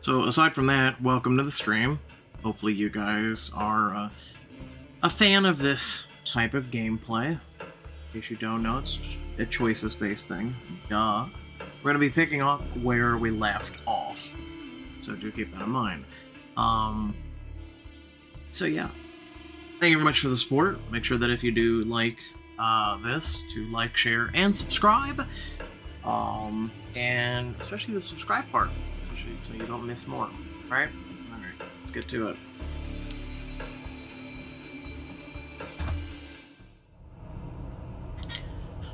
So aside from that, welcome to the stream. Hopefully you guys are a fan of this type of gameplay. In case you don't know, it's a choices-based thing. Duh. We're going to be picking up where we left off. So do keep that in mind. So yeah. Thank you very much for the support. Make sure that if you do like this, to like, share, and subscribe. And especially the subscribe part, so you don't miss more. Alright? Alright, let's get to it.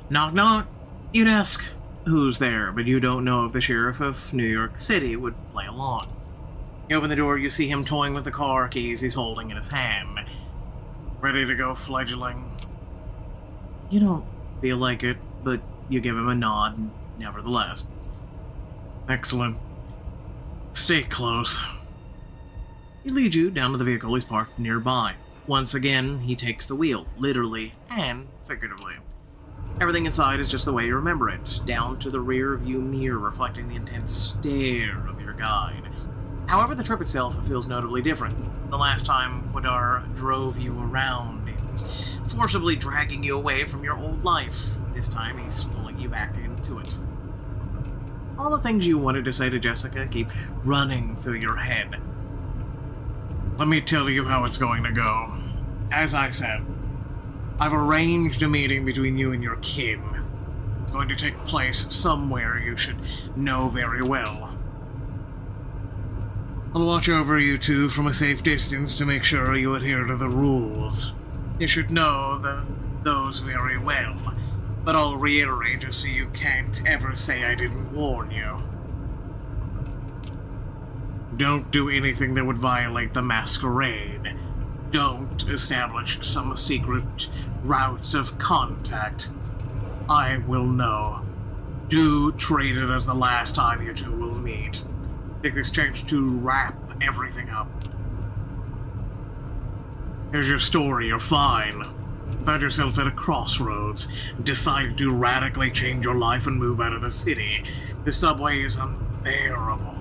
Knock knock. You'd ask, who's there? But you don't know if the sheriff of New York City would play along. You open the door, you see him toying with the car keys he's holding in his hand. Ready to go fledgling. You don't feel like it, but you give him a nod, nevertheless. Excellent. Stay close. He leads you down to the vehicle he's parked nearby. Once again, he takes the wheel, literally and figuratively. Everything inside is just the way you remember it, down to the rear view mirror reflecting the intense stare of your guide. However, the trip itself feels notably different. The last time Quadar drove you around, he was forcibly dragging you away from your old life. This time, he's pulling you back into it. All the things you wanted to say to Jessica keep running through your head. Let me tell you how it's going to go. As I said, I've arranged a meeting between you and your kin. It's going to take place somewhere you should know very well. I'll watch over you two from a safe distance to make sure you adhere to the rules. You should know those very well, but I'll reiterate just so you can't ever say I didn't warn you. Don't do anything that would violate the Masquerade. Don't establish some secret routes of contact. I will know. Do treat it as the last time you two will meet. Take this chance to wrap everything up. Here's your story, you're fine. Found yourself at a crossroads, decided to radically change your life and move out of the city. The subway is unbearable.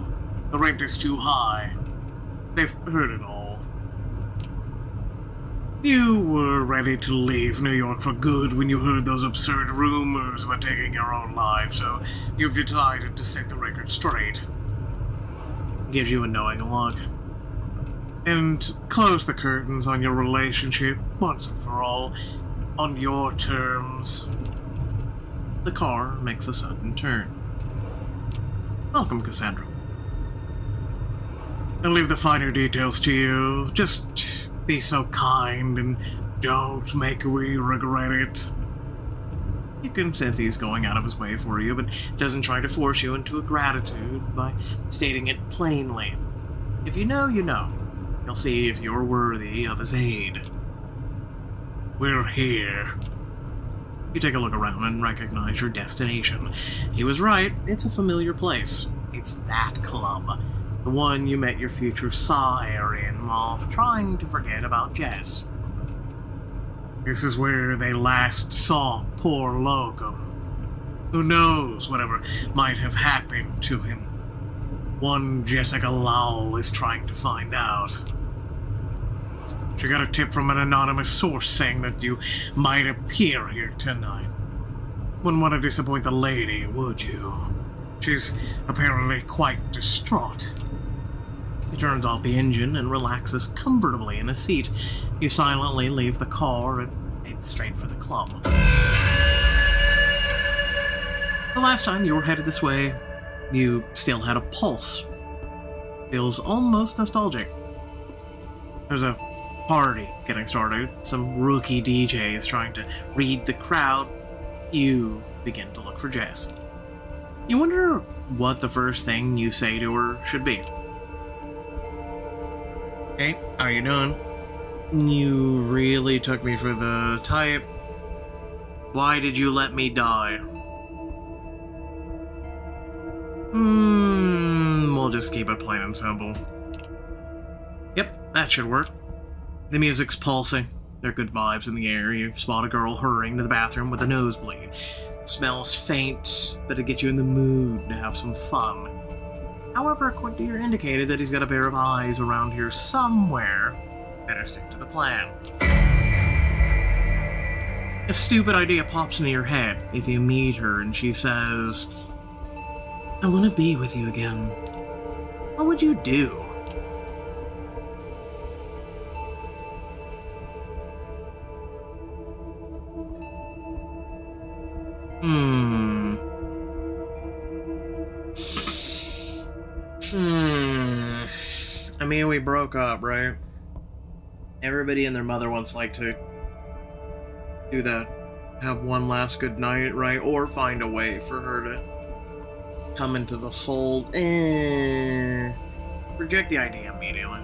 The rent is too high. They've heard it all. You were ready to leave New York for good when you heard those absurd rumors about taking your own life, so you've decided to set the record straight. Gives you a knowing look. And close the curtains on your relationship, once and for all, on your terms. The car makes a sudden turn. Welcome, Cassandra. I'll leave the finer details to you. Just be so kind and don't make me regret it. You can sense he's going out of his way for you, but doesn't try to force you into a gratitude by stating it plainly. If you know, you know. You'll see if you're worthy of his aid. We're here. You take a look around and recognize your destination. He was right, it's a familiar place. It's that club. The one you met your future sire in while trying to forget about Jess. This is where they last saw poor Locum. Who knows whatever might have happened to him. One Jessica Lowell is trying to find out. She got a tip from an anonymous source saying that you might appear here tonight. Wouldn't want to disappoint the lady, would you? She's apparently quite distraught. He turns off the engine and relaxes comfortably in a seat. You silently leave the car and head straight for the club. The last time you were headed this way, you still had a pulse. Feels almost nostalgic. There's a party getting started. Some rookie DJ is trying to read the crowd. You begin to look for Jess. You wonder what the first thing you say to her should be. Hey, how you doing? You really took me for the type. Why did you let me die? We'll just keep it plain and simple. Yep, that should work. The music's pulsing. There are good vibes in the air. You spot a girl hurrying to the bathroom with a nosebleed. The smell's faint, but it gets you in the mood to have some fun. However, Quintier indicated that he's got a pair of eyes around here somewhere. Better stick to the plan. A stupid idea pops into your head if you meet her and she says, "I want to be with you again." What would you do? I mean, we broke up, right? Everybody and their mother wants, like, to do that. Have one last good night, right? Or find a way for her to come into the fold. Reject the idea immediately.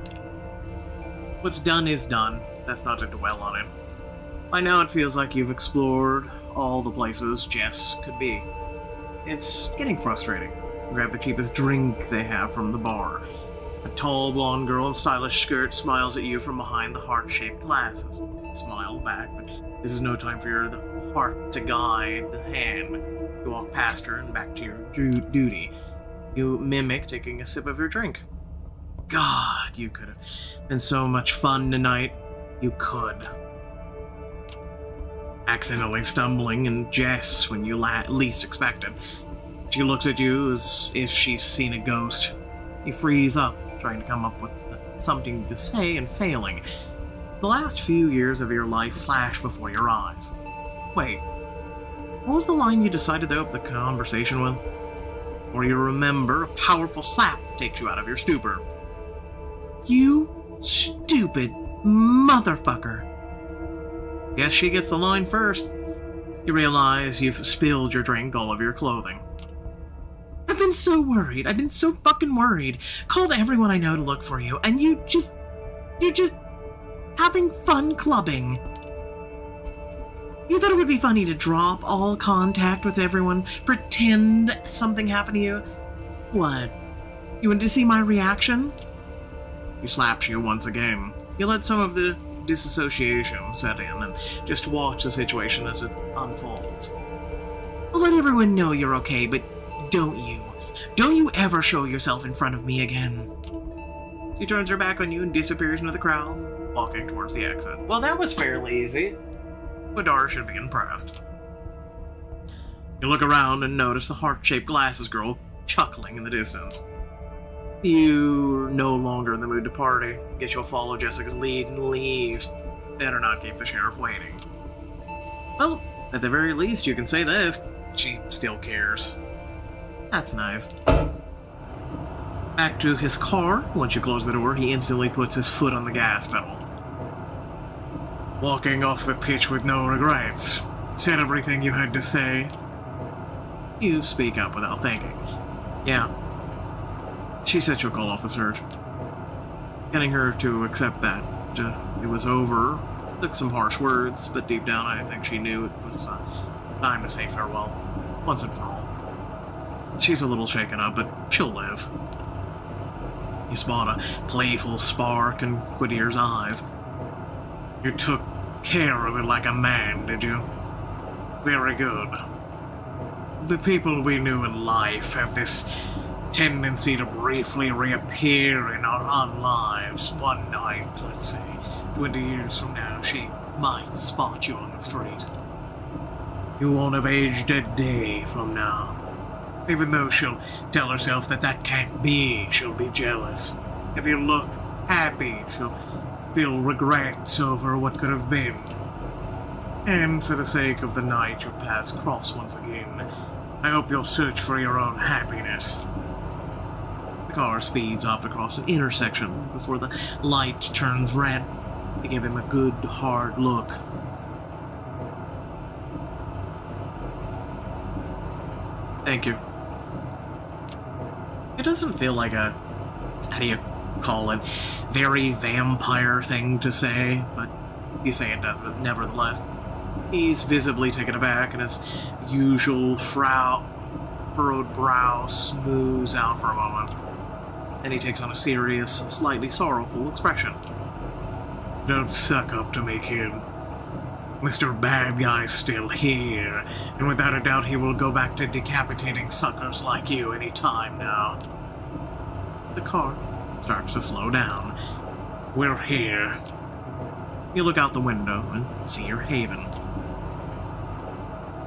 What's done is done. That's not to dwell on it. By now it feels like you've explored all the places Jess could be. It's getting frustrating. Grab the cheapest drink they have from the bar. A tall blonde girl in stylish skirt smiles at you from behind the heart-shaped glasses. Smile back, but this is no time for your heart to guide the hand. You walk past her and back to your duty. You mimic taking a sip of your drink. God, you could have been so much fun tonight. You could. Accidentally stumbling and Jess when you least expect it. She looks at you as if she's seen a ghost. You freeze up, trying to come up with something to say and failing. The last few years of your life flash before your eyes. Wait, what was the line you decided to open the conversation with? Or you remember a powerful slap takes you out of your stupor. "You stupid motherfucker." Guess she gets the line first. You realize you've spilled your drink all over your clothing. "I've been so worried. I've been so fucking worried. Called everyone I know to look for you, and you're just having fun clubbing. You thought it would be funny to drop all contact with everyone, pretend something happened to you? What? You wanted to see my reaction?" He slaps you once again. You let some of the disassociation set in and just watch the situation as it unfolds. "I'll let everyone know you're okay, but don't you ever show yourself in front of me again." She turns her back on you and disappears into the crowd, walking towards the exit. Well, that was fairly easy. Badar should be impressed. You look around and notice the heart-shaped glasses girl chuckling in the distance. You're no longer in the mood to party. Guess you'll follow Jessica's lead and leave. Better not keep the sheriff waiting. Well, at the very least, you can say this. She still cares. That's nice. Back to his car. Once you close the door, he instantly puts his foot on the gas pedal. Walking off the pitch with no regrets. Said everything you had to say. You speak up without thinking. Yeah. She said she'll call off the search. Getting her to accept that it was over took some harsh words, but deep down I think she knew it was time to say farewell, once and for all. She's a little shaken up, but she'll live. You spot a playful spark in Quintier's eyes. You took care of it like a man, did you? Very good. The people we knew in life have this tendency to briefly reappear in our own lives. One night, let's say, 20 years from now, she might spot you on the street. You won't have aged a day from now. Even though she'll tell herself that that can't be, she'll be jealous. If you look happy, she'll feel regret over what could have been. And for the sake of the night your paths cross once again, I hope you'll search for your own happiness. The car speeds up across an intersection before the light turns red to give him a good, hard look. Thank you. It doesn't feel like a, how do you call it, very vampire thing to say, but you say it nevertheless. He's visibly taken aback, and his usual furrowed brow smooths out for a moment. Then he takes on a serious, slightly sorrowful expression. Don't suck up to me, kid. Mr. Bad Guy's still here, and without a doubt he will go back to decapitating suckers like you any time now. The car starts to slow down. We're here. You look out the window and see your haven.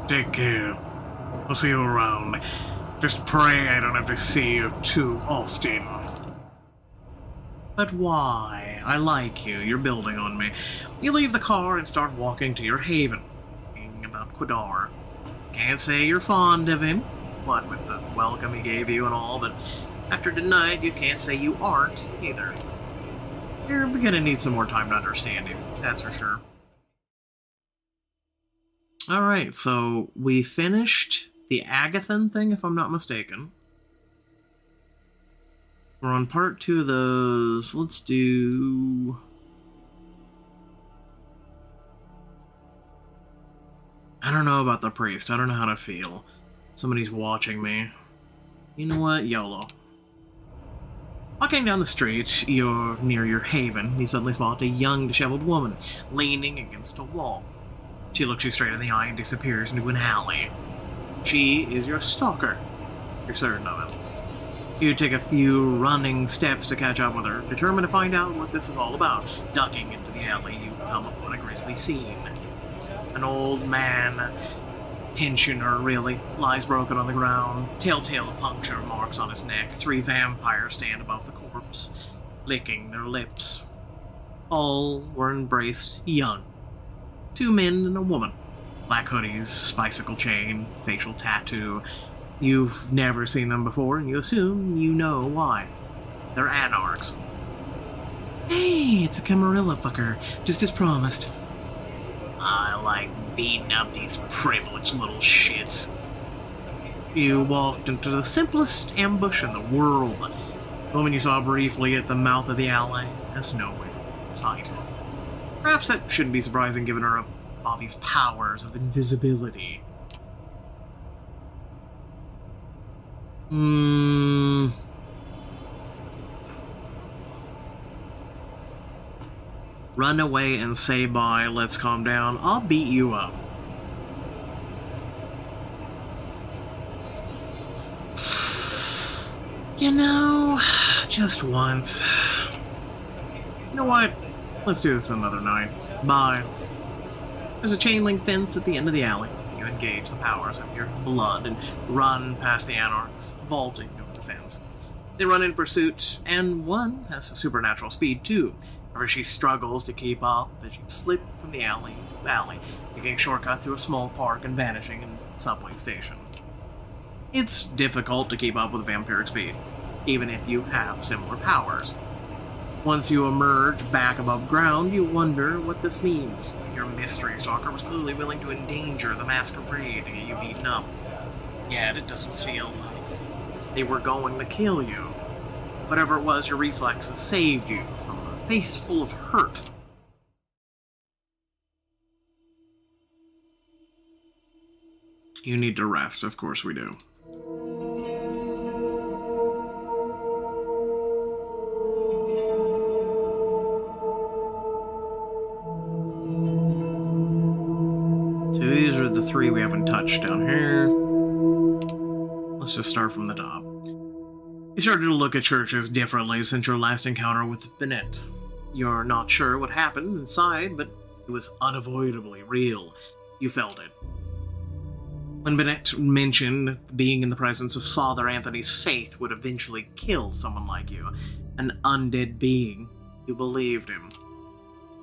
Take care. I'll see you around. Just pray I don't have to see you too often. But why? I like you. You're building on me. You leave the car and start walking to your haven. Thinking about Quadar. Can't say you're fond of him. What with the welcome he gave you and all, but after tonight, you can't say you aren't either. You're gonna need some more time to understand him, that's for sure. Alright, so we finished the Agathan thing, if I'm not mistaken. We're on part 2 of those. Let's do... I don't know about the priest. I don't know how to feel. Somebody's watching me. You know what? YOLO. Walking down the street, you're near your haven. You suddenly spot a young, disheveled woman leaning against a wall. She looks you straight in the eye and disappears into an alley. She is your stalker. You're certain of it. You take a few running steps to catch up with her, determined to find out what this is all about. Ducking into the alley, you come upon a grisly scene. An old man, pensioner really, lies broken on the ground, telltale puncture marks on his neck. 3 vampires stand above the corpse, licking their lips. All were embraced young. 2 men and a woman. Black hoodies, bicycle chain, facial tattoo. You've never seen them before, and you assume you know why. They're Anarchs. Hey, it's a Camarilla fucker, just as promised. I like beating up these privileged little shits. You walked into the simplest ambush in the world. The woman you saw briefly at the mouth of the alley has nowhere in sight. Perhaps that shouldn't be surprising given her obvious powers of invisibility. Run away and say bye, let's calm down. I'll beat you up. You know, just once. You know what? Let's do this another night. Bye. There's a chain link fence at the end of the alley. You engage the powers of your blood and run past the Anarchs, vaulting over the fence. They run in pursuit, and one has supernatural speed too. However, she struggles to keep up as you slip from the alley to alley, taking a shortcut through a small park and vanishing in the subway station. It's difficult to keep up with vampiric speed, even if you have similar powers. Once you emerge back above ground, you wonder what this means. Your mystery stalker was clearly willing to endanger the Masquerade to get you beaten up. Yet it doesn't feel like they were going to kill you. Whatever it was, your reflexes saved you from a face full of hurt. You need to rest, of course we do. So these are the 3 we haven't touched down here. Let's just start from the top. You started to look at churches differently since your last encounter with Bennett. You're not sure what happened inside, but it was unavoidably real. You felt it. When Bennett mentioned being in the presence of Father Anthony's faith would eventually kill someone like you, an undead being, you believed him.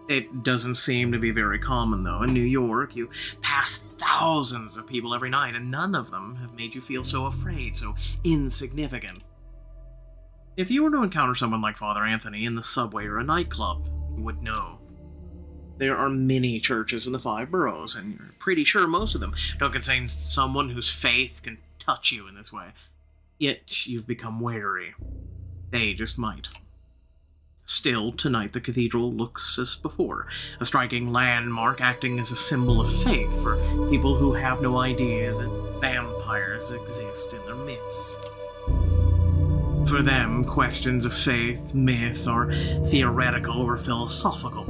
It doesn't seem to be very common, though. In New York, you pass thousands of people every night, and none of them have made you feel so afraid, so insignificant. If you were to encounter someone like Father Anthony in the subway or a nightclub, you would know. There are many churches in the 5 boroughs, and you're pretty sure most of them don't contain someone whose faith can touch you in this way. Yet you've become wary. They just might. Still, tonight the cathedral looks as before, a striking landmark acting as a symbol of faith for people who have no idea that vampires exist in their midst. For them, questions of faith, myth, are theoretical or philosophical.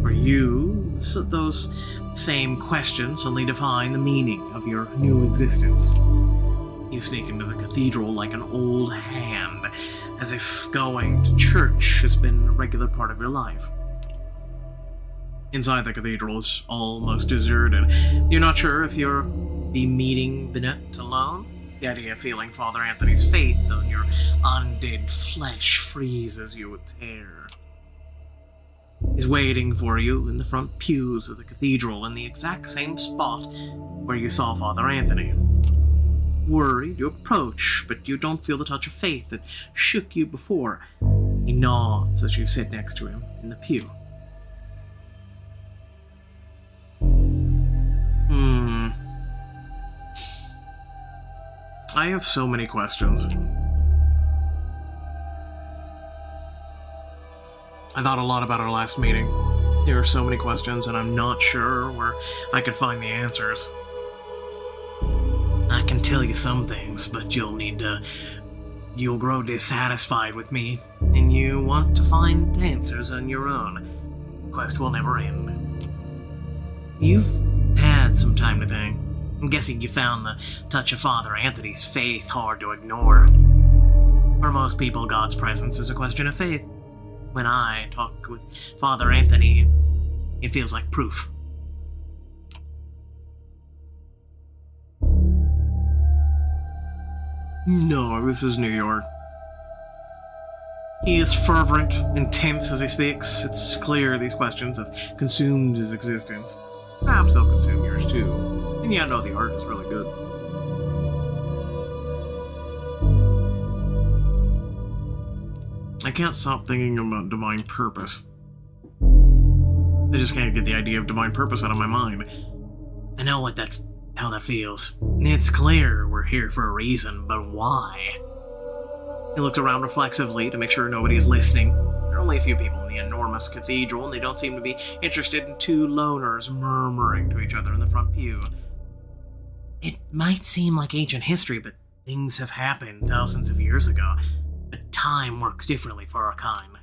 For you, those same questions only define the meaning of your new existence. You sneak into the cathedral like an old hand, as if going to church has been a regular part of your life. Inside the cathedral is almost deserted. You're not sure if you'll be meeting Bennett alone. The idea of feeling Father Anthony's faith on your undead flesh freezes you with terror. He's waiting for you in the front pews of the cathedral in the exact same spot where you saw Father Anthony. Worried, you approach, but you don't feel the touch of faith that shook you before. He nods as you sit next to him in the pew. I have so many questions. I thought a lot about our last meeting. There are so many questions, and I'm not sure where I could find the answers. I can tell you some things, but you'll grow dissatisfied with me, and you want to find answers on your own. The quest will never end. You've had some time to think. I'm guessing you found the touch of Father Anthony's faith hard to ignore. For most people, God's presence is a question of faith. When I talk with Father Anthony, it feels like proof. No, this is New York. He is fervent, intense as he speaks. It's clear these questions have consumed his existence. Perhaps they'll consume yours too. And yeah, no, the art is really good. I can't stop thinking about divine purpose. I just can't get the idea of divine purpose out of my mind. I know how that feels. It's clear we're here for a reason, but why? He looks around reflexively to make sure nobody is listening. There are only a few people in the enormous cathedral, and they don't seem to be interested in two loners murmuring to each other in the front pew. It might seem like ancient history, but things have happened thousands of years ago. But time works differently for our kind.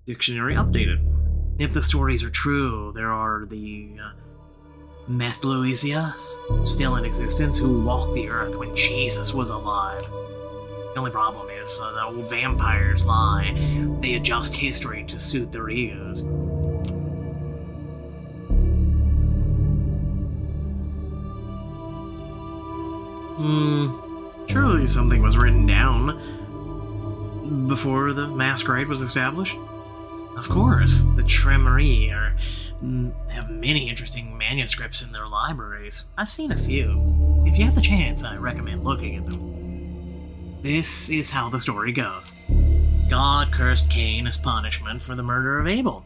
Dictionary updated. If the stories are true, there are the Methuselahs still in existence who walked the earth when Jesus was alive. The only problem is the old vampires lie. They adjust history to suit their egos. Surely something was written down before the Masquerade was established. Of course, the Camarilla have many interesting manuscripts in their libraries. I've seen a few. If you have the chance, I recommend looking at them. This is how the story goes. God cursed Cain as punishment for the murder of Abel.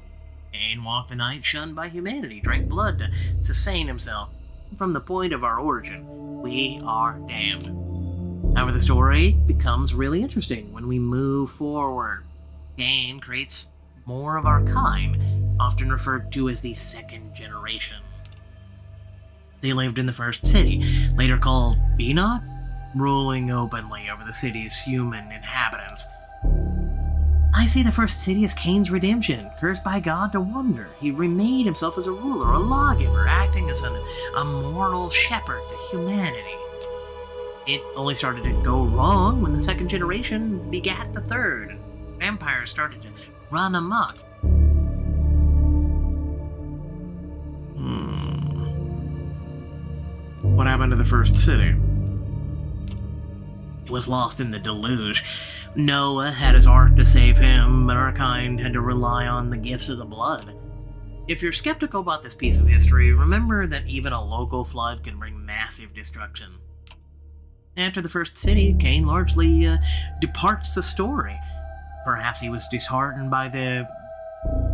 Cain walked the night shunned by humanity, drank blood to sustain himself. From the point of our origin, we are damned. However, the story becomes really interesting when we move forward. Cain creates more of our kind, often referred to as the second generation. They lived in the first city, later called Enoch, ruling openly over the city's human inhabitants. I see the first city as Cain's redemption, cursed by God to wander. He remade himself as a ruler, a lawgiver, acting as a moral shepherd to humanity. It only started to go wrong when the second generation begat the third, and vampires started to run amok. What happened to the first city? It was lost in the deluge. Noah had his ark to save him, but our kind had to rely on the gifts of the blood. If you're skeptical about this piece of history, remember that even a local flood can bring massive destruction. After the first city, Cain largely departs the story. Perhaps he was disheartened by the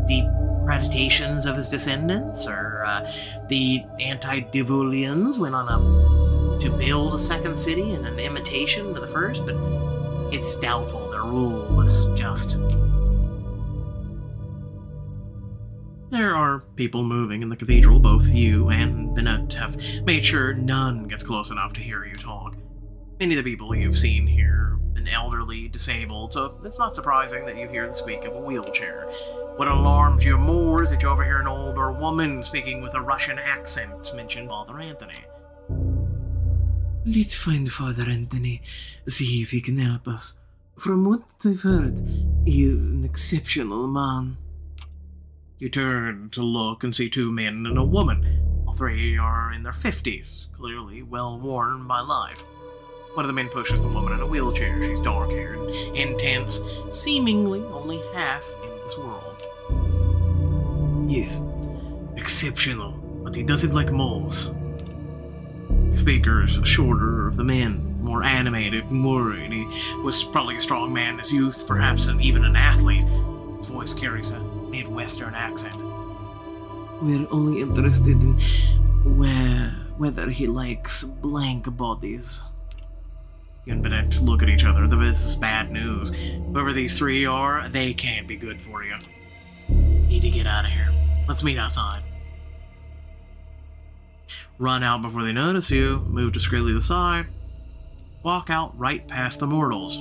deep predations of his descendants, or the antediluvians went on to build a second city in an imitation to the first, but it's doubtful their rule was just. There are people moving in the cathedral. Both you and Bennett have made sure none gets close enough to hear you talk. Many of the people you've seen here have been elderly, disabled, so it's not surprising that you hear the squeak of a wheelchair. What alarms you more is that you overhear an older woman speaking with a Russian accent mention Father Anthony. Let's find Father Anthony, see if he can help us. From what I've heard, he is an exceptional man. You turn to look and see two men and a woman. All three are in their 50s, clearly well worn by life. One of the men pushes the woman in a wheelchair. She's dark-haired, intense, seemingly only half in this world. Yes, exceptional, but he does it like moles. The speaker is shorter of the men, more animated and worried. He was probably a strong man in his youth, perhaps even an athlete. His voice carries a Midwestern accent. We're only interested in whether he likes blank bodies. You and Benet look at each other. This is bad news. Whoever these three are, they can't be good for you. Need to get out of here. Let's meet outside. Run out before they notice you, move discreetly to the side, walk out right past the mortals.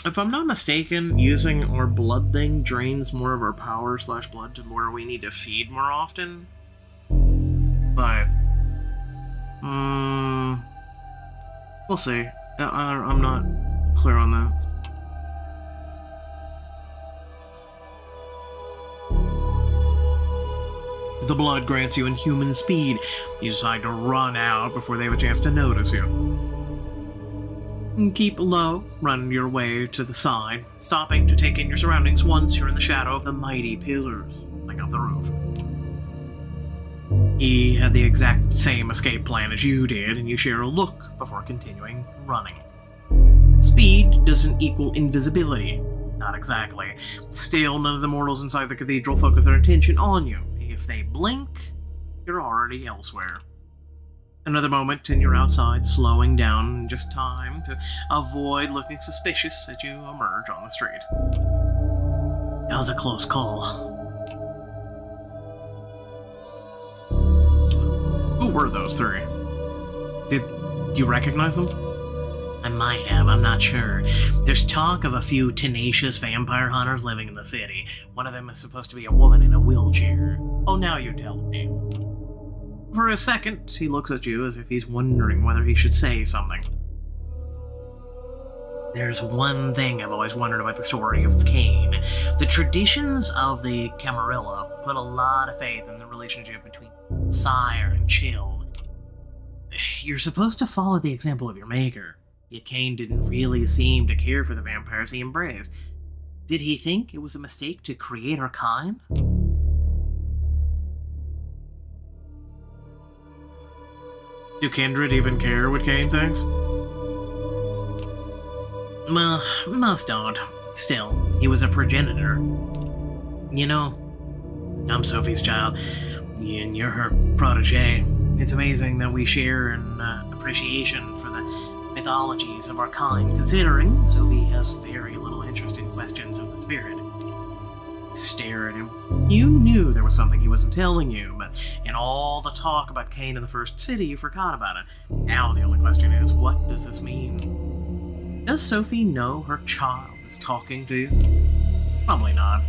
If I'm not mistaken, using our blood thing drains more of our power / blood to where we need to feed more often. But, we'll see. I'm not clear on that. The blood grants you inhuman speed. You decide to run out before they have a chance to notice you. Keep low, run your way to the side, stopping to take in your surroundings once you're in the shadow of the mighty pillars holding up the roof. He had the exact same escape plan as you did, and you share a look before continuing running. Speed doesn't equal invisibility. Not exactly. Still, none of the mortals inside the cathedral focus their attention on you. If they blink, you're already elsewhere. Another moment and you're outside, slowing down in just time to avoid looking suspicious as you emerge on the street. That was a close call. Who were those three? Did you recognize them? I might have, I'm not sure. There's talk of a few tenacious vampire hunters living in the city. One of them is supposed to be a woman in a wheelchair. Oh, now you tell me. For a second, he looks at you as if he's wondering whether he should say something. There's one thing I've always wondered about the story of Cain. The traditions of the Camarilla put a lot of faith in the relationship between sire and child. You're supposed to follow the example of your maker. Yet Cain didn't really seem to care for the vampires he embraced. Did he think it was a mistake to create our kind? Do Kindred even care what Cain thinks? Well, most don't. Still, he was a progenitor. You know, I'm Sophie's child, and you're her protege. It's amazing that we share an appreciation for the mythologies of our kind, considering Sophie has very little interest in questions of the spirit. Stare at him. You knew there was something he wasn't telling you, but in all the talk about Cain in the first city, you forgot about it. Now the only question is, what does this mean? Does Sophie know her child is talking to you? Probably not.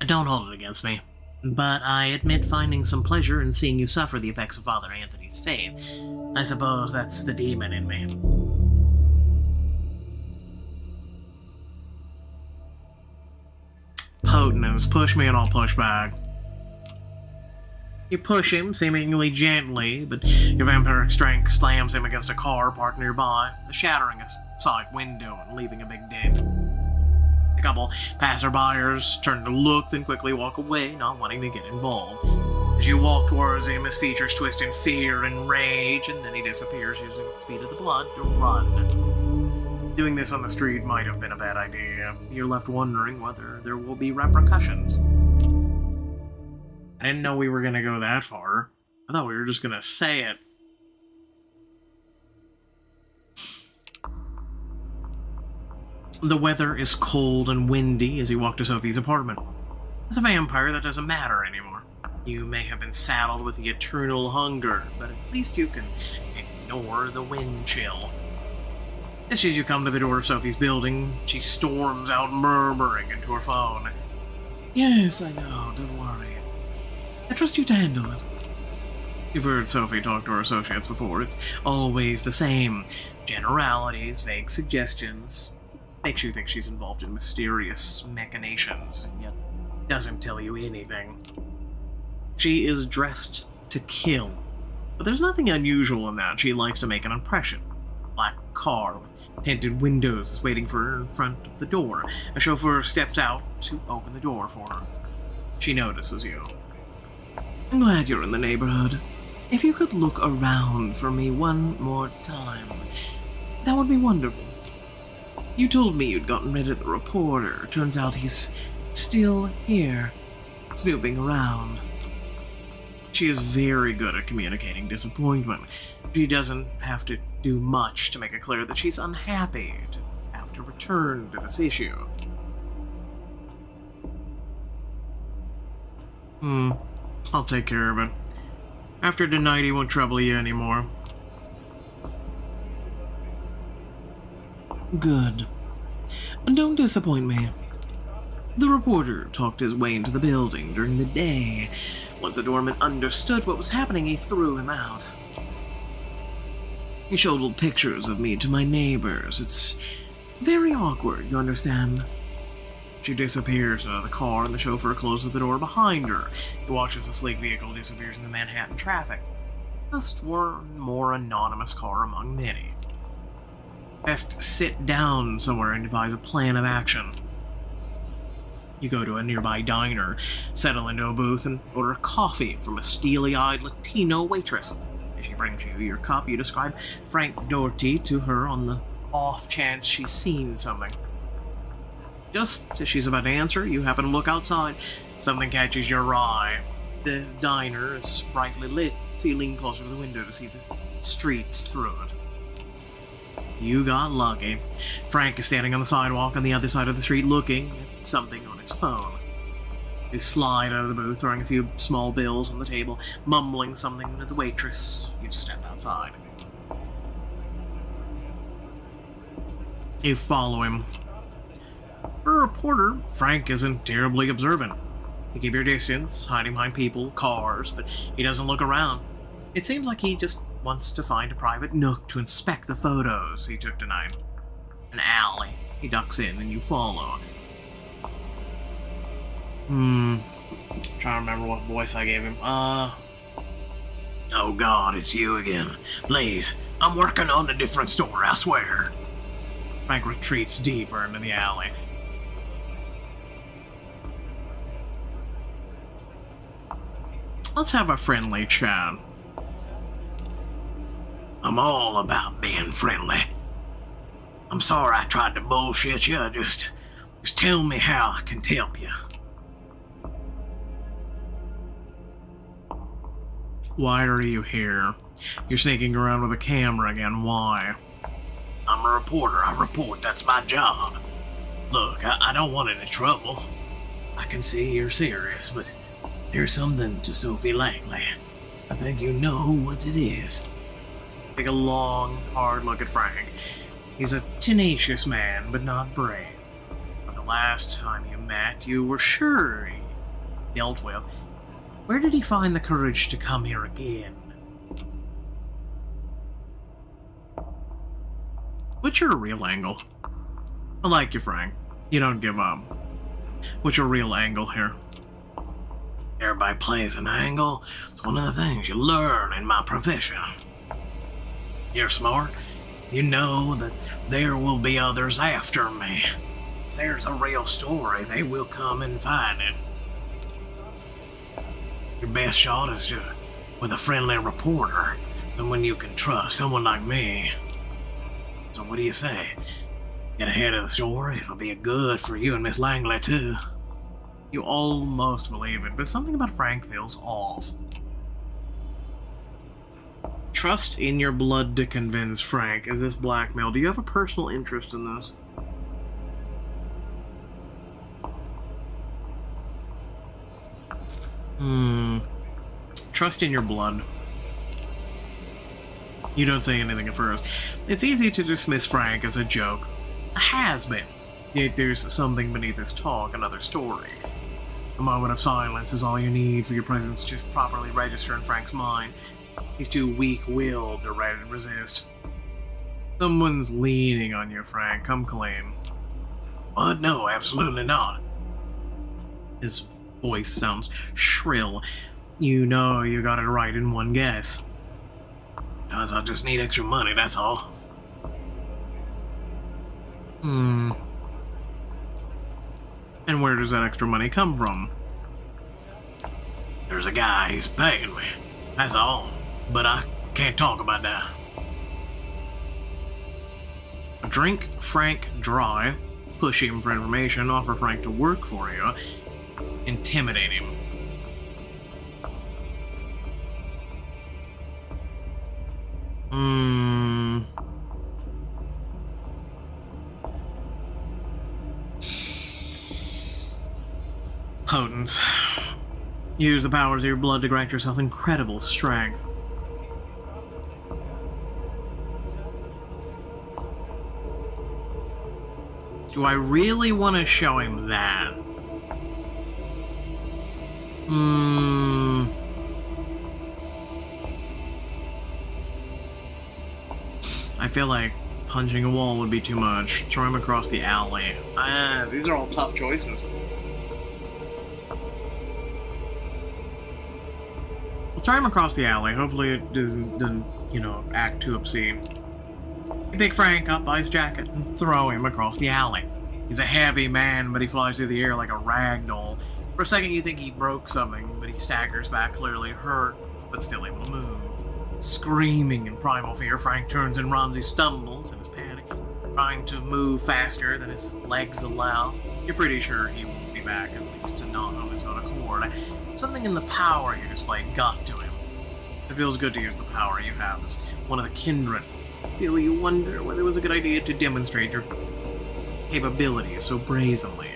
Don't hold it against me, but I admit finding some pleasure in seeing you suffer the effects of Father Anthony's faith. I suppose that's the demon in me. Potence, push me and I'll push back. You push him, seemingly gently, but your vampiric strength slams him against a car parked nearby, shattering a side window and leaving a big dent. A couple passerbyers turn to look, then quickly walk away, not wanting to get involved. As you walk towards him, his features twist in fear and rage, and then he disappears using the speed of the blood to run. Doing this on the street might have been a bad idea. You're left wondering whether there will be repercussions. I didn't know we were going to go that far. I thought we were just going to say it. The weather is cold and windy as you walk to Sophie's apartment. As a vampire, that doesn't matter anymore. You may have been saddled with the eternal hunger, but at least you can ignore the wind chill. As soon as you come to the door of Sophie's building, she storms out murmuring into her phone. Yes, I know, don't worry. I trust you to handle it. You've heard Sophie talk to her associates before. It's always the same. Generalities, vague suggestions. Makes you think she's involved in mysterious machinations, and yet doesn't tell you anything. She is dressed to kill. But there's nothing unusual in that. She likes to make an impression. Black car with tinted windows is waiting for her in front of the door. A chauffeur steps out to open the door for her. She notices you. I'm glad you're in the neighborhood. If you could look around for me one more time, that would be wonderful. You told me you'd gotten rid of the reporter. Turns out he's still here, snooping around. She is very good at communicating disappointment. She doesn't have to do much to make it clear that she's unhappy to have to return to this issue. I'll take care of it. After tonight, he won't trouble you anymore. Good. Don't disappoint me. The reporter talked his way into the building during the day. Once the doorman understood what was happening, he threw him out. He showed old pictures of me to my neighbors. It's very awkward, you understand? She disappears out of the car, and the chauffeur closes the door behind her. He watches the sleek vehicle disappears into Manhattan traffic. Just one more anonymous car among many. Best sit down somewhere and devise a plan of action. You go to a nearby diner, settle into a booth, and order coffee from a steely-eyed Latino waitress. If she brings you your cup, you describe Frank Doherty to her on the off chance she's seen something. Just as she's about to answer, you happen to look outside. Something catches your eye. The diner is brightly lit, so you lean closer to the window to see the street through it. You got lucky. Frank is standing on the sidewalk on the other side of the street looking at something on his phone. You slide out of the booth, throwing a few small bills on the table, mumbling something to the waitress. You step outside. You follow him. For a reporter, Frank isn't terribly observant. You keep your distance, hiding behind people, cars, but he doesn't look around. It seems like he just wants to find a private nook to inspect the photos he took tonight. An alley. He ducks in and you follow. Trying to remember what voice I gave him. Oh God, it's you again. Please, I'm working on a different story, I swear. Frank retreats deeper into the alley. Let's have a friendly chat. I'm all about being friendly. I'm sorry I tried to bullshit you. Just tell me how I can help you. Why are you here? You're sneaking around with a camera again. Why? I'm a reporter. I report. That's my job. Look, I don't want any trouble. I can see you're serious, but there's something to Sophie Langley. I think you know what it is. Take a long, hard look at Frank. He's a tenacious man, but not brave. But the last time you met, you were sure he dealt with. Where did he find the courage to come here again? What's your real angle? I like you, Frank. You don't give up. What's your real angle here? Everybody plays an angle. It's one of the things you learn in my profession. You're smart. You know that there will be others after me. If there's a real story, they will come and find it. Your best shot is with a friendly reporter, someone you can trust, someone like me. So what do you say? Get ahead of the story, it'll be good for you and Miss Langley too. You almost believe it, but something about Frank feels off. Trust in your blood to convince Frank. Is this blackmail? Do you have a personal interest in this? Trust in your blood. You don't say anything at first. It's easy to dismiss Frank as a joke. A has-been. Yet there's something beneath his talk, another story. A moment of silence is all you need for your presence to properly register in Frank's mind. He's too weak-willed to resist. Someone's leaning on you, Frank. Come clean. What? No, absolutely not. His voice sounds shrill. You know you got it right in one guess. I just need extra money, that's all. And where does that extra money come from? There's a guy, he's paying me. That's all. But I can't talk about that. Drink Frank dry, push him for information, offer Frank to work for you, intimidate him. Potence. Use the powers of your blood to grant yourself incredible strength. Do I really want to show him that? I feel like punching a wall would be too much. Throw him across the alley. These are all tough choices. We'll throw him across the alley. Hopefully it doesn't, you know, act too obscene. You pick Frank up by his jacket and throw him across the alley. He's a heavy man, but he flies through the air like a rag doll. For a second you think he broke something, but he staggers back, clearly hurt, but still able to move. Screaming in primal fear, Frank turns and runs. He stumbles in his panic, trying to move faster than his legs allow. You're pretty sure he won't be back, at least not on his own accord. Something in the power you display got to him. It feels good to use the power you have as one of the Kindred. Still, you wonder whether it was a good idea to demonstrate your capabilities so brazenly.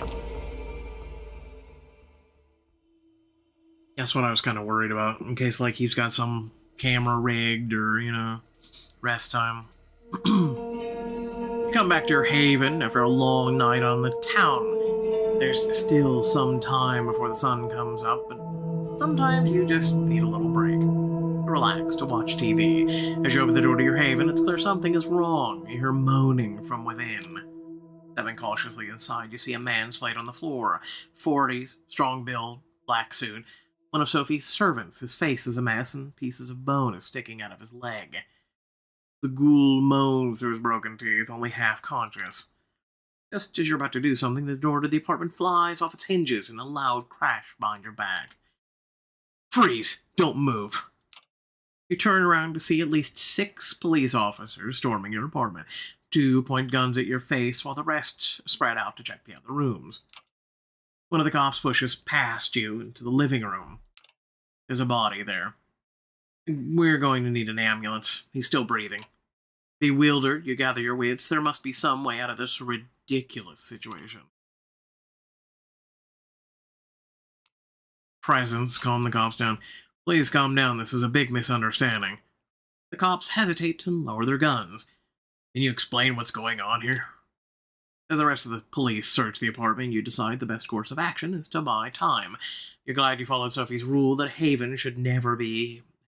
That's what I was kind of worried about, in case, like, he's got some camera rigged or, you know, rest time. You come back to your haven after a long night on the town. There's still some time before the sun comes up, but sometimes you just need a little break. Relax to watch TV. As you open the door to your haven, it's clear something is wrong. You hear moaning from within. Stepping cautiously inside, you see a man splayed on the floor. 40, strong build, black suit. One of Sophie's servants. His face is a mess, and pieces of bone are sticking out of his leg. The ghoul moans through his broken teeth, only half conscious. Just as you're about to do something, the door to the apartment flies off its hinges in a loud crash behind your back. Freeze! Don't move! You turn around to see at least 6 police officers storming your apartment. 2 point guns at your face, while the rest spread out to check the other rooms. One of the cops pushes past you into the living room. There's a body there. We're going to need an ambulance. He's still breathing. Bewildered, you gather your wits. There must be some way out of this ridiculous situation. Presence, calm the cops down. Please calm down, this is a big misunderstanding. The cops hesitate and lower their guns. Can you explain what's going on here? As the rest of the police search the apartment, you decide the best course of action is to buy time. You're glad you followed Sophie's rule that Haven should never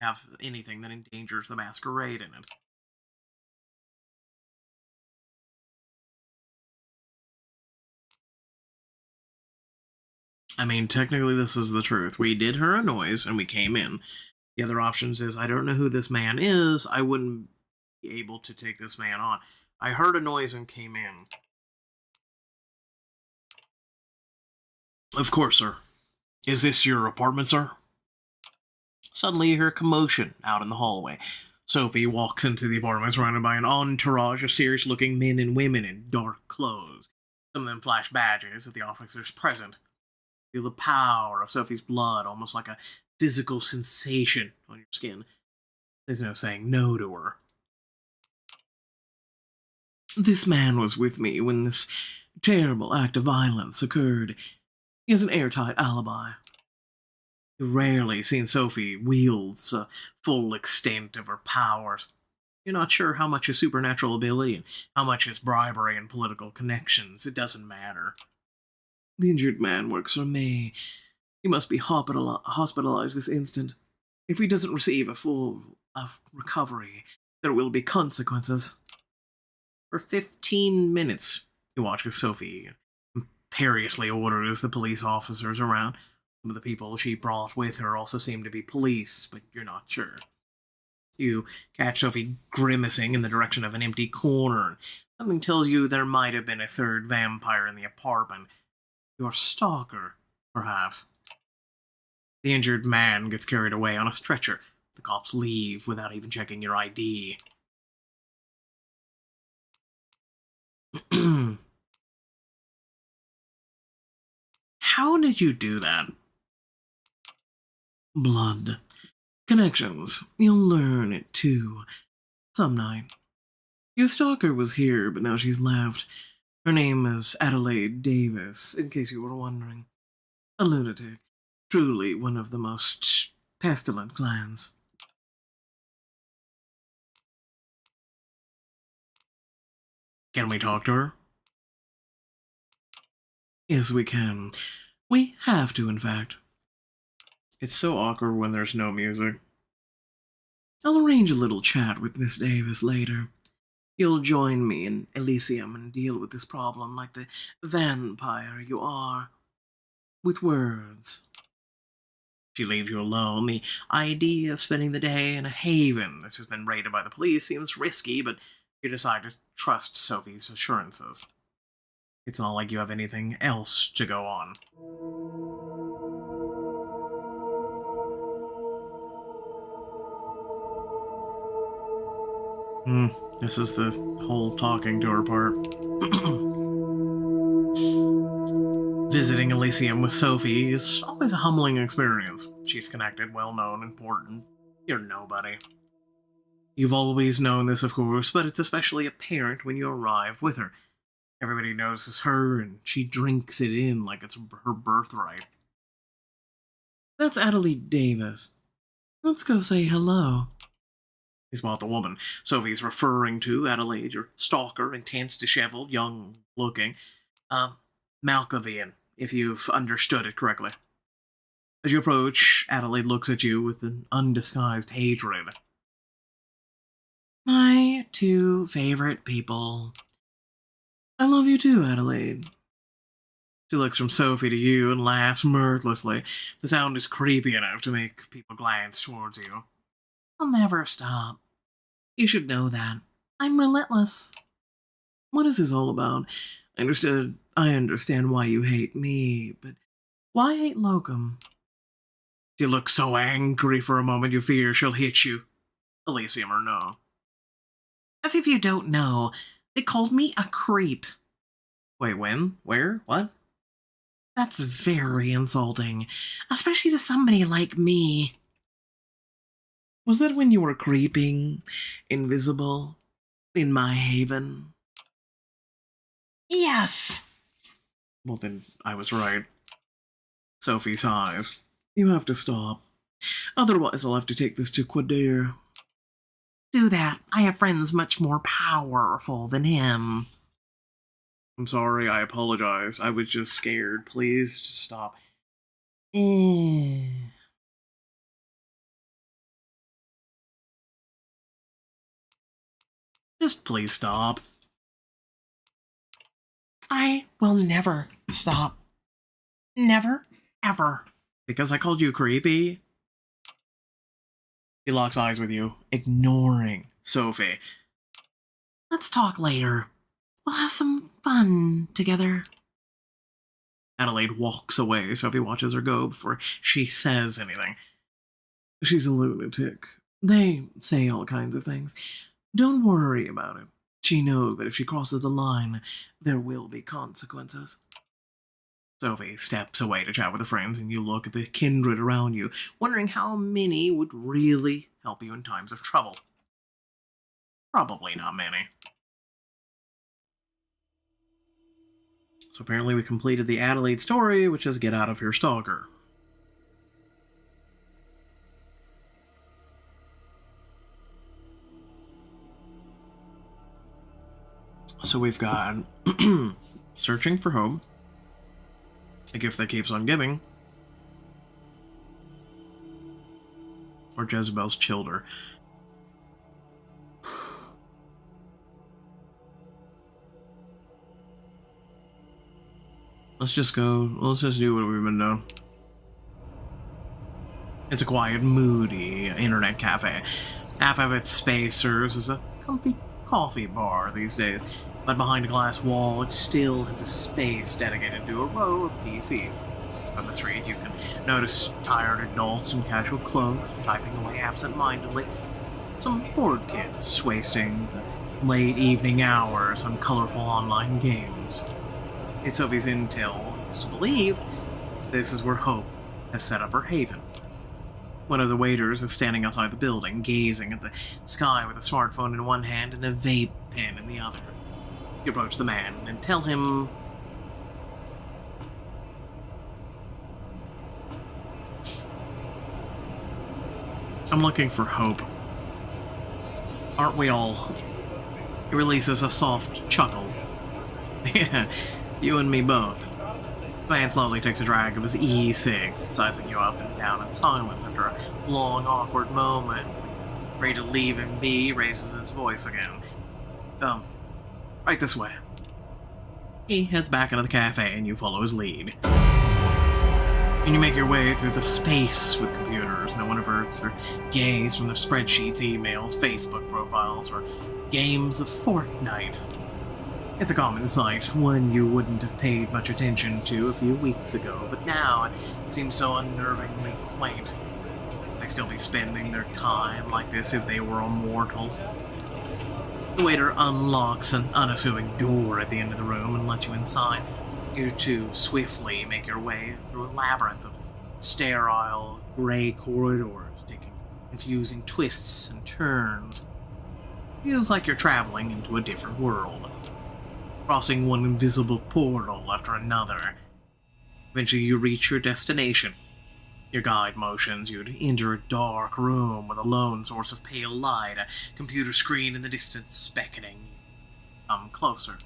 have anything that endangers the Masquerade in it. I mean, technically this is the truth. We did hear a noise and we came in. The other options is, I don't know who this man is. I wouldn't be able to take this man on. I heard a noise and came in. Of course, sir. Is this your apartment, sir? Suddenly you hear a commotion out in the hallway. Sophie walks into the apartment surrounded by an entourage of serious-looking men and women in dark clothes. Some of them flash badges at the officers present. Feel the power of Sophie's blood, almost like a physical sensation on your skin. There's no saying no to her. This man was with me when this terrible act of violence occurred. He has an airtight alibi. You've rarely seen Sophie wields a full extent of her powers. You're not sure how much is supernatural ability and how much is bribery and political connections. It doesn't matter. The injured man works for me. He must be hospitalized this instant. If he doesn't receive a full of recovery. There will be consequences. For 15 minutes, you watch as Sophie imperiously orders the police officers around. Some of the people she brought with her also seem to be police, but you're not sure. You catch Sophie grimacing in the direction of an empty corner. Something tells you there might have been a third vampire in the apartment. Your stalker, perhaps. The injured man gets carried away on a stretcher. The cops leave without even checking your ID. How did you do that? Blood. Connections. You'll learn it too. Some night. Your stalker was here, but now she's left. Her name is Adelaide Davis, in case you were wondering. A lunatic. Truly one of the most pestilent clans. Can we talk to her? Yes, we can. We have to, in fact. It's so awkward when there's no music. I'll arrange a little chat with Miss Davis later. You'll join me in Elysium and deal with this problem like the vampire you are. With words. She leaves you alone. The idea of spending the day in a haven that's just been raided by the police seems risky, but you decide to trust Sophie's assurances. It's not like you have anything else to go on. This is the whole talking to her part. Visiting Elysium with Sophie is always a humbling experience. She's connected, well-known, important. You're nobody. You've always known this, of course, but it's especially apparent when you arrive with her. Everybody knows it's her, and she drinks it in like it's her birthright. That's Adelaide Davis. Let's go say hello. He's about the woman Sophie's referring to, Adelaide, your stalker, intense, disheveled, young-looking. Malkavian, if you've understood it correctly. As you approach, Adelaide looks at you with an undisguised hatred. My two favorite people. I love you too, Adelaide. She looks from Sophie to you and laughs mirthlessly. The sound is creepy enough to make people glance towards you. I'll never stop. You should know that. I'm relentless. What is this all about? I understand why you hate me, but why hate Locum? She looks so angry for a moment you fear she'll hit you. Elysium or no. As if you don't know, they called me a creep. Wait, when? Where? What? That's very insulting, especially to somebody like me. Was that when you were creeping, invisible, in my haven? Yes! Well then, I was right. Sophie sighs. You have to stop. Otherwise I'll have to take this to Quadir. Do that. I have friends much more powerful than him. I'm sorry, I apologize. I was just scared. Please, just stop. Just please stop. I will never stop. Never, ever. Because I called you creepy? He locks eyes with you, ignoring Sophie. Let's talk later. We'll have some fun together. Adelaide walks away. Sophie watches her go before she says anything. She's a lunatic. They say all kinds of things. Don't worry about it. She knows that if she crosses the line, there will be consequences. Sophie steps away to chat with her friends, and you look at the kindred around you, wondering how many would really help you in times of trouble. Probably not many. So apparently we completed the Adelaide story, which is get out of here, stalker. So we've got searching for home, a gift that keeps on giving, or Jezebel's childer. let's just go. Let's just do what we've been doing. It's a quiet, moody internet cafe. Half of its space serves as a comfy coffee bar these days, but behind a glass wall, it still has a space dedicated to a row of PCs. On the street, you can notice tired adults in casual clothes typing away absent-mindedly. Some bored kids wasting the late evening hours on colorful online games. It's Sophie's intel is to believe this is where Hope has set up her haven. One of the waiters is standing outside the building, gazing at the sky with a smartphone in one hand and a vape pen in the other. You approach the man and tell him... I'm looking for Hope. Aren't we all? He releases a soft chuckle. Yeah, you and me both. The man slowly takes a drag of his e-cig, sizing you up and down in silence after a long, awkward moment. Ready to leave him be, raises his voice again. Right this way. He heads back into the cafe and you follow his lead. And you make your way through the space with computers. No one averts their gaze from their spreadsheets, emails, Facebook profiles, or games of Fortnite. It's a common sight, one you wouldn't have paid much attention to a few weeks ago, but now it seems so unnervingly quaint. They'd still be spending their time like this if they were immortal. The waiter unlocks an unassuming door at the end of the room and lets you inside. You two swiftly make your way through a labyrinth of sterile, gray corridors, taking confusing twists and turns. Feels like you're traveling into a different world, crossing one invisible portal after another. Eventually you reach your destination. Your guide motions you to enter a dark room with a lone source of pale light, a computer screen in the distance beckoning you. Come closer.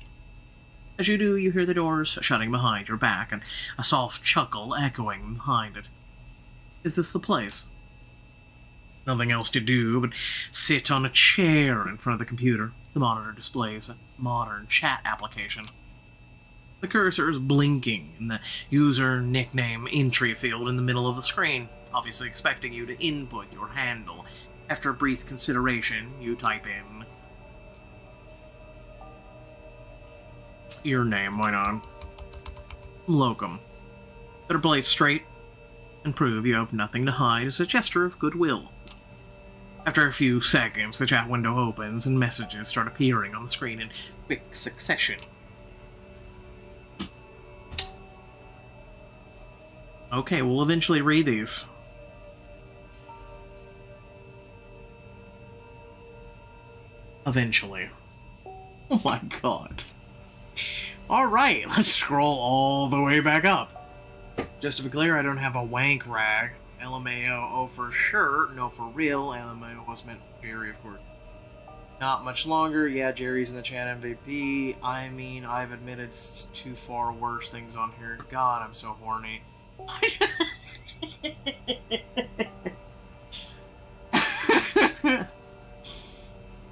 As you do, you hear the doors shutting behind your back and a soft chuckle echoing behind it. Is this the place? Nothing else to do but sit on a chair in front of the computer. The monitor displays a modern chat application. The cursor is blinking in the user nickname entry field in the middle of the screen, obviously expecting you to input your handle. After a brief consideration, you type in your name, why not? Locum. Better play it straight and prove you have nothing to hide as a gesture of goodwill. After a few seconds, the chat window opens and messages start appearing on the screen in quick succession. Okay, we'll eventually read these. Eventually. Oh my god. Alright, let's scroll all the way back up. Just to be clear, I don't have a wank rag. LMAO, oh for sure, no for real. LMAO was meant for Jerry, of course. Not much longer. Yeah, Jerry's in the chat MVP. I mean, I've admitted to far worse things on here. God, I'm so horny.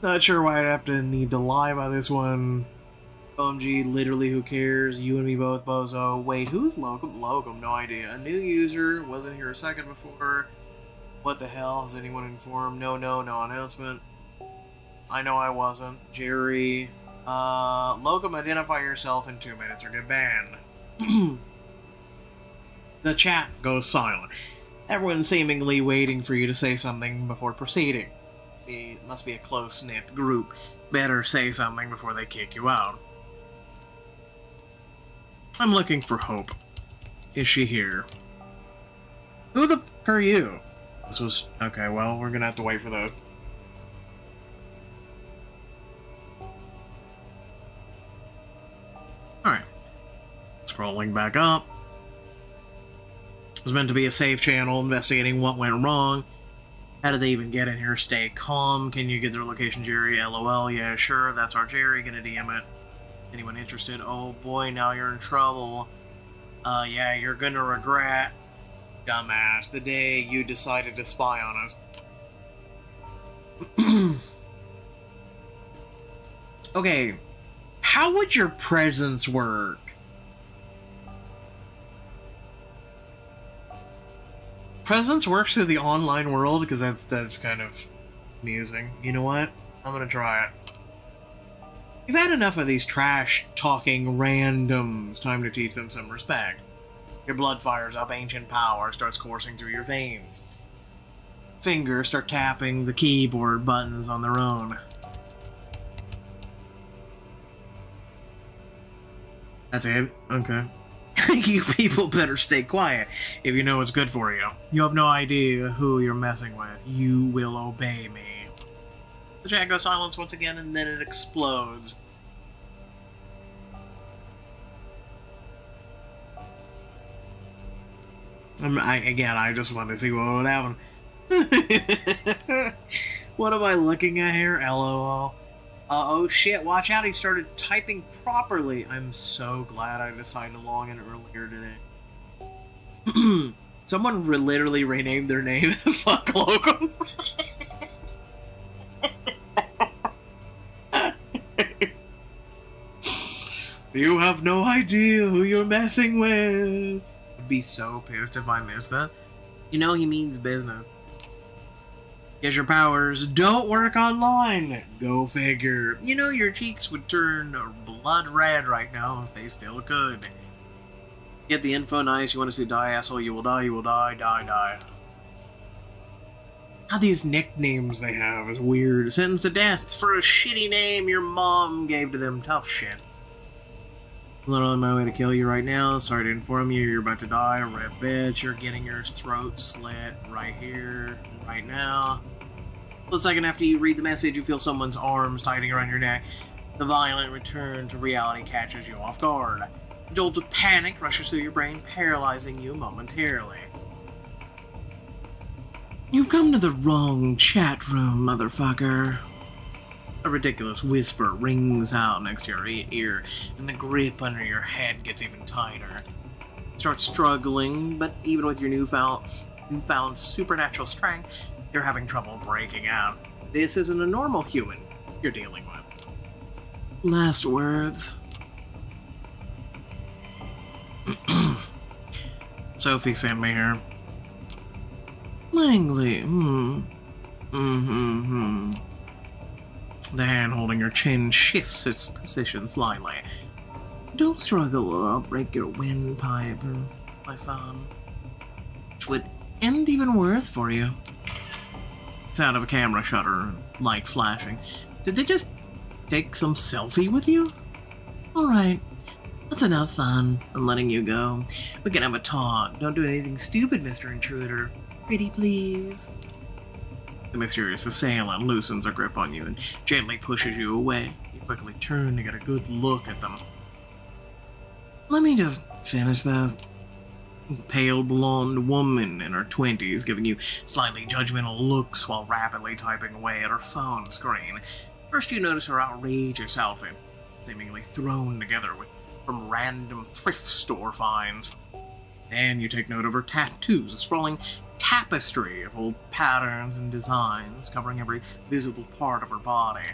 Not sure why I'd have to need to lie about this one. OMG, literally, who cares? You and me both, bozo. Wait, who's Locum? Locum, no idea. A new user, wasn't here a second before. What the hell? Has anyone informed? No announcement. I know I wasn't. Jerry. Locum, identify yourself in 2 minutes or get banned. The chat goes silent. Everyone seemingly waiting for you to say something before proceeding. It must be a close-knit group. Better say something before they kick you out. I'm looking for Hope. Is she here? Who the f*** are you? This was... Okay, well, we're gonna have to wait for those. Alright. Scrolling back up. It was meant to be a safe channel investigating what went wrong. How did they even get in here? Stay calm. Can you get their location, Jerry? LOL. Yeah, sure. That's our Jerry. Gonna DM it. Anyone interested? Oh boy, now you're in trouble. Yeah, you're gonna regret, dumbass, the day you decided to spy on us. Okay, how would your presence work Presence works through the online world because that's kind of amusing. You know what? I'm gonna try it. You've had enough of these trash-talking randoms. Time to teach them some respect. Your blood fires up, ancient power starts coursing through your veins. Fingers start tapping the keyboard buttons on their own. That's it? Okay. You people better stay quiet if you know what's good for you. You have no idea who you're messing with. You will obey me. The chat goes silence once again, and then it explodes. I just want to see what would happen. What am I looking at here? LOL. Oh shit, watch out, he started typing properly. I'm so glad I decided to log in earlier today. Someone literally renamed their name. Fuck Locum. You have no idea who you're messing with. I'd be so pissed if I missed that. You know he means business. Guess your powers don't work online. Go figure. You know your cheeks would turn blood red right now if they still could. Get the info nice. You want to see die, asshole? You will die. You will die. Die. God, these nicknames they have is weird. Sentenced to death for a shitty name your mom gave to them. Tough shit. Literally on my way to kill you right now. Sorry to inform you, you're about to die. Red bitch, you're getting your throat slit right here, right now. A second after you read the message, you feel someone's arms tightening around your neck. The violent return to reality catches you off guard. A jolt of panic rushes through your brain, paralyzing you momentarily. You've come to the wrong chat room, motherfucker. A ridiculous whisper rings out next to your ear, and the grip under your head gets even tighter. You start struggling, but even with your newfound supernatural strength, you're having trouble breaking out. This isn't a normal human you're dealing with. Last words. Sophie sent me here. Langley, The hand holding your chin shifts its position slightly. Don't struggle or I'll break your windpipe or my phone. Which would end even worse for you. Sound of a camera shutter, light flashing. Did they just take some selfie with you? Alright, that's enough fun. I'm letting you go. We can have a talk. Don't do anything stupid, Mr. Intruder. Pretty please. The mysterious assailant loosens her grip on you and gently pushes you away. You quickly turn to get a good look at them. Let me just finish this. Pale blonde woman in her 20s giving you slightly judgmental looks while rapidly typing away at her phone screen. First you notice her outrageous outfit, seemingly thrown together from random thrift store finds. Then you take note of her tattoos, a sprawling tapestry of old patterns and designs covering every visible part of her body.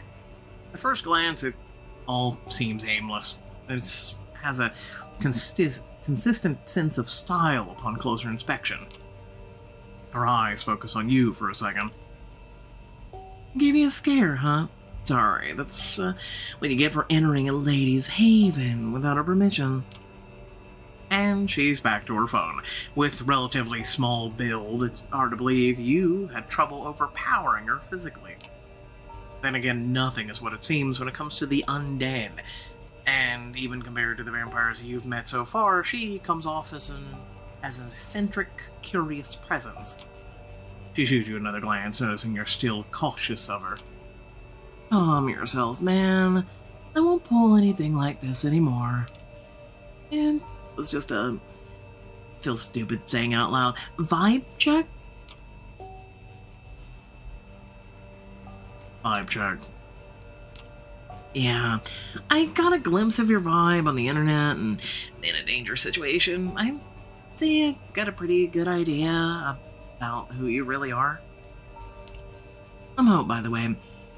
At first glance, it all seems aimless. It has a consistent sense of style upon closer inspection. Her eyes focus on you for a second. Give you a scare, huh? Sorry, that's what you get for entering a lady's haven without her permission. And she's back to her phone. With relatively small build, it's hard to believe you had trouble overpowering her physically. Then again, nothing is what it seems when it comes to the undead. And even compared to the vampires you've met so far, she comes off as an eccentric, curious presence. She shoots you another glance, noticing you're still cautious of her. Calm yourself, man. I won't pull anything like this anymore. And it was just a... feel stupid saying out loud. Vibe check? Vibe check. Yeah, I got a glimpse of your vibe on the internet and in a dangerous situation. I'd say I got a pretty good idea about who you really are. I'm Hope, by the way.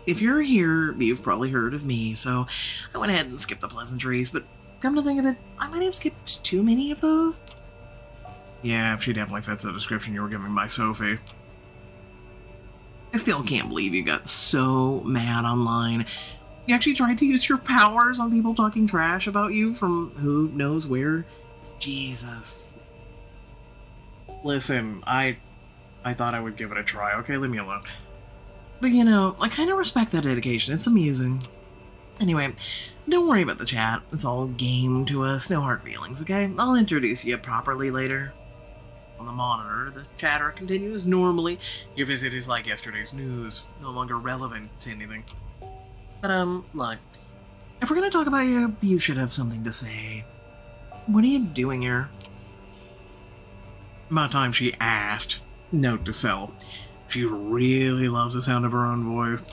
If you're here, you've probably heard of me, so I went ahead and skipped the pleasantries, but come to think of it, I might have skipped too many of those. Yeah, she definitely fits the description you were giving by Sophie. I still can't believe you got so mad online. You actually tried to use your powers on people talking trash about you from who knows where. Jesus. Listen, I thought I would give it a try. Okay, leave me alone. But you know, I kind of respect that dedication. It's amusing. Anyway, don't worry about the chat. It's all game to us. No hard feelings, okay? I'll introduce you properly later. On the monitor, the chatter continues normally. Your visit is like yesterday's news. No longer relevant to anything. But, look. If we're gonna talk about you, you should have something to say. What are you doing here? About time she asked. Note to self. She really loves the sound of her own voice.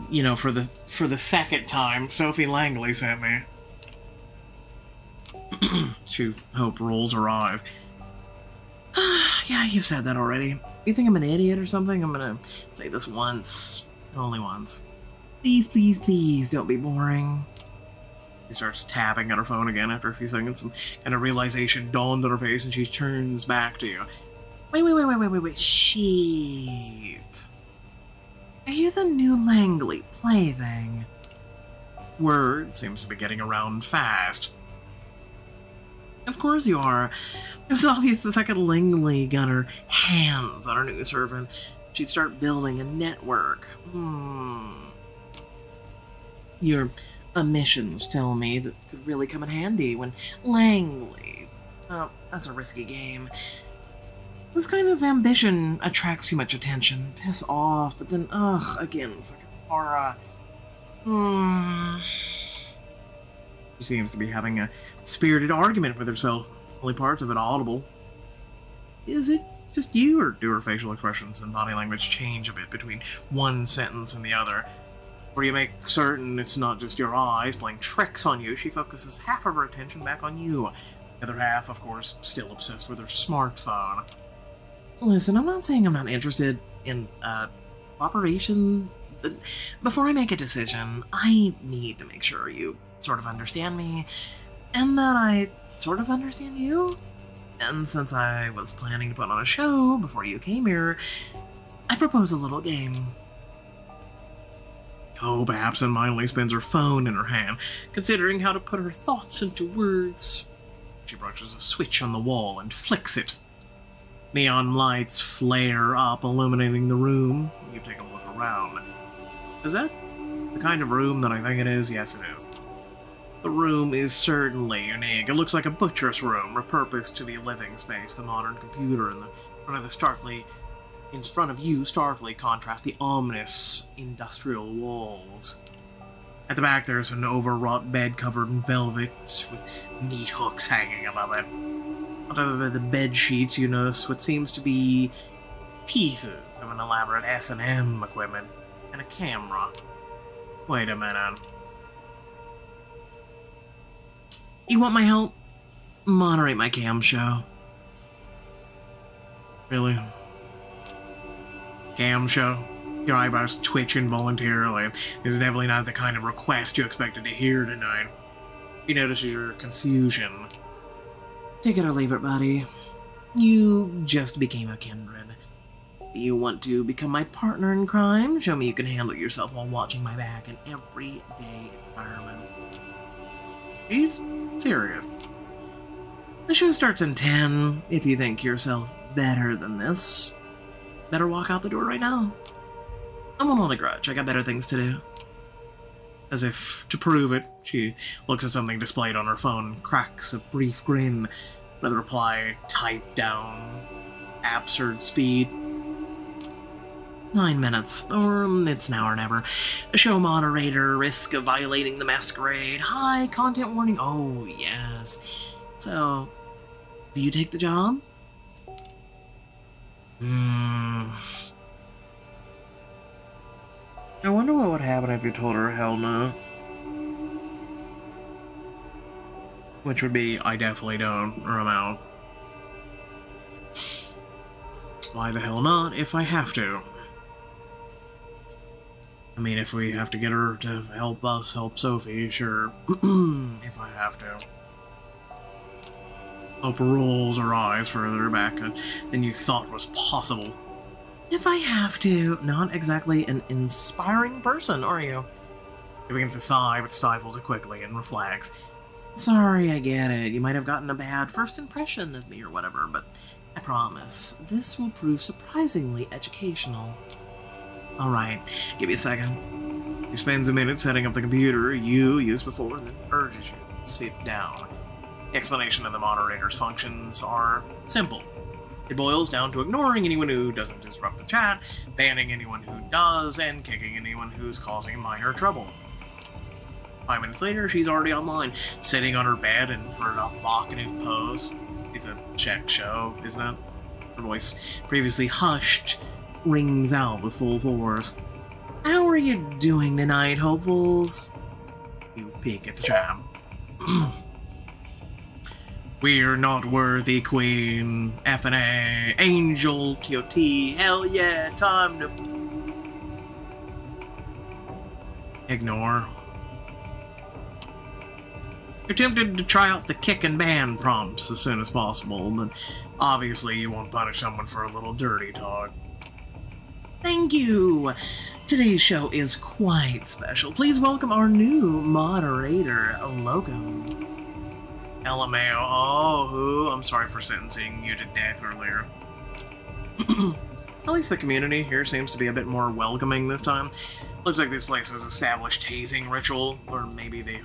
You know, for the second time, Sophie Langley sent me. She hope rolls her eyes. Yeah, you said that already. You think I'm an idiot or something? I'm gonna say this once. Only once. Please, please, please, don't be boring. She starts tapping at her phone again after a few seconds. Some kind of realization dawned on her face, and she turns back to you. Wait. Shit. Are you the new Langley plaything? Word seems to be getting around fast. Of course you are. It was obvious the second Langley got her hands on her new servant, she'd start building a network. Your omissions tell me that could really come in handy when Langley... Oh, that's a risky game. This kind of ambition attracts too much attention. Piss off, but then, again, fucking aura. She seems to be having a spirited argument with herself. Only parts of it audible. Is it just you, or do her facial expressions and body language change a bit between one sentence and the other? Where you make certain it's not just your eyes playing tricks on you, she focuses half of her attention back on you. The other half, of course, still obsessed with her smartphone. Listen, I'm not saying I'm not interested in, cooperation, but before I make a decision, I need to make sure you sort of understand me, and that I sort of understand you. And since I was planning to put on a show before you came here, I propose a little game. Hope absentmindedly spins her phone in her hand, considering how to put her thoughts into words. She brushes a switch on the wall and flicks it. Neon lights flare up, illuminating the room. You take a look around. Is that the kind of room that I think it is? Yes, it is. The room is certainly unique. It looks like a butcher's room, repurposed to be a living space. The modern computer in front of you starkly contrasts the ominous industrial walls. At the back, there's an overwrought bed covered in velvet, with neat hooks hanging above it. On top of the bed sheets, you notice what seems to be pieces of an elaborate S&M equipment and a camera. Wait a minute. You want my help? Moderate my cam show. Really? Cam show? Your eyebrows twitch involuntarily. This is definitely not the kind of request you expected to hear tonight. You notice your confusion. Take it or leave it, buddy. You just became a Kindred. You want to become my partner in crime? Show me you can handle yourself while watching my back in everyday environment. He's serious. The show starts in 10. If you think yourself better than this, better walk out the door right now. I'm on a grudge. I got better things to do. As if to prove it, she looks at something displayed on her phone and cracks a brief grin. Another reply typed down. Absurd speed. 9 minutes, or it's now or never. A show moderator, risk of violating the Masquerade. High content warning. Oh, yes. So, do you take the job? I wonder what would happen if you told her hell no. Which would be, I definitely don't, or I'm out. Why the hell not if I have to? I mean, if we have to get her to help us help Sophie, sure. If I have to. Hope rolls her eyes further back than you thought was possible. If I have to, not exactly an inspiring person, are you? He begins to sigh, but stifles it quickly and reflects. Sorry, I get it. You might have gotten a bad first impression of me or whatever, but I promise, this will prove surprisingly educational. Alright, give me a second. He spends a minute setting up the computer you used before and then urges you to sit down. The explanation of the moderator's functions are simple. It boils down to ignoring anyone who doesn't disrupt the chat, banning anyone who does, and kicking anyone who's causing minor trouble. 5 minutes later, she's already online, sitting on her bed in a provocative pose. It's a check show, isn't it? Her voice, previously hushed, rings out with full force. How are you doing tonight, hopefuls? You peek at the chat. We're not worthy, Queen. F&A. Angel. TOT. Hell yeah. Time to... Ignore. You're tempted to try out the kick and ban prompts as soon as possible, but obviously you won't punish someone for a little dirty talk. Thank you! Today's show is quite special. Please welcome our new moderator, Loco. LMAO. Oh, who? I'm sorry for sentencing you to death earlier. At least the community here seems to be a bit more welcoming this time. Looks like this place has established hazing ritual, or maybe they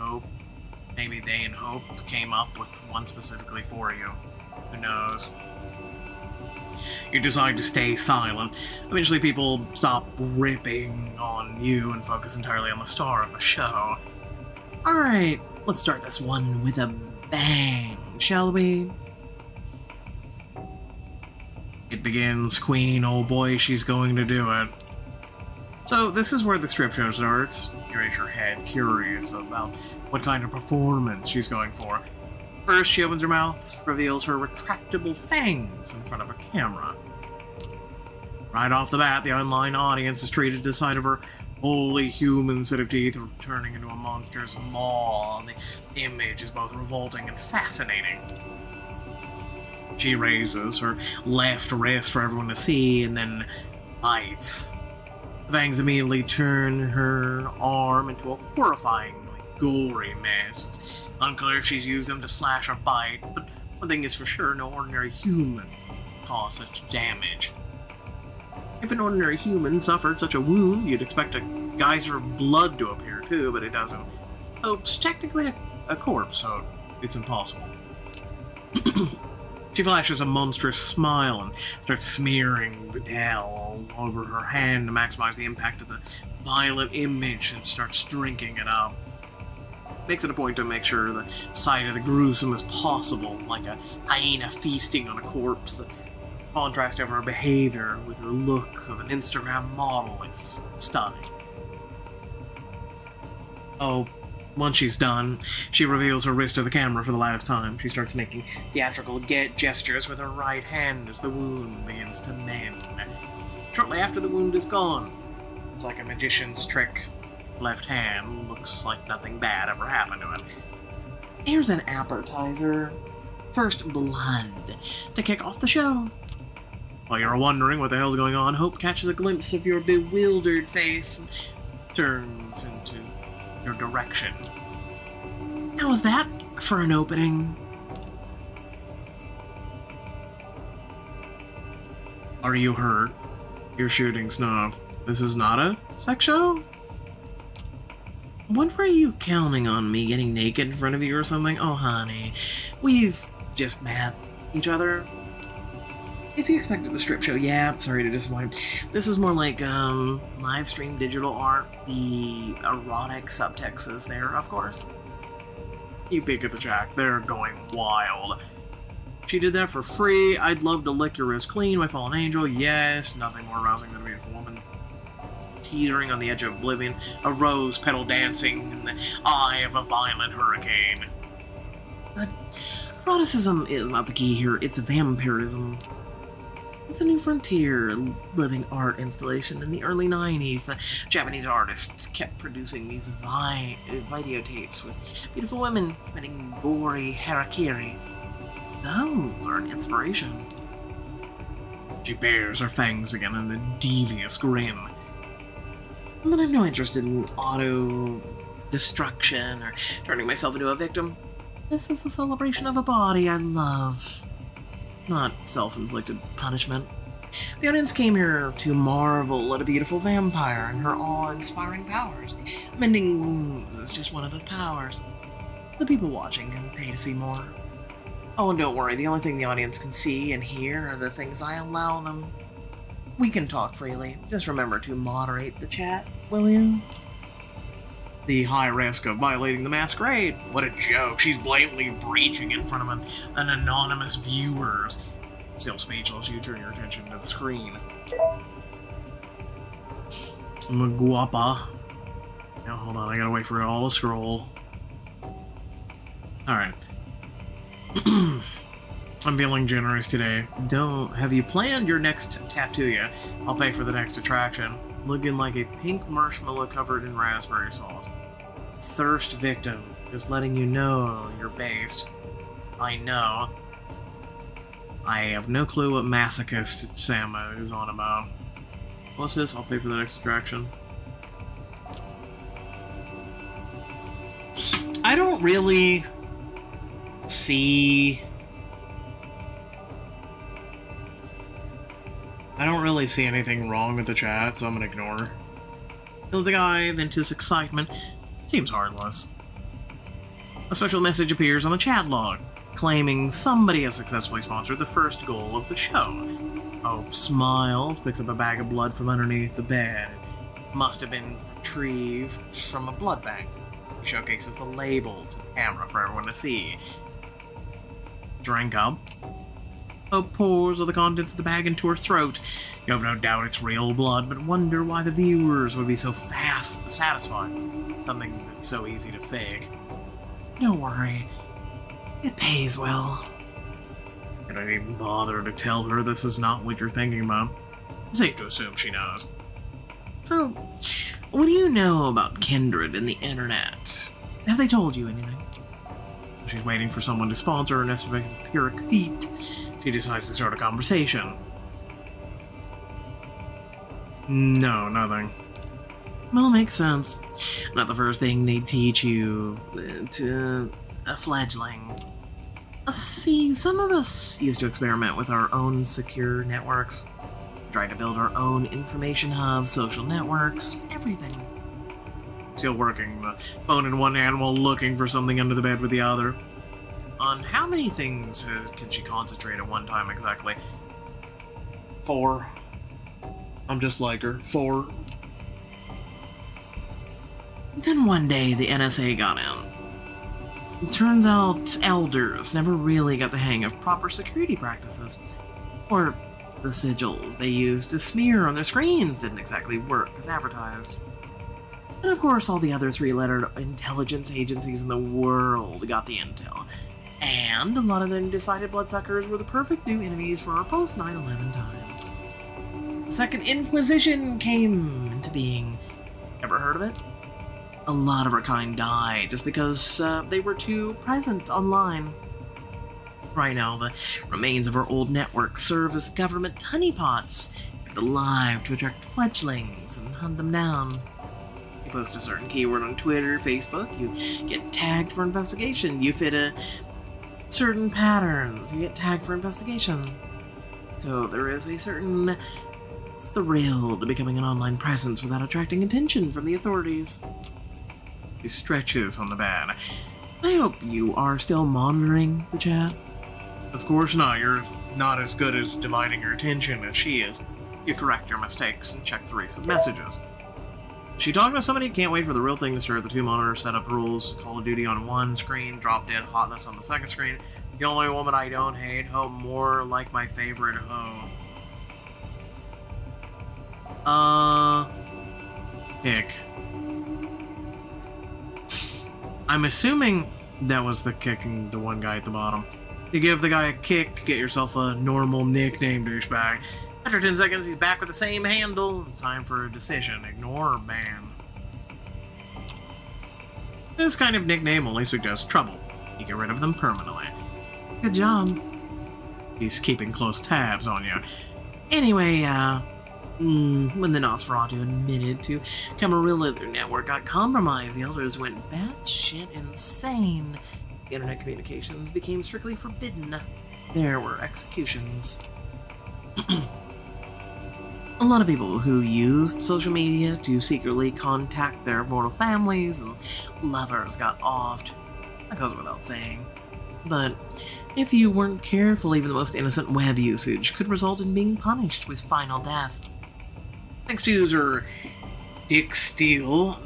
and Hope came up with one specifically for you. Who knows? You decide to stay silent. Eventually people stop ripping on you and focus entirely on the star of the show. Alright, let's start this one with a bang, shall we? It begins, Queen. Oh boy, she's going to do it. So this is where the strip show starts. You raise your head, curious about what kind of performance she's going for. First, she opens her mouth, reveals her retractable fangs in front of a camera. Right off the bat, the online audience is treated to the sight of her wholly human set of teeth turning into a monster's maw. The image is both revolting and fascinating. She raises her left wrist for everyone to see and then bites. The fangs immediately turn her arm into a horrifyingly gory mess. It's unclear if she's used them to slash or bite, but one thing is for sure, no ordinary human caused such damage. If an ordinary human suffered such a wound, you'd expect a geyser of blood to appear too, but it doesn't. So it's technically a corpse, so it's impossible. She flashes a monstrous smile and starts smearing Vidal all over her hand to maximize the impact of the violent image and starts drinking it up. Makes it a point to make sure the sight of the gruesome is possible, like a hyena feasting on a corpse. The contrast of her behavior with her look of an Instagram model is stunning. Oh, once she's done, she reveals her wrist to the camera for the last time. She starts making theatrical gestures with her right hand as the wound begins to mend. Shortly after, the wound is gone. It's like a magician's trick. Left hand looks like nothing bad ever happened to it. Here's an appetizer. First blood to kick off the show. While you're wondering what the hell's going on, Hope catches a glimpse of your bewildered face and turns into your direction. How was that for an opening? Are you hurt? You're shooting snuff. This is not a sex show? When were you counting on me getting naked in front of you or something? Oh, honey, we've just met each other. If you expected the strip show, yeah, sorry to disappoint. This is more like, live stream digital art. The erotic subtext is there, of course. You peek at the chat. They're going wild. She did that for free. I'd love to lick your wrist clean, my fallen angel. Yes, nothing more arousing than a beautiful woman teetering on the edge of oblivion, a rose petal dancing in the eye of a violent hurricane. But eroticism is not the key here. It's vampirism. It's a new frontier living art installation. In the early 90s, the Japanese artist kept producing these videotapes with beautiful women committing gory harakiri. those are an inspiration. She bares her fangs again in a devious grin. But I'm no interest in auto-destruction or turning myself into a victim. This is a celebration of a body I love, not self-inflicted punishment. The audience came here to marvel at a beautiful vampire and her awe-inspiring powers. Mending wounds is just one of those powers. The people watching can pay to see more. Oh, and don't worry, the only thing the audience can see and hear are the things I allow them. We can talk freely. Just remember to moderate the chat, will you? The high risk of violating the Masquerade. What a joke. She's blatantly breaching in front of an anonymous viewers. Still speechless, you turn your attention to the screen. Maguapa. Now, hold on, I gotta wait for it all to scroll. Alright. I'm feeling generous today. Have you planned your next tattoo yet? I'll pay for the next attraction. Looking like a pink marshmallow covered in raspberry sauce. Thirst victim. Just letting you know you're based. I know. I have no clue what masochist Sama is on about. What's this? I'll pay for the next attraction. I don't really see... I don't really see anything wrong with the chat, so I'm gonna ignore. The guy vents his excitement. Seems harmless. A special message appears on the chat log, claiming somebody has successfully sponsored the first goal of the show. Hope smiles, picks up a bag of blood from underneath the bed. It must have been retrieved from a blood bank. He showcases the label to the camera for everyone to see. Drink up. Hope pours all the contents of the bag into her throat. You have no doubt it's real blood, but wonder why the viewers would be so satisfied with something that's so easy to fake. Don't worry. It pays well. I don't even bother to tell her this is not what you're thinking about. Safe to assume she knows. So, what do you know about Kindred and the internet? Have they told you anything? She's waiting for someone to sponsor her next empiric feat. She decides to start a conversation. No, nothing. Well, makes sense. Not the first thing they teach you to a fledgling. See, some of us used to experiment with our own secure networks. Tried to build our own information hubs, social networks, everything. Still working, the phone in one hand while looking for something under the bed with the other. On how many things can she concentrate at one time exactly? 4. I'm just like her. 4. Then one day the NSA got in. It turns out elders never really got the hang of proper security practices. Or the sigils they used to smear on their screens didn't exactly work as advertised. And of course all the other 3-lettered intelligence agencies in the world got the intel. And a lot of them decided bloodsuckers were the perfect new enemies for our post-9/11 times. The Second Inquisition came into being. Ever heard of it? A lot of our kind died just because they were too present online. Right now, the remains of our old network serve as government honeypots, kept alive to attract fledglings and hunt them down. You post a certain keyword on Twitter, Facebook, you get tagged for investigation. You fit a certain patterns, you get tagged for investigation. So there is a certain thrill to becoming an online presence without attracting attention from the authorities. He stretches on the bed. I hope you are still monitoring the chat. Of course not. You're not as good as dividing your attention as she is. You correct your mistakes and check the recent messages. Is she talking to somebody? Can't wait for the real thing to start. The 2 monitors, setup rules, Call of Duty on one screen, drop dead hotness on the second screen. The only woman I don't hate, Hope more like my favorite hoe. Kick. I'm assuming that was the kicking the one guy at the bottom. You give the guy a kick, get yourself a normal nickname, douchebag. After 10 seconds, he's back with the same handle. Time for a decision. Ignore or ban. This kind of nickname only suggests trouble. You get rid of them permanently. Good job. He's keeping close tabs on you. Anyway, when the Nosferatu admitted to Camarilla, their network got compromised. The elders went batshit insane. The internet communications became strictly forbidden. There were executions. A lot of people who used social media to secretly contact their mortal families and lovers got offed. That goes without saying. But if you weren't careful, even the most innocent web usage could result in being punished with final death. Next user, Dick Steele.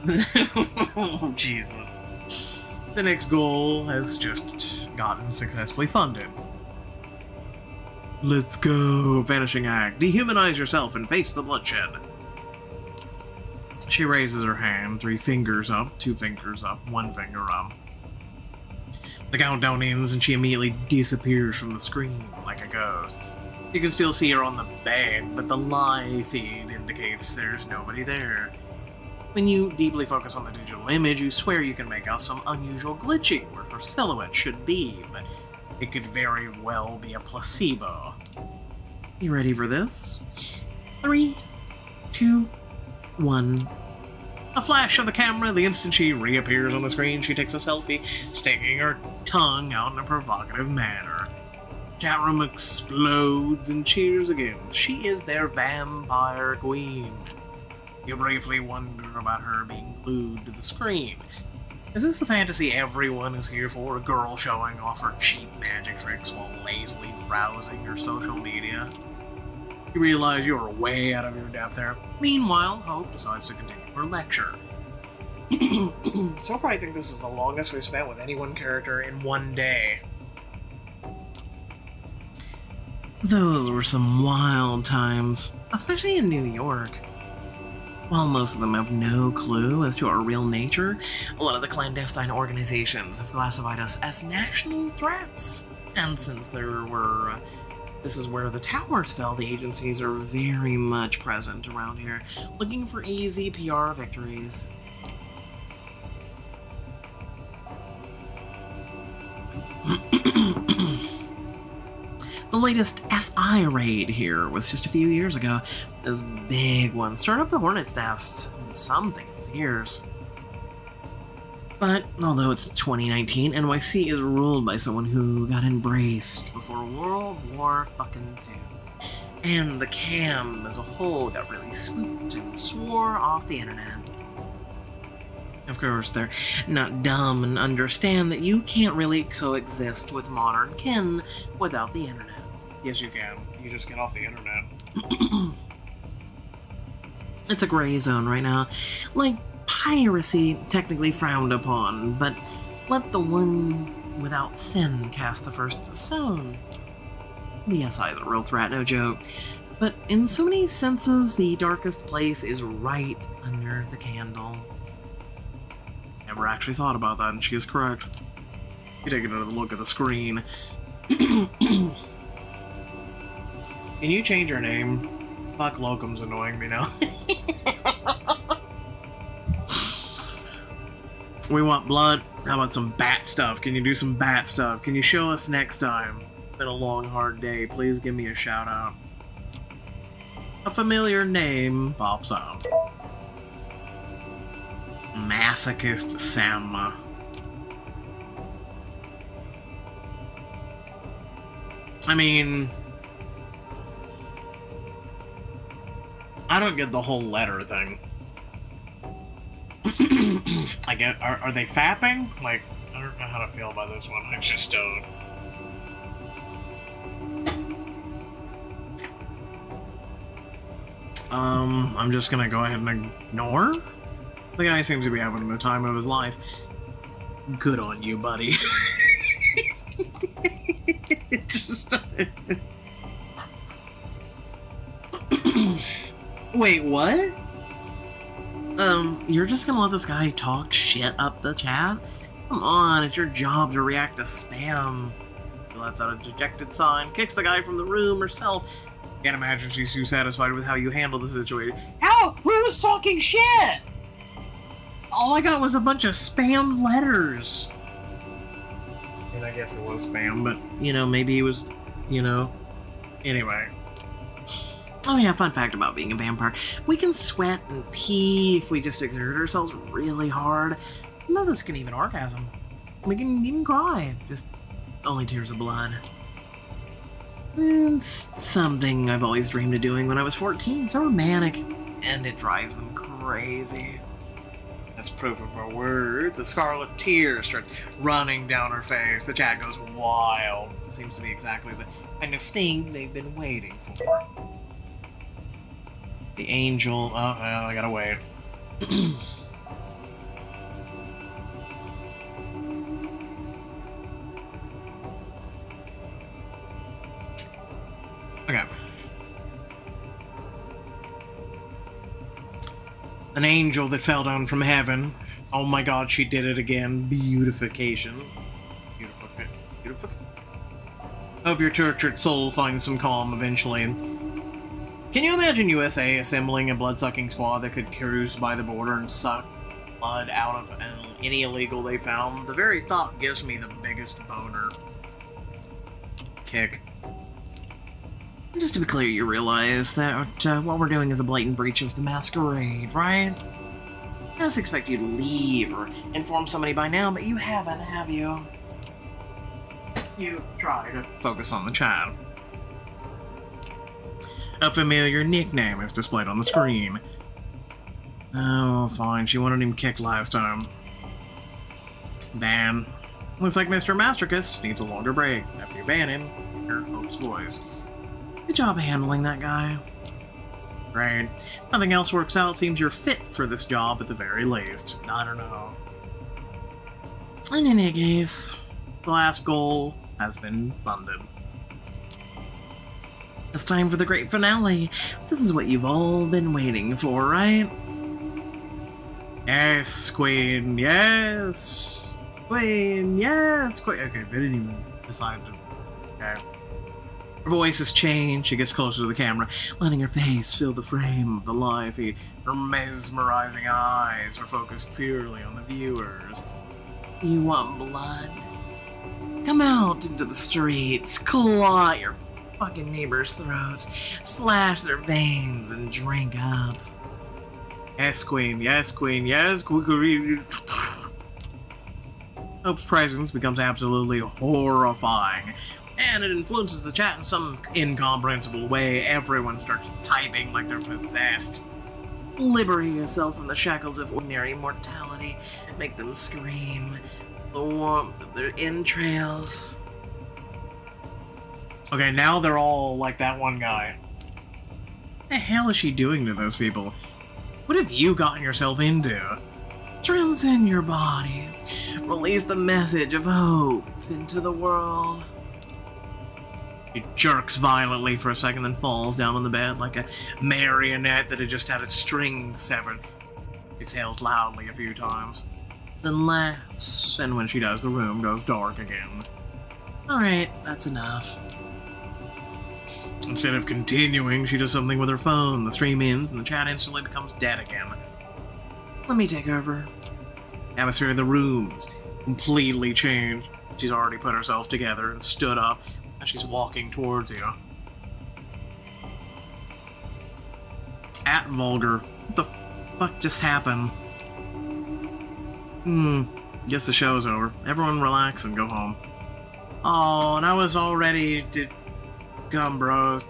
Oh, Jesus. The next goal has just gotten successfully funded. Let's go. Vanishing act. Dehumanize yourself and face the bloodshed. She raises her hand, 3 fingers up, 2 fingers up, 1 finger up. The countdown ends and she immediately disappears from the screen like a ghost. You can still see her on the bed, but the live feed indicates there's nobody there. When you deeply focus on the digital image, you swear you can make out some unusual glitching where her silhouette should be, but it could very well be a placebo. You ready for this? 3, 2, 1. A flash of the camera, the instant she reappears on the screen, she takes a selfie, sticking her tongue out in a provocative manner. Chat room explodes and cheers again. She is their vampire queen. You briefly wonder about her being glued to the screen. Is this the fantasy everyone is here for? A girl showing off her cheap magic tricks while lazily browsing her social media? You realize you're way out of your depth there. Meanwhile, Hope decides to continue her lecture. So far, I think this is the longest we've spent with any one character in one day. Those were some wild times, especially in New York. While most of them have no clue as to our real nature, a lot of the clandestine organizations have classified us as national threats. And since this is where the towers fell, the agencies are very much present around here, looking for easy PR victories. The latest SI raid here was just a few years ago. This big one stirred up the hornet's nest. Something fierce. But although it's 2019, NYC is ruled by someone who got embraced before World War II. And the cam as a whole got really spooked and swore off the internet. Of course, they're not dumb and understand that you can't really coexist with modern kin without the internet. Yes, you can. You just get off the internet. It's a gray zone right now. Like, piracy, technically frowned upon, but let the one without sin cast the first stone. The SI is a real threat, no joke. But in so many senses, the darkest place is right under the candle. Never actually thought about that, and she is correct. You take another look at the screen. Can you change your name? Fuck Locum's annoying me now. We want blood. How about some bat stuff? Can you do some bat stuff? Can you show us next time? It's been a long, hard day. Please give me a shout out. A familiar name pops up. Masochist Sam. I mean, I don't get the whole letter thing. I get, are they fapping? Like, I don't know how to feel about this one. I just don't. I'm just gonna go ahead and ignore. The guy seems to be having the time of his life. Good on you, buddy. Just... Wait, what? You're just gonna let this guy talk shit up the chat? Come on, it's your job to react to spam. She lets out a dejected sign, kicks the guy from the room herself. Can't imagine she's too satisfied with how you handle the situation. How? Who was talking shit? All I got was a bunch of spammed letters. And I guess it was spam, but You know, maybe he was, you know... anyway. Oh yeah, fun fact about being a vampire. We can sweat and pee if we just exert ourselves really hard. None of us can even orgasm. We can even cry. Just only tears of blood. It's something I've always dreamed of doing when I was 14. So romantic. And it drives them crazy. As proof of our words, a scarlet tear starts running down her face. The chat goes wild. It seems to be exactly the kind of thing they've been waiting for. The angel... oh, well, I gotta wait. Okay. An angel that fell down from heaven. Oh my god, she did it again. Beautification. Beautiful. Hope your tortured soul finds some calm eventually. Can you imagine USA assembling a blood-sucking squad that could cruise by the border and suck blood out of any illegal they found? The very thought gives me the biggest boner kick. Just to be clear, you realize that what we're doing is a blatant breach of the Masquerade, right? I just expect you to leave or inform somebody by now, but you haven't, have you? You try to focus on the chat. A familiar nickname is displayed on the screen. Oh, fine. She wanted him kicked last time. Ban. Looks like Mr. Mastercus needs a longer break. After you ban him, hear Hope's voice. Good job handling that guy. Great. Nothing else works out. Seems you're fit for this job at the very least. I don't know. In any case, The last goal has been funded. it's time for the great finale. This is what you've all been waiting for, right? Yes, Queen. Yes. Queen. Yes, Queen. Okay, they didn't even decide to... okay. Her voice has changed. She gets closer to the camera, letting her face fill the frame of the live feed. Her mesmerizing eyes are focused purely on the viewers. You want blood? Come out into the streets, claw at your fucking neighbors' throats, slash their veins, and drink up. Yes, Queen. Yes, Queen. Yes, Queen. Hope's presence becomes absolutely horrifying, and it influences the chat in some incomprehensible way. Everyone starts typing like they're possessed. Liberate yourself from the shackles of ordinary mortality. Make them scream. The warmth of their entrails. Okay, now they're all like that one guy. What the hell is she doing to those people? What have you gotten yourself into? Transcend your bodies. Release the message of hope into the world. He jerks violently for a second, then falls down on the bed like a marionette that had just had its string severed. Exhales loudly a few times, then laughs, and when she does, the room goes dark again. Alright, that's enough. Instead of continuing, she does something with her phone. The stream ends, and the chat instantly becomes dead again. Let me take over. The atmosphere of the room's completely changed. She's already put herself together and stood up as she's walking towards you. At Vulgar. What the fuck just happened? Guess the show's over. Everyone relax and go home. Oh, and I was all ready to come, bros.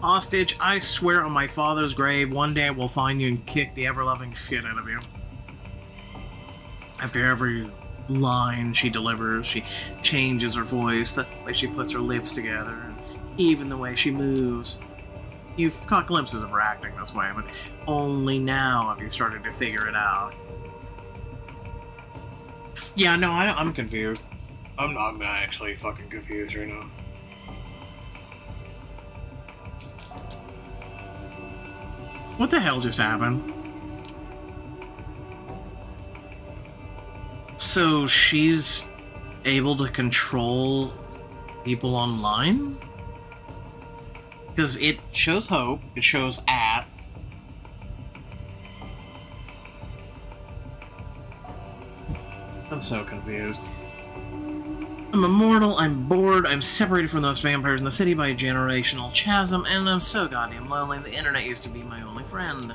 Hostage, I swear on my father's grave, one day we'll find you and kick the ever-loving shit out of you. After every line she delivers, she changes her voice, the way she puts her lips together, and even the way she moves. You've caught glimpses of her acting this way, but only now have you started to figure it out. Yeah, no, I'm confused. I'm not actually fucking confused right now. What the hell just happened? So she's able to control people online? Because it shows Hope, it shows at. I'm so confused. I'm immortal, I'm bored, I'm separated from those vampires in the city by a generational chasm, and I'm so goddamn lonely. The internet used to be my only friend.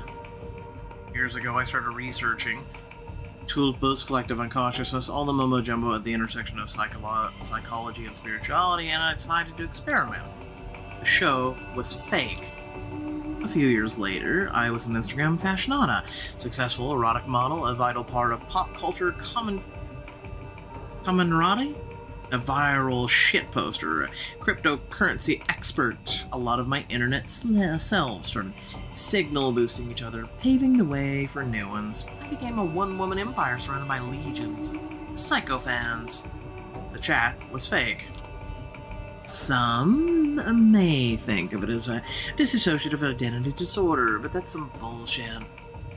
Years ago, I started researching Tulpa's collective unconsciousness, all the mumbo-jumbo at the intersection of psychology and spirituality, and I decided to experiment. The show was fake. A few years later, I was an Instagram fashionata, successful erotic model, a vital part of pop culture Camarilla, a viral shit poster, a cryptocurrency expert. A lot of my internet selves started signal boosting each other, paving the way for new ones. I became a one-woman empire surrounded by legions of psycho-fans. The chat was fake. Some may think of it as a dissociative identity disorder, but that's some bullshit.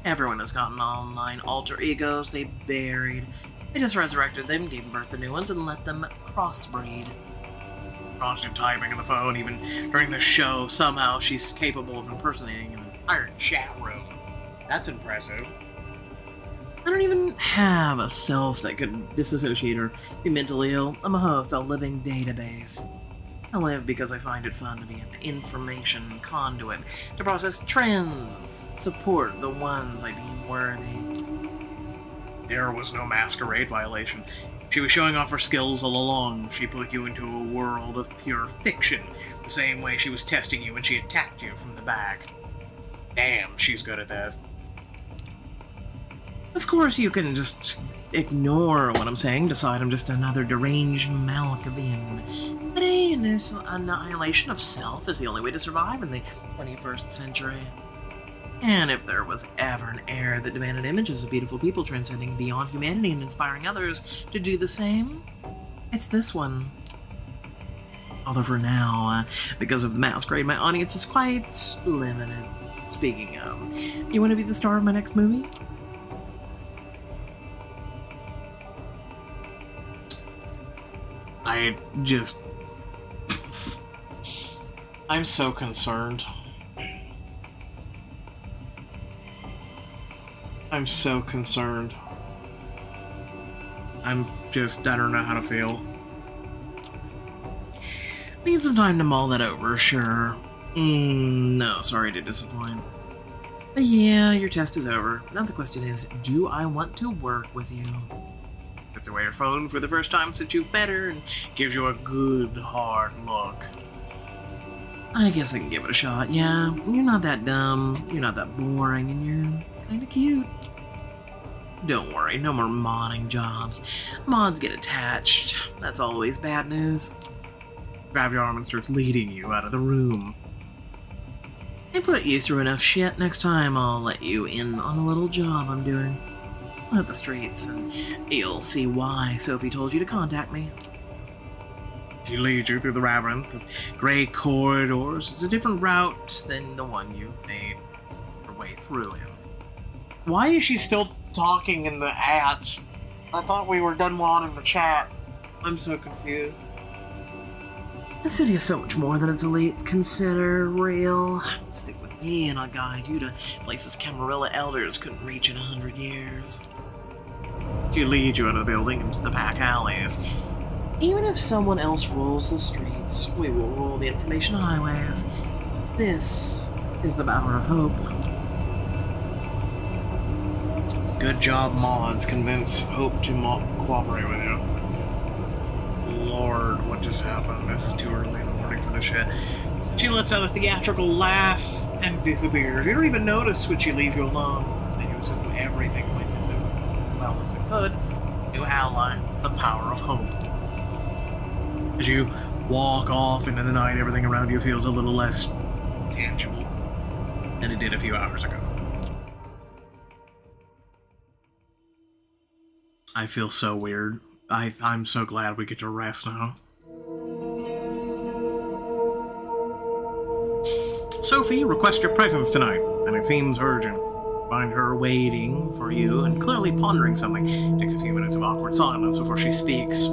Everyone has gotten online alter egos they buried. They just resurrected them, gave birth to new ones, and let them crossbreed. constant typing on the phone, even during the show. Somehow she's capable of impersonating an entire chat room. That's impressive. I don't even have a self that could disassociate or be mentally ill. I'm a host, a living database. I live because I find it fun to be an information conduit, to process trends and support the ones I deem worthy. There was no Masquerade violation. She was showing off her skills all along. She put you into a world of pure fiction, the same way she was testing you when she attacked you from the back. Damn, she's good at this. Of course, you can just ignore what I'm saying, decide I'm just another deranged Malkavian. But annihilation of self is the only way to survive in the 21st century. And if there was ever an era that demanded images of beautiful people transcending beyond humanity and inspiring others to do the same, it's this one. Although for now, because of the Masquerade, my audience is quite limited. Speaking of, you want to be the star of my next movie? I'm so concerned. I'm so concerned. I don't know how to feel. Need some time to mull that over, sure. No, sorry to disappoint. But yeah, your test is over. Now the question is, do I want to work with you? Puts away your phone for the first time since you've met her and gives you a good, hard look. I guess I can give it a shot, yeah. You're not that dumb, you're not that boring, and you're kinda cute. Don't worry, no more modding jobs. Mods get attached. That's always bad news. Grab your arm and starts leading you out of the room. I put you through enough shit. Next time I'll let you in on a little job I'm doing. I'll hit the streets, and you'll see why Sophie told you to contact me. She leads you through the labyrinth of gray corridors. It's a different route than the one you made your way through in. Why is she still talking in the ads? I thought we were done modding the chat. I'm so confused. The city is so much more than its elite consider real. Stick with me and I'll guide you to places Camarilla elders couldn't reach in 100 years. She leads you out of the building into the back alleys. Even if someone else rules the streets, we will rule the information highways. This is the Bower of Hope. Good job, mods. Convince Hope to cooperate with you. Lord, what just happened? This is too early in the morning for this shit. She lets out a theatrical laugh and disappears. You don't even notice when she leaves you alone, and you assume everything went as well as it could. New ally, the Power of Hope. As you walk off into the night, everything around you feels a little less tangible than it did a few hours ago. I feel so weird. I'm so glad we get to rest now. Sophie requests your presence tonight, and it seems urgent. Find her waiting for you and clearly pondering something. It takes a few minutes of awkward silence before she speaks.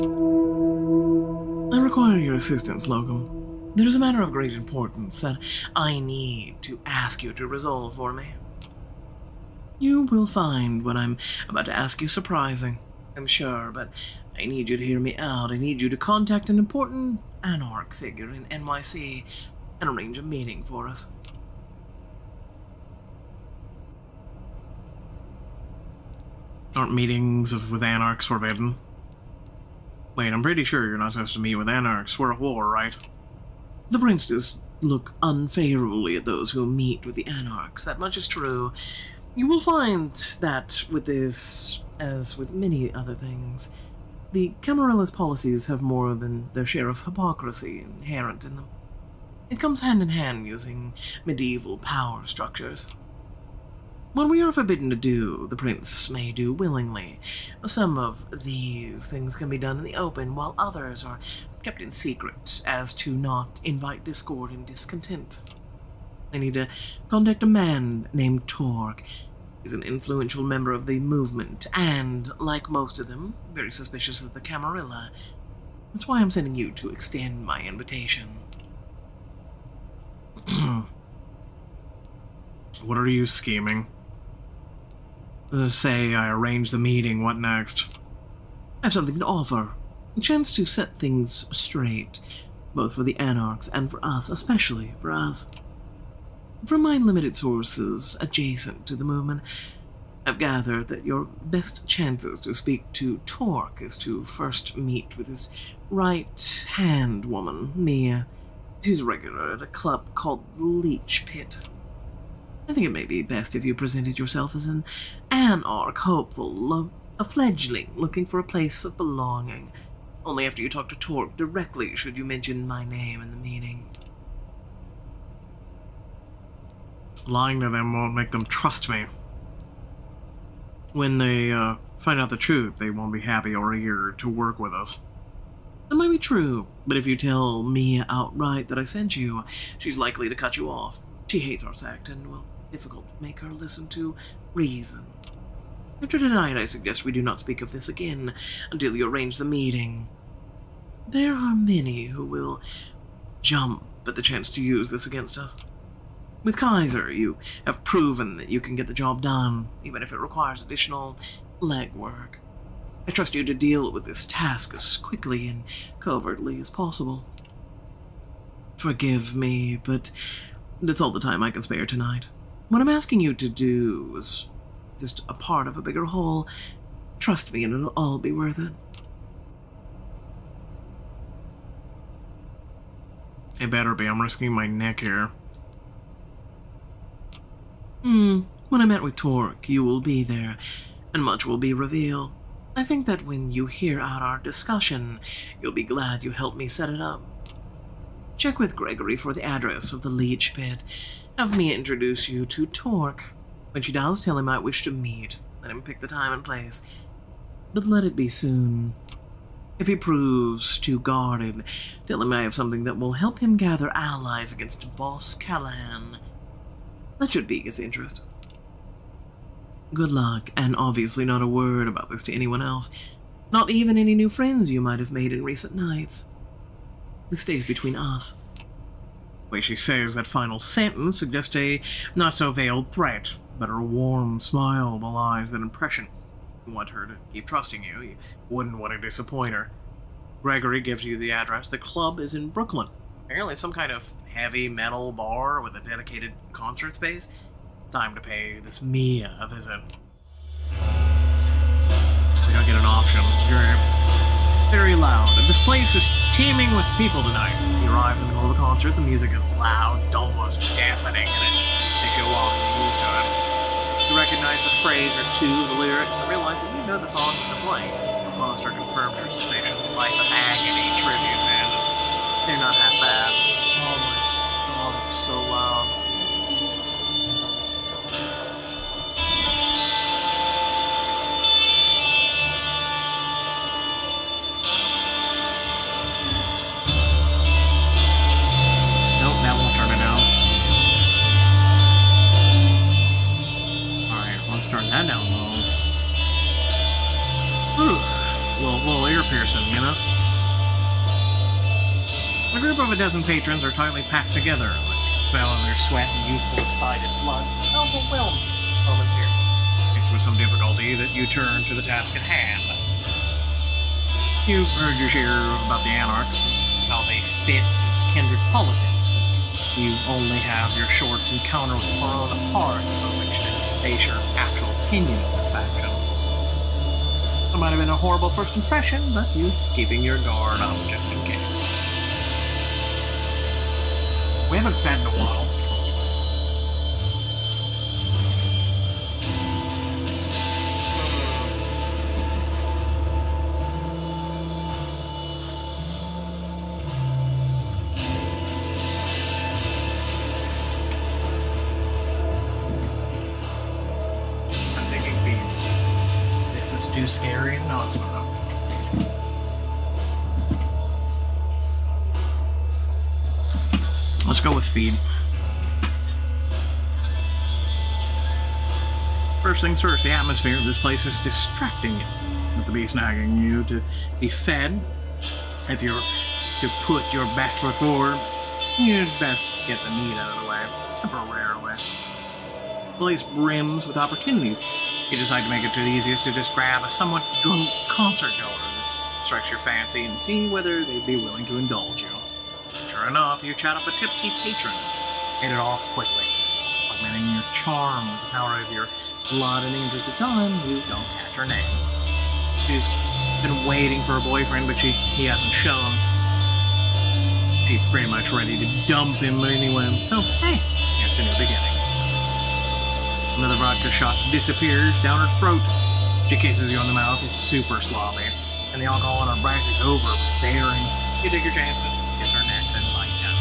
I require your assistance, Locum. There's a matter of great importance that I need to ask you to resolve for me. You will find what I'm about to ask you surprising, I'm sure, but I need you to hear me out. I need you to contact an important Anarch figure in NYC and arrange a meeting for us. Aren't meetings with Anarchs forbidden? Wait, I'm pretty sure you're not supposed to meet with Anarchs. We're at war, right? The princes look unfavorably at those who meet with the Anarchs. That much is true. You will find that with this, as with many other things, the Camarilla's policies have more than their share of hypocrisy inherent in them. It comes hand in hand using medieval power structures. What we are forbidden to do, the prince may do willingly. Some of these things can be done in the open, while others are kept in secret, as to not invite discord and discontent. I need to contact a man named Torque. He's an influential member of the movement, and, like most of them, very suspicious of the Camarilla. That's why I'm sending you to extend my invitation. What are you scheming? Say I arrange the meeting, what next? I have something to offer. A chance to set things straight, both for the Anarchs and for us, especially for us. From my limited sources adjacent to the movement, I've gathered that your best chances to speak to Torque is to first meet with his right-hand woman, Mia. She's a regular at a club called Leech Pit. I think it may be best if you presented yourself as an Anarch hopeful, a fledgling looking for a place of belonging. Only after you talk to Torque directly should you mention my name in the meeting. Lying to them won't make them trust me. When they find out the truth, they won't be happy or eager to work with us. That might be true, but if you tell Mia outright that I sent you, she's likely to cut you off. She hates our sect and will be difficult to make her listen to reason. After tonight, I suggest we do not speak of this again until you arrange the meeting. There are many who will jump at the chance to use this against us. With Kaiser, you have proven that you can get the job done, even if it requires additional legwork. I trust you to deal with this task as quickly and covertly as possible. Forgive me, but that's all the time I can spare tonight. What I'm asking you to do is just a part of a bigger whole. Trust me, and it'll all be worth it. It better be. I'm risking my neck here. When I met with Torque, you will be there, and much will be revealed. I think that when you hear out our discussion, you'll be glad you helped me set it up. Check with Gregory for the address of the Leech Pit. Have me introduce you to Torque. When she does, tell him I wish to meet. Let him pick the time and place. But let it be soon. If he proves too guarded, tell him I have something that will help him gather allies against Boss Callahan. That should pique his interest. Good luck, and obviously not a word about this to anyone else. Not even any new friends you might have made in recent nights. This stays between us. The way she says that final sentence suggests a not-so-veiled threat, but her warm smile belies that impression. You want her to keep trusting you. You wouldn't want to disappoint her. Gregory gives you the address. The club is in Brooklyn. Apparently it's some kind of heavy metal bar with a dedicated concert space. Time to pay this Mia a visit. We don't get an option. You're very loud. This place is teeming with people tonight. You arrive in the middle of the concert, the music is loud, almost deafening, and it takes you a while to get used to it. You recognize a phrase or two of the lyrics and realize that you know the song that they're playing. The poster confirms your suspicion. Life of Agony tribute band. They're not half bad. Oh my god, it's so loud. Nope, that won't turn it down. Alright, let's turn that down low. Whew. Little ear piercing, you know? A group of a dozen patrons are tightly packed together, the smell of their sweat and youthful, excited blood overwhelmed the moment here. It's with some difficulty that you turn to the task at hand. You've heard your share about the Anarchs, and how they fit into Kindred politics, but you only have your short encounter with Corona Hard on which to base your actual opinion of this faction. It might have been a horrible first impression, but you're keeping your guard up just in case. We haven't fed in a while. I'm taking feed. This is too scary. No, it's not. Let's go with feed. First things first, the atmosphere of this place is distracting you. With the beast nagging you to be fed. If you're to put your best foot forward, you'd best get the meat out of the way, temporarily. The place brims with opportunities. You decide to make it to the easiest to just grab a somewhat drunk concert goer that strikes your fancy and see whether they'd be willing to indulge you. Sure enough, you chat up a tipsy patron and hit it off quickly. Augmenting your charm with the power of your blood in the interest of time, you don't catch her name. She's been waiting for a boyfriend, but he hasn't shown. He's pretty much ready to dump him anyway, so hey, here's to new beginnings. Another vodka shot disappears down her throat. She kisses you on the mouth, it's super sloppy, and the alcohol on her breath is overbearing. You take your chance and kiss her neck, then lie down.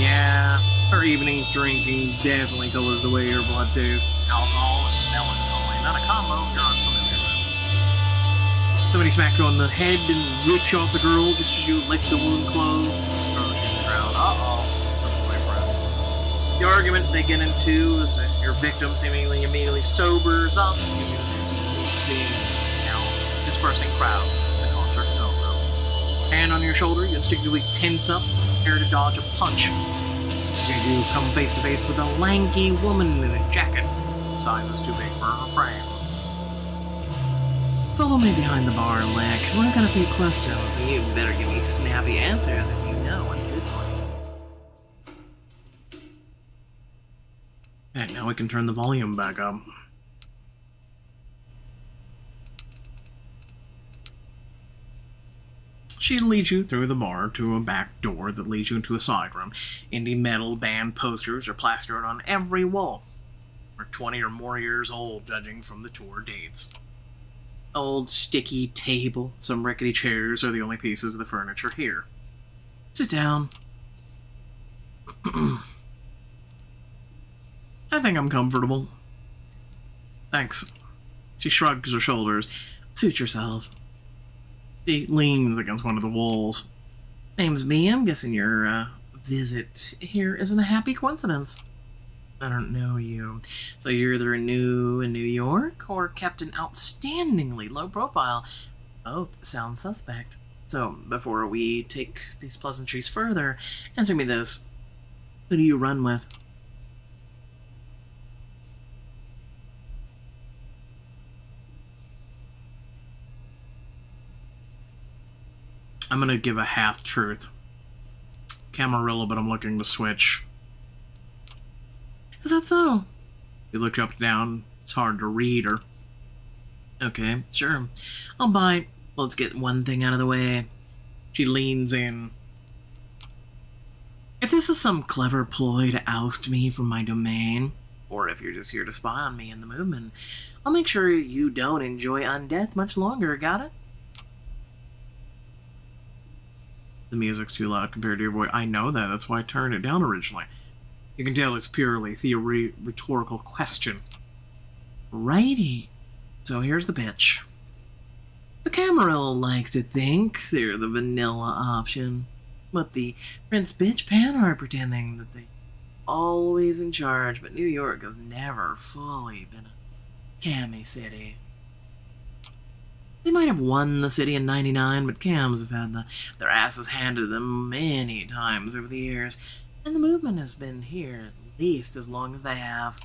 Yeah, her evening's drinking definitely colors the way her blood tastes. Alcohol and melancholy, not a combo you're unfamiliar with. Somebody smacks you on the head and rips you off the girl just as you lick the wound closed. Throws you in the crowd. Uh-oh, it's the boyfriend. The argument they get into is that your victim seemingly immediately sobers up. You see now dispersing crowd. The concert is over. Hand on your shoulder, you instinctively tense up, prepare to dodge a punch. As you do, come face to face with a lanky woman in a jacket. Size is too big for her frame. Follow me behind the bar, Lick. I've got a few questions, and you better give me snappy answers if you know what's good for you. Okay, now we can turn the volume back up. She leads you through the bar to a back door that leads you into a side room. Indie metal band posters are plastered on every wall. We're 20 or more years old, judging from the tour dates. Old sticky table, some rickety chairs are the only pieces of the furniture here. Sit down. I think I'm comfortable. Thanks. She shrugs her shoulders. Suit yourself. She leans against one of the walls. Name's me. I'm guessing your visit here isn't a happy coincidence. I don't know you. So you're either new in New York or kept an outstandingly low profile. Both sound suspect. So before we take these pleasantries further, answer me this. Who do you run with? I'm gonna give a half-truth. Camarilla, but I'm looking to switch. Is that so? You look up and down. It's hard to read her. Okay, sure. I'll bite. Let's get one thing out of the way. She leans in. If this is some clever ploy to oust me from my domain, or if you're just here to spy on me and the movement, I'll make sure you don't enjoy undeath much longer, got it? The music's too loud compared to your voice. I know that. That's why I turned it down originally. You can tell it's purely a rhetorical question. Righty. So here's the pitch. The Camarilla likes to think they're the vanilla option, but the Prince Bitch Pan are pretending that they're always in charge, but New York has never fully been a cammy city. They might have won the city in '99, but cams have had their asses handed to them many times over the years, and the movement has been here at least as long as they have.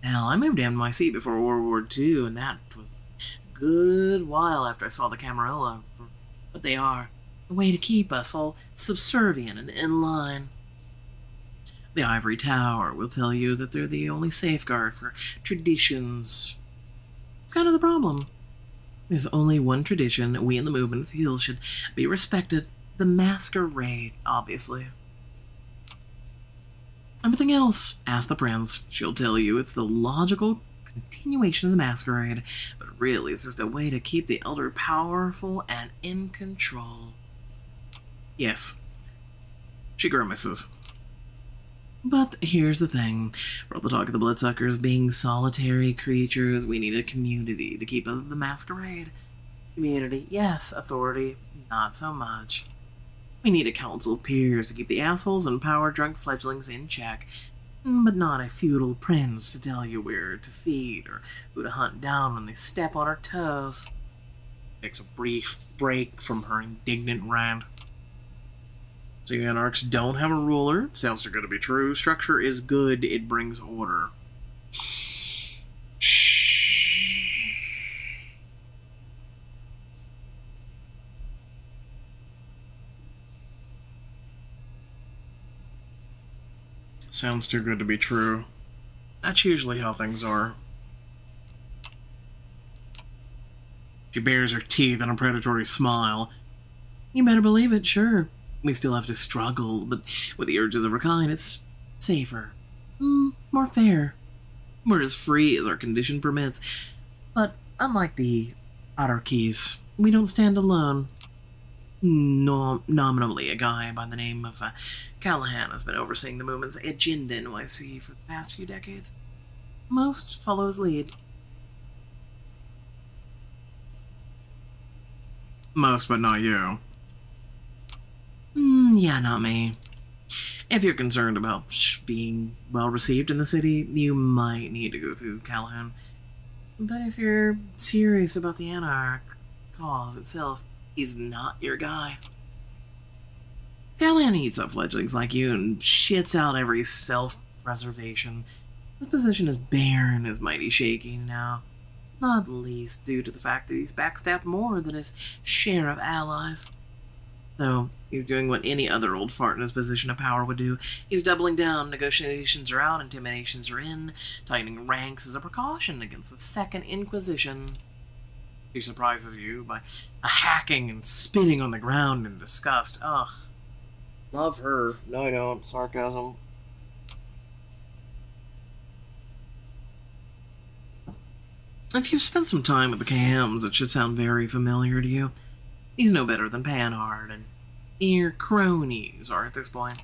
Hell, I moved to NYC before World War II, and that was a good while after I saw the Camarilla for what they are. A way to keep us all subservient and in line. The Ivory Tower will tell you that they're the only safeguard for traditions. It's kind of the problem. There's only one tradition we in the movement feel should be respected. The Masquerade, obviously. Everything else, ask the Prince. She'll tell you it's the logical continuation of the Masquerade, but really it's just a way to keep the Elder powerful and in control. Yes. She grimaces. But here's the thing. For all the talk of the Bloodsuckers being solitary creatures, we need a community to keep up the Masquerade. Community, yes. Authority, not so much. We need a council of peers to keep the assholes and power-drunk fledglings in check, but not a feudal prince to tell you where to feed or who to hunt down when they step on our toes. Takes a brief break from her indignant rant. So the Anarchs don't have a ruler. Sounds too good to be true. Structure is good. It brings order. Sounds too good to be true. That's usually how things are. She bares her teeth in a predatory smile. You better believe it, sure. We still have to struggle, but with the urges of our kind, it's safer. More fair. We're as free as our condition permits. But unlike the Anarchs, we don't stand alone. Nominally, a guy by the name of Callahan has been overseeing the movement's agenda in NYC for the past few decades. Most follow his lead. Most, but not you. Yeah, not me. If you're concerned about being well received in the city, you might need to go through Callahan. But if you're serious about the Anarch cause itself, he's not your guy. Callahan eats up fledglings like you and shits out every self-preservation. His position is barren, is mighty shaky now. Not least due to the fact that he's backstabbed more than his share of allies. So, he's doing what any other old fart in his position of power would do. He's doubling down. Negotiations are out, intimidations are in. Tightening ranks is a precaution against the Second Inquisition. He surprises you by hacking and spitting on the ground in disgust. Ugh. Love her. No, I don't. Sarcasm. If you've spent some time with the Cams, it should sound very familiar to you. He's no better than Panhard, and your cronies are at this point.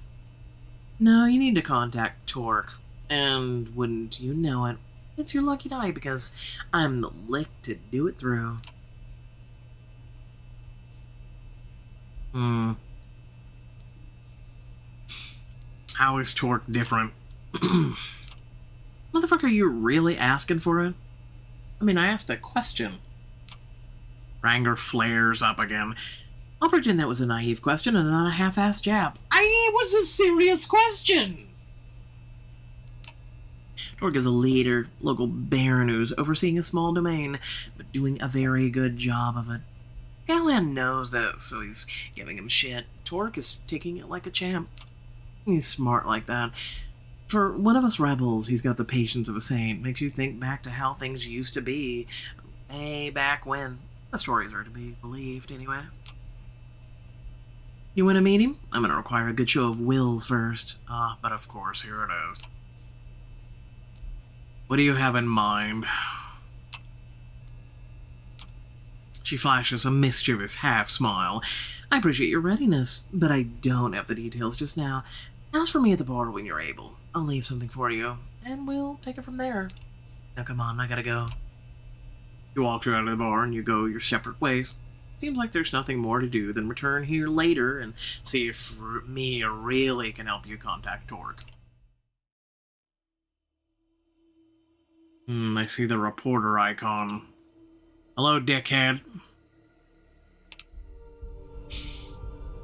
No, you need to contact Torque, and wouldn't you know it, it's your lucky day because I'm the lick to do it through. How is Torque different? Motherfucker, are you really asking for it? I mean, I asked a question. Anger flares up again. I'll pretend that was a naive question and not a half-assed jab. It was a serious question! Torque is a leader, local baron who's overseeing a small domain, but doing a very good job of it. Callahan knows this, so he's giving him shit. Torque is taking it like a champ. He's smart like that. For one of us rebels, he's got the patience of a saint. Makes you think back to how things used to be. Way back when. The stories are to be believed, anyway. You want to meet him? I'm going to require a good show of will first. But of course, here it is. What do you have in mind? She flashes a mischievous half-smile. I appreciate your readiness, but I don't have the details just now. Ask for me at the bar when you're able. I'll leave something for you, and we'll take it from there. Now come on, I gotta go. You walk out of the bar and you go your separate ways. Seems like there's nothing more to do than return here later and see if me really can help you contact Torque. I see the reporter icon. Hello, dickhead.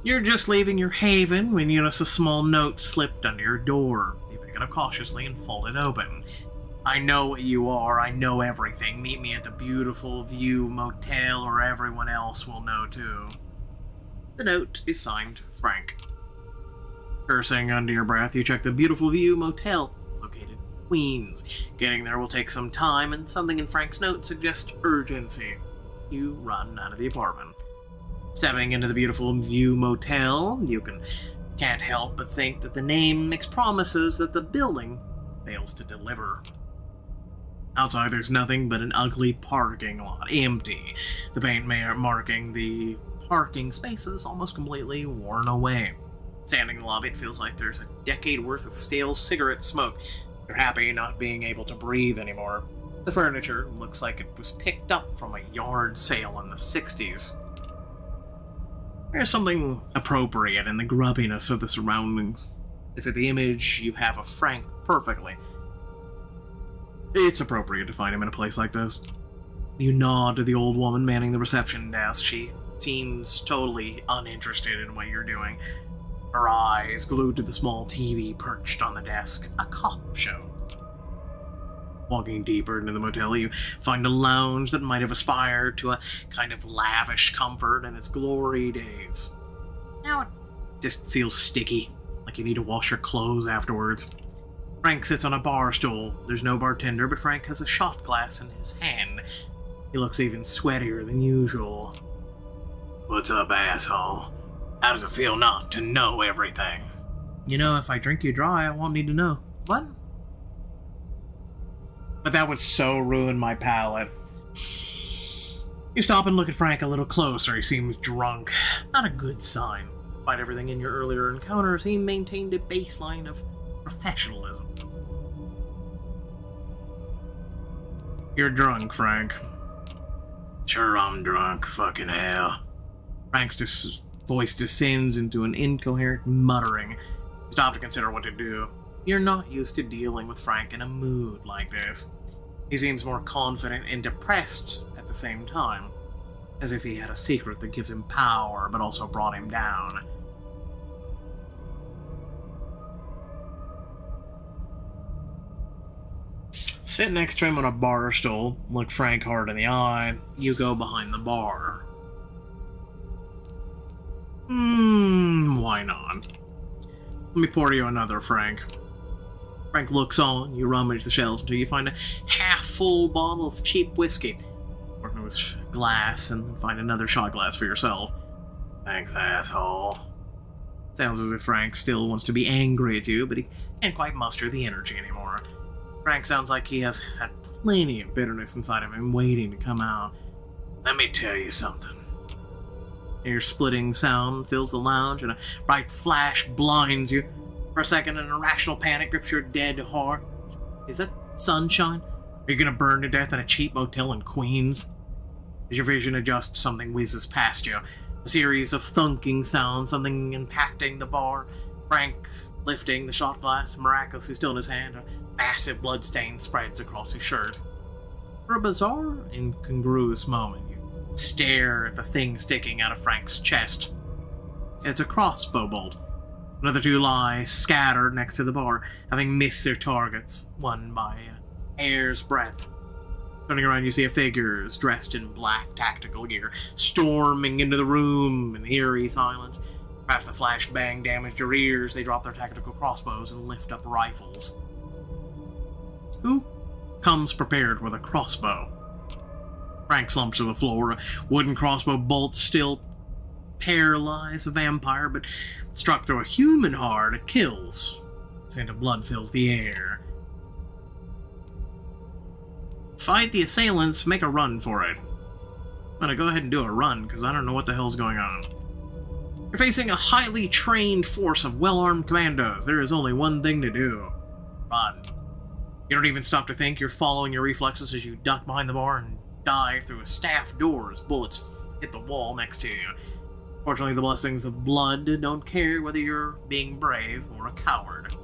You're just leaving your haven when you notice a small note slipped under your door. You pick it up cautiously and fold it open. I know what you are. I know everything. Meet me at the Beautiful View Motel, or everyone else will know too. The note is signed Frank. Cursing under your breath, you check the Beautiful View Motel. It's located in Queens. Getting there will take some time, and something in Frank's note suggests urgency. You run out of the apartment. Stepping into the Beautiful View Motel, you can't help but think that the name makes promises that the building fails to deliver. Outside, there's nothing but an ugly parking lot, empty. The paint marking the parking spaces almost completely worn away. Standing in the lobby, it feels like there's a decade worth of stale cigarette smoke. You're happy not being able to breathe anymore. The furniture looks like it was picked up from a yard sale in the 60s. There's something appropriate in the grubbiness of the surroundings. To fit the image you have of Frank perfectly, it's appropriate to find him in a place like this. You nod to the old woman manning the reception desk. She seems totally uninterested in what you're doing. Her eyes glued to the small TV perched on the desk. A cop show. Walking deeper into the motel, you find a lounge that might have aspired to a kind of lavish comfort in its glory days. Now it just feels sticky, like you need to wash your clothes afterwards. Frank sits on a bar stool. There's no bartender, but Frank has a shot glass in his hand. He looks even sweatier than usual. What's up, asshole? How does it feel not to know everything? You know, if I drink you dry, I won't need to know. What? But that would so ruin my palate. You stop and look at Frank a little closer. He seems drunk. Not a good sign. Despite everything in your earlier encounters, he maintained a baseline of professionalism. You're drunk, Frank. Sure, I'm drunk. Fucking hell. Frank's voice descends into an incoherent muttering. Stop to consider what to do. You're not used to dealing with Frank in a mood like this. He seems more confident and depressed at the same time, as if he had a secret that gives him power but also brought him down. Sit next to him on a bar stool, look Frank hard in the eye. You go behind the bar. Why not? Let me pour you another, Frank. Frank looks on. You rummage the shelves until you find a half-full bottle of cheap whiskey. Pour it into a glass and then find another shot glass for yourself. Thanks, asshole. Sounds as if Frank still wants to be angry at you, but he can't quite muster the energy anymore. Frank sounds like he has had plenty of bitterness inside of him waiting to come out. Let me tell you something. Your splitting sound fills the lounge, and a bright flash blinds you. For a second, an irrational panic grips your dead heart. Is that sunshine? Are you gonna burn to death in a cheap motel in Queens? As your vision adjusts, something whizzes past you. A series of thunking sounds, something impacting the bar. Frank lifting the shot glass, miraculously still in his hand. A massive blood stain spreads across his shirt. For a bizarre, incongruous moment, you stare at the thing sticking out of Frank's chest. It's a crossbow bolt. Another two lie scattered next to the bar, having missed their targets, one by a hair's breadth. Turning around, you see a figures dressed in black tactical gear, storming into the room in eerie silence. After the flashbang damaged your ears, they drop their tactical crossbows and lift up rifles. Who comes prepared with a crossbow? Frank slumps to the floor. A wooden crossbow bolt still paralyze a vampire, but struck through a human heart, it kills. The scent of blood fills the air. Fight the assailants, make a run for it. I'm gonna go ahead and do a run, because I don't know what the hell's going on. You're facing a highly trained force of well-armed commandos. There is only one thing to do. Run. You don't even stop to think. You're following your reflexes as you duck behind the bar and dive through a staff door as bullets hit the wall next to you. Fortunately, the blessings of blood don't care whether you're being brave or a coward.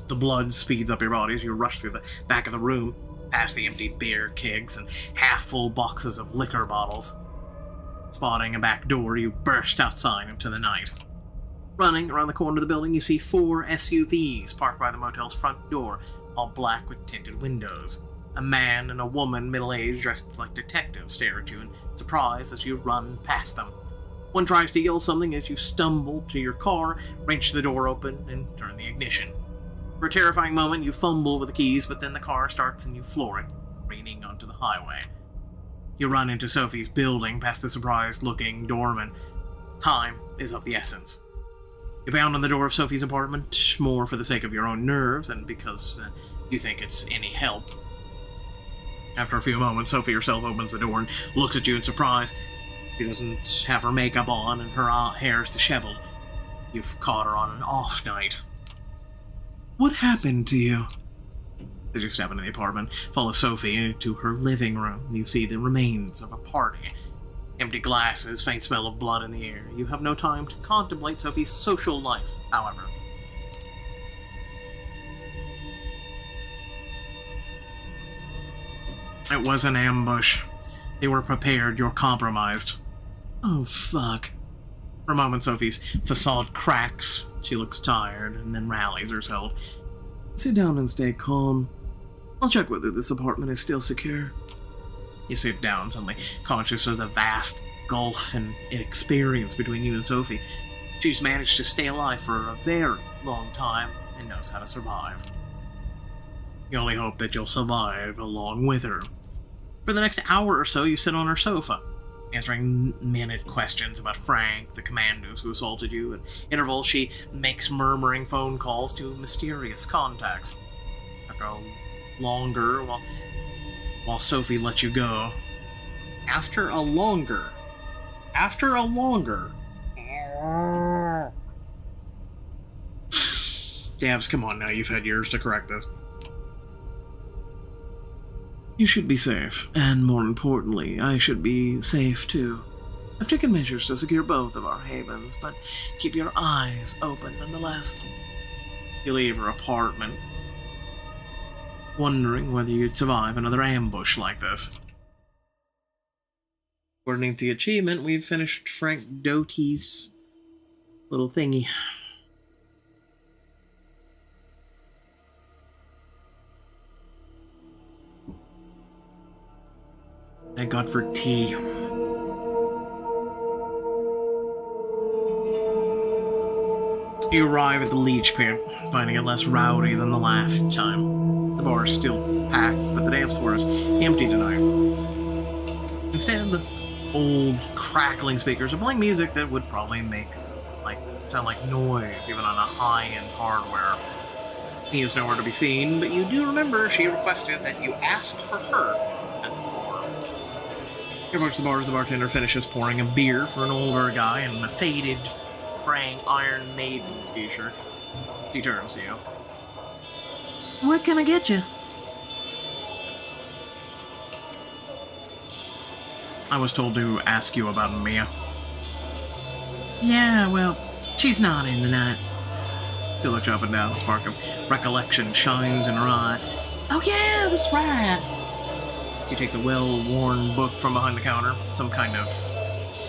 The blood speeds up your body as you rush through the back of the room, past the empty beer kegs and half-full boxes of liquor bottles. Spotting a back door, you burst outside into the night. Running around the corner of the building, you see 4 SUVs parked by the motel's front door. all black with tinted windows. A man and a woman, middle-aged, dressed like detectives, stare at you in surprise as you run past them. One tries to yell something as you stumble to your car, wrench the door open, and turn the ignition. For a terrifying moment, you fumble with the keys, but then the car starts and you floor it, careening onto the highway. You run into Sophie's building, past the surprised-looking doorman. Time is of the essence. You pound on the door of Sophie's apartment, more for the sake of your own nerves than because you think it's any help. After a few moments, Sophie herself opens the door and looks at you in surprise. She doesn't have her makeup on, and her hair's disheveled. You've caught her on an off night. What happened to you? As you step into the apartment, follow Sophie to her living room. You see the remains of a party. Empty glasses, faint smell of blood in the air. You have no time to contemplate Sophie's social life, however. It was an ambush. They were prepared, you're compromised. Oh, fuck. For a moment, Sophie's facade cracks. She looks tired, and then rallies herself. Sit down and stay calm. I'll check whether this apartment is still secure. You sit down, suddenly conscious of the vast gulf and inexperience between you and Sophie. She's managed to stay alive for a very long time and knows how to survive. You only hope that you'll survive along with her. For the next hour or so, you sit on her sofa, answering minute questions about Frank, the commandos who assaulted you. At intervals, she makes murmuring phone calls to mysterious contacts. After a longer, while Sophie lets you go. After a longer. Davs, come on now, you've had years to correct this. You should be safe, and more importantly, I should be safe too. I've taken measures to secure both of our havens, but keep your eyes open nonetheless. You leave her apartment, wondering whether you'd survive another ambush like this. According to the achievement, we've finished Frank Doty's little thingy. Thank God for tea. You arrive at the leech pit, finding it less rowdy than the last time. The bar is still packed, but the dance floor is empty tonight. Instead, the old, crackling speakers are playing music that would probably sound like noise, even on a high-end hardware. He is nowhere to be seen, but you do remember she requested that you ask for her at the bar. You approach the bar as the bartender finishes pouring a beer for an older guy in a faded, fraying Iron Maiden t-shirt. She turns to you. What can I get you? I was told to ask you about Mia. Yeah, well, she's not in tonight. She looks up and down, a spark of recollection shines in her eye. Oh yeah, that's right. She takes a well-worn book from behind the counter, some kind of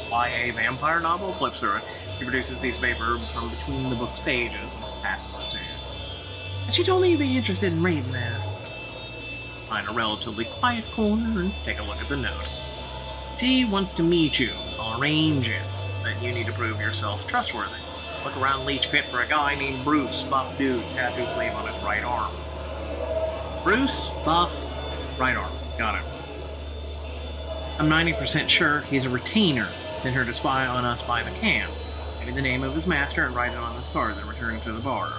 YA vampire novel, flips through it. She produces a piece of paper from between the book's pages and passes it to you. And she told me you'd be interested in reading this. Find a relatively quiet corner and take a look at the note. She wants to meet you. I'll arrange it, but you need to prove yourself trustworthy. Look around Leech Pit for a guy named Bruce, buff dude, tattoo sleeve on his right arm. Bruce, buff, right arm. Got it. I'm 90% sure he's a retainer, sent her to spy on us by the can. Give me the name of his master and write it on this card, then return it to the bar.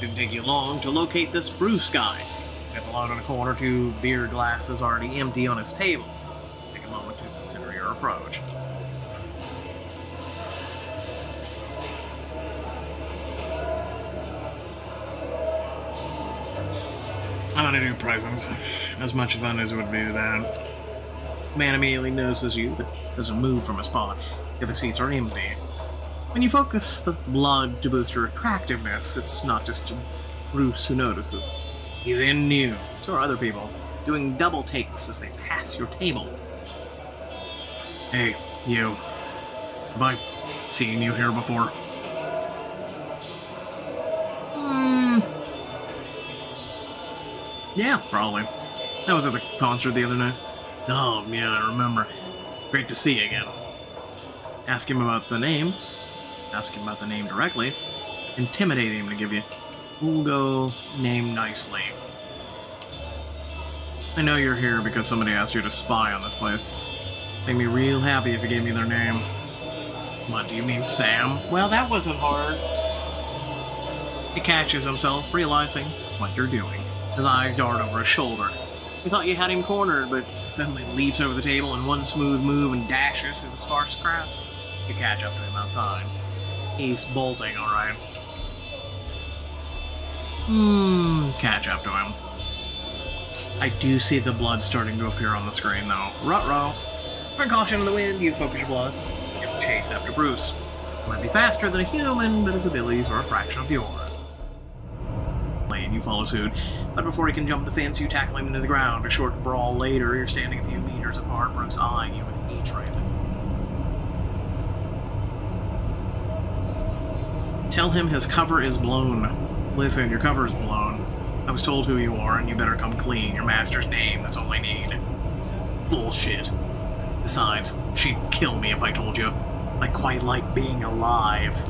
Didn't take you long to locate this Bruce guy. Sits alone in a corner, 2 beer glasses already empty on his table. Take a moment to consider your approach. I'm gonna do presents. As much fun as it would be that. Man immediately notices you, but doesn't move from a spot if the seats are empty. When you focus the blood to boost your attractiveness, it's not just Bruce who notices. He's in you. So are other people, doing double takes as they pass your table. Hey, you. Have I seen you here before? Yeah, probably. I was at the concert the other night. Oh, yeah, I remember. Great to see you again. Ask him about the name. Ask him about the name directly. Intimidate him to give you. We'll go name nicely. I know you're here because somebody asked you to spy on this place. Make me real happy if you gave me their name. What, do you mean Sam? Well, that wasn't hard. He catches himself, realizing what you're doing. His eyes dart over his shoulder. You thought you had him cornered, but suddenly leaps over the table in one smooth move and dashes through the sparse crowd. You catch up to him outside. He's bolting, alright. Catch up to him. I do see the blood starting to appear on the screen, though. Ruh-roh. For caution in the wind, you focus your blood. You chase after Bruce. He might be faster than a human, but his abilities are a fraction of yours. And you follow suit, but before he can jump the fence, you tackle him into the ground. A short brawl later, you're standing a few meters apart, Bruce eyeing you with hatred. Tell him his cover is blown. Listen, your cover's blown. I was told who you are, and you better come clean. Your master's name, that's all I need. Bullshit. Besides, she'd kill me if I told you. I quite like being alive.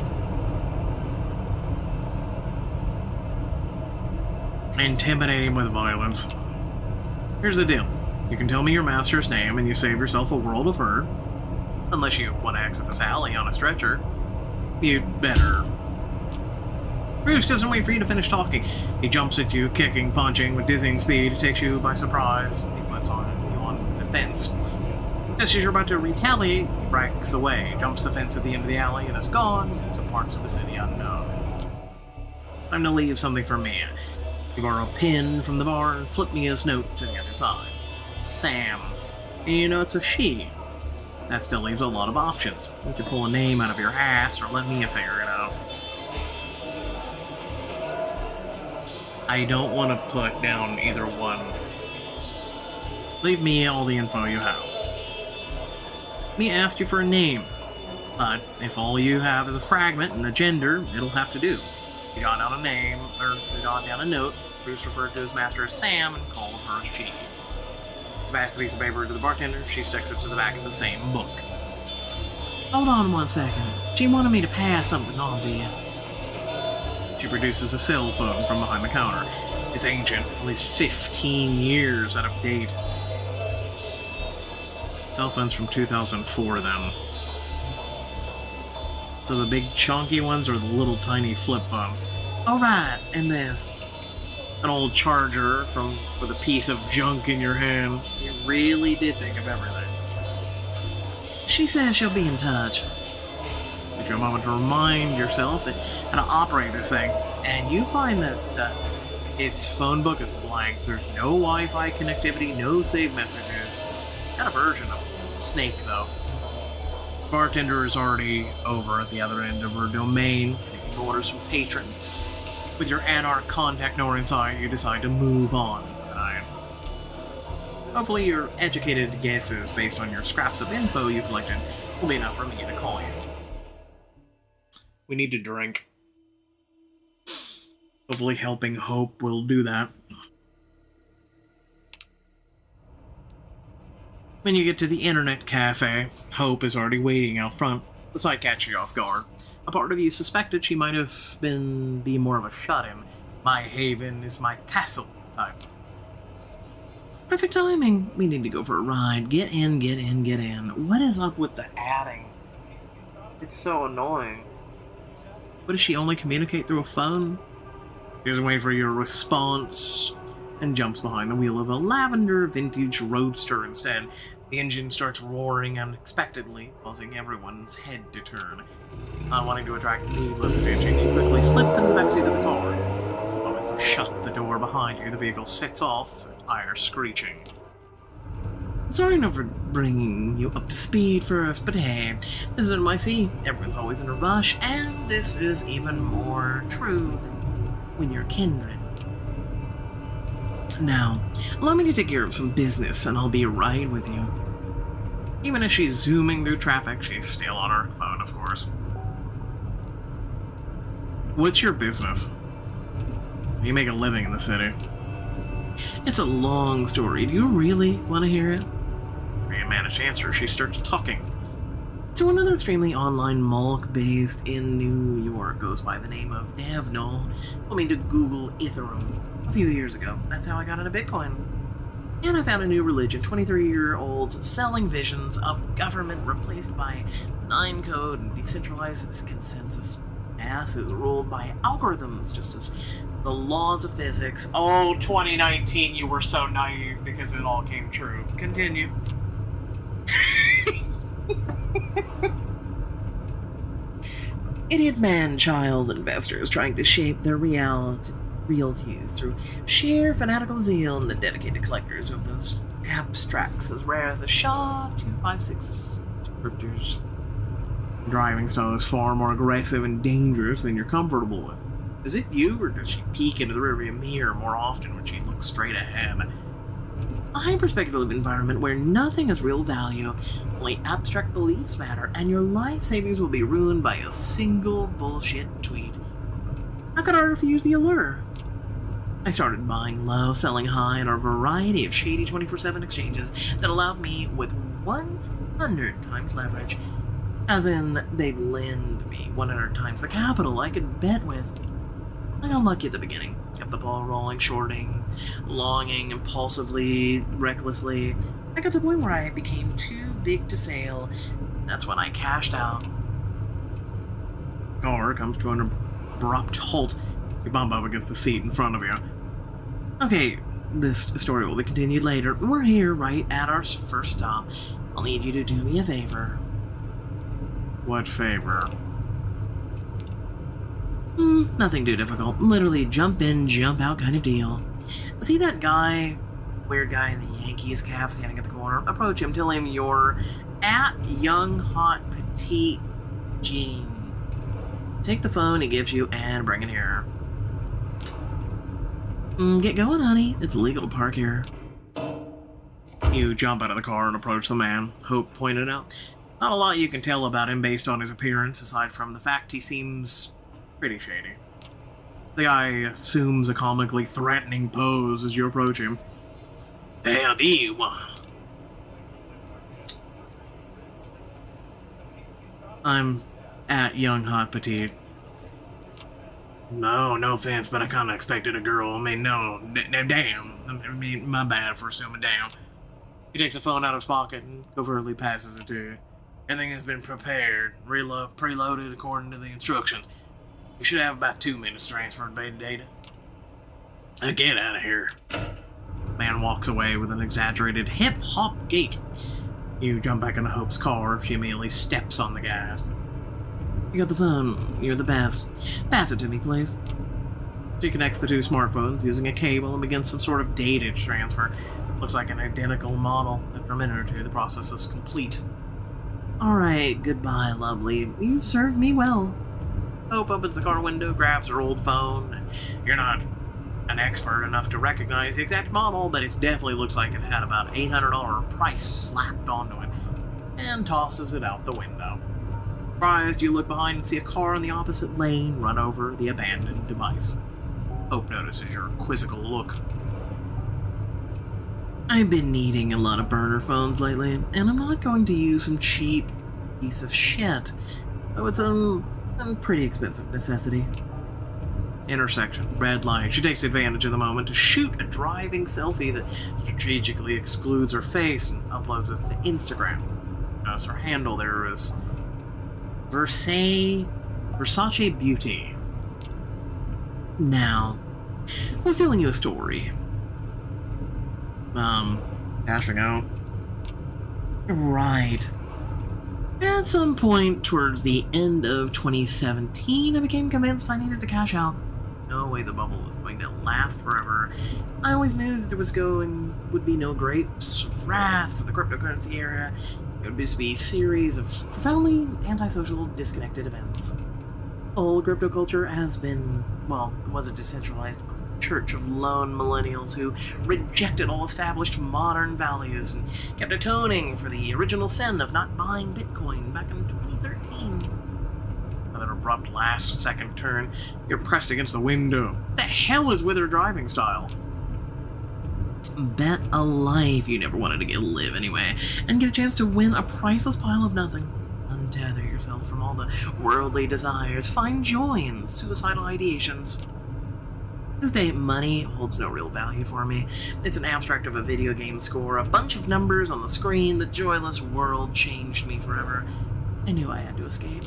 Intimidate him with violence. Here's the deal. You can tell me your master's name and you save yourself a world of hurt. Unless you want to exit this alley on a stretcher. You'd better. Bruce doesn't wait for you to finish talking. He jumps at you, kicking, punching with dizzying speed. He takes you by surprise. He puts you on the defense. Just as you're about to retaliate, he breaks away, jumps the fence at the end of the alley, and is gone to parts of the city unknown. Time to leave something for me. You borrow a pin from the bar and flip me his note to the other side. Sam. You know, it's a she. That still leaves a lot of options. You could pull a name out of your ass or let me figure it out. I don't want to put down either one. Leave me all the info you have. Me asked you for a name, but if all you have is a fragment and a gender, it'll have to do. You jot down a name, or you jot down a note. Bruce referred to his master as Sam and called her she. You pass the piece of paper to the bartender. She sticks it to the back of the same book. Hold on 1 second. She wanted me to pass something on to you. She produces a cell phone from behind the counter. It's ancient, at least 15 years out of date. Cell phone's from 2004 then. So the big chunky ones are the little tiny flip phone. Alright, and this. An old charger for the piece of junk in your hand. You really did think of everything. She says she'll be in touch. Take you a moment to remind yourself that how to operate this thing, and you find that its phone book is blank. There's no Wi-Fi connectivity, no saved messages. Got a version of Snake, though. Bartender is already over at the other end of her domain, taking orders from patrons. With your Anarch contact nor in sight, you decide to move on for the night. Hopefully your educated guesses based on your scraps of info you collected will be enough for me to call you. We need to drink. Hopefully Helping Hope will do that. When you get to the internet cafe, Hope is already waiting out front. The sight catches you off guard. A part of you suspected she might have be more of a shut-in. My haven is my castle type. Perfect timing. We need to go for a ride. Get in, get in, get in. What is up with the adding? It's so annoying. What, does she only communicate through a phone? She doesn't wait for your response and jumps behind the wheel of a lavender vintage roadster instead. The engine starts roaring unexpectedly, causing everyone's head to turn. Not wanting to attract needless attention, you quickly slip into the backseat of the car. The moment you shut the door behind you, the vehicle sets off, tires screeching. Sorry for bringing you up to speed first, but hey, this is NYC. Everyone's always in a rush, and this is even more true than when you're Kindred. Now, allow me to take care of some business, and I'll be right with you. Even as she's zooming through traffic, she's still on her phone, of course. What's your business? You make a living in the city. It's a long story. Do you really want to hear it? I managed to answer. She starts talking. So another extremely online malk based in New York goes by the name of Davno. Told me to Google Ethereum a few years ago. That's how I got into Bitcoin. And I found a new religion, 23-year-olds selling visions of government replaced by 9 code and decentralized consensus masses ruled by algorithms, just as the laws of physics. Oh, 2019, you were so naive because it all came true. Continue. Idiot man-child investors trying to shape their realties through sheer fanatical zeal and the dedicated collectors of those abstracts as rare as the SHA-256 scriptures. Driving style is far more aggressive and dangerous than you're comfortable with. Is it you, or does she peek into the rearview mirror more often when she looks straight ahead? A hyper-speculative environment where nothing has real value, only abstract beliefs matter, and your life savings will be ruined by a single bullshit tweet. How could I refuse the allure? I started buying low, selling high, on a variety of shady 24/7 exchanges that allowed me with 100 times leverage. As in, they'd lend me 100 times the capital I could bet with. I got lucky at the beginning. Kept the ball rolling, shorting, longing, impulsively, recklessly. I got to the point where I became too big to fail. That's when I cashed out. Car comes to an abrupt halt. You bump up against the seat in front of you. Okay, this story will be continued later. We're here right at our first stop. I'll need you to do me a favor. What favor? Nothing too difficult. Literally jump in, jump out kind of deal. See that guy, weird guy in the Yankees cap standing at the corner? Approach him, tell him you're at young, hot, petite Jean. Take the phone he gives you and bring it here. Get going, honey. It's legal to park here. You jump out of the car and approach the man, Hope pointed out. Not a lot you can tell about him based on his appearance, aside from the fact he seems pretty shady. The guy assumes a comically threatening pose as you approach him. How do you? I'm at young, hot, petite. No offense, but I kind of expected a girl. I mean, no, damn. I mean, my bad for assuming damn. He takes the phone out of his pocket and covertly passes it to you. Everything has been prepared, preloaded according to the instructions. You should have about 2 minutes to transfer data. Now get out of here. Man walks away with an exaggerated hip-hop gait. You jump back into Hope's car. She immediately steps on the gas. You got the phone. You're the best. Pass it to me, please. She connects the 2 smartphones using a cable and begins some sort of data transfer. Looks like an identical model. After a minute or 2, the process is complete. Alright, goodbye, lovely. You've served me well. Hope opens the car window, grabs her old phone. You're not an expert enough to recognize the exact model, but it definitely looks like it had about $800 price slapped onto it, and tosses it out the window. Surprised, you look behind and see a car in the opposite lane run over the abandoned device. Hope notices your quizzical look. I've been needing a lot of burner phones lately, and I'm not going to use some cheap piece of shit. Though it's a pretty expensive necessity. Intersection, red light. She takes advantage of the moment to shoot a driving selfie that strategically excludes her face and uploads it to Instagram. Notice her handle there is Versace Beauty. Now, I was telling you a story. Cashing out. Right. At some point towards the end of 2017, I became convinced I needed to cash out. No way the bubble was going to last forever. I always knew that there would be no grapes of wrath for the cryptocurrency era. It would just be a series of profoundly antisocial, disconnected events. All crypto culture has been, was a decentralized church of lone millennials who rejected all established modern values and kept atoning for the original sin of not buying Bitcoin back in 2013. Another abrupt last-second turn. You're pressed against the window. What the hell is with her driving style? bet a life you never wanted to live anyway, and get a chance to win a priceless pile of nothing. Untether yourself from all the worldly desires. Find joy in suicidal ideations. This day, money holds no real value for me. It's an abstract of a video game score, a bunch of numbers on the screen. The joyless world changed me forever. I knew I had to escape.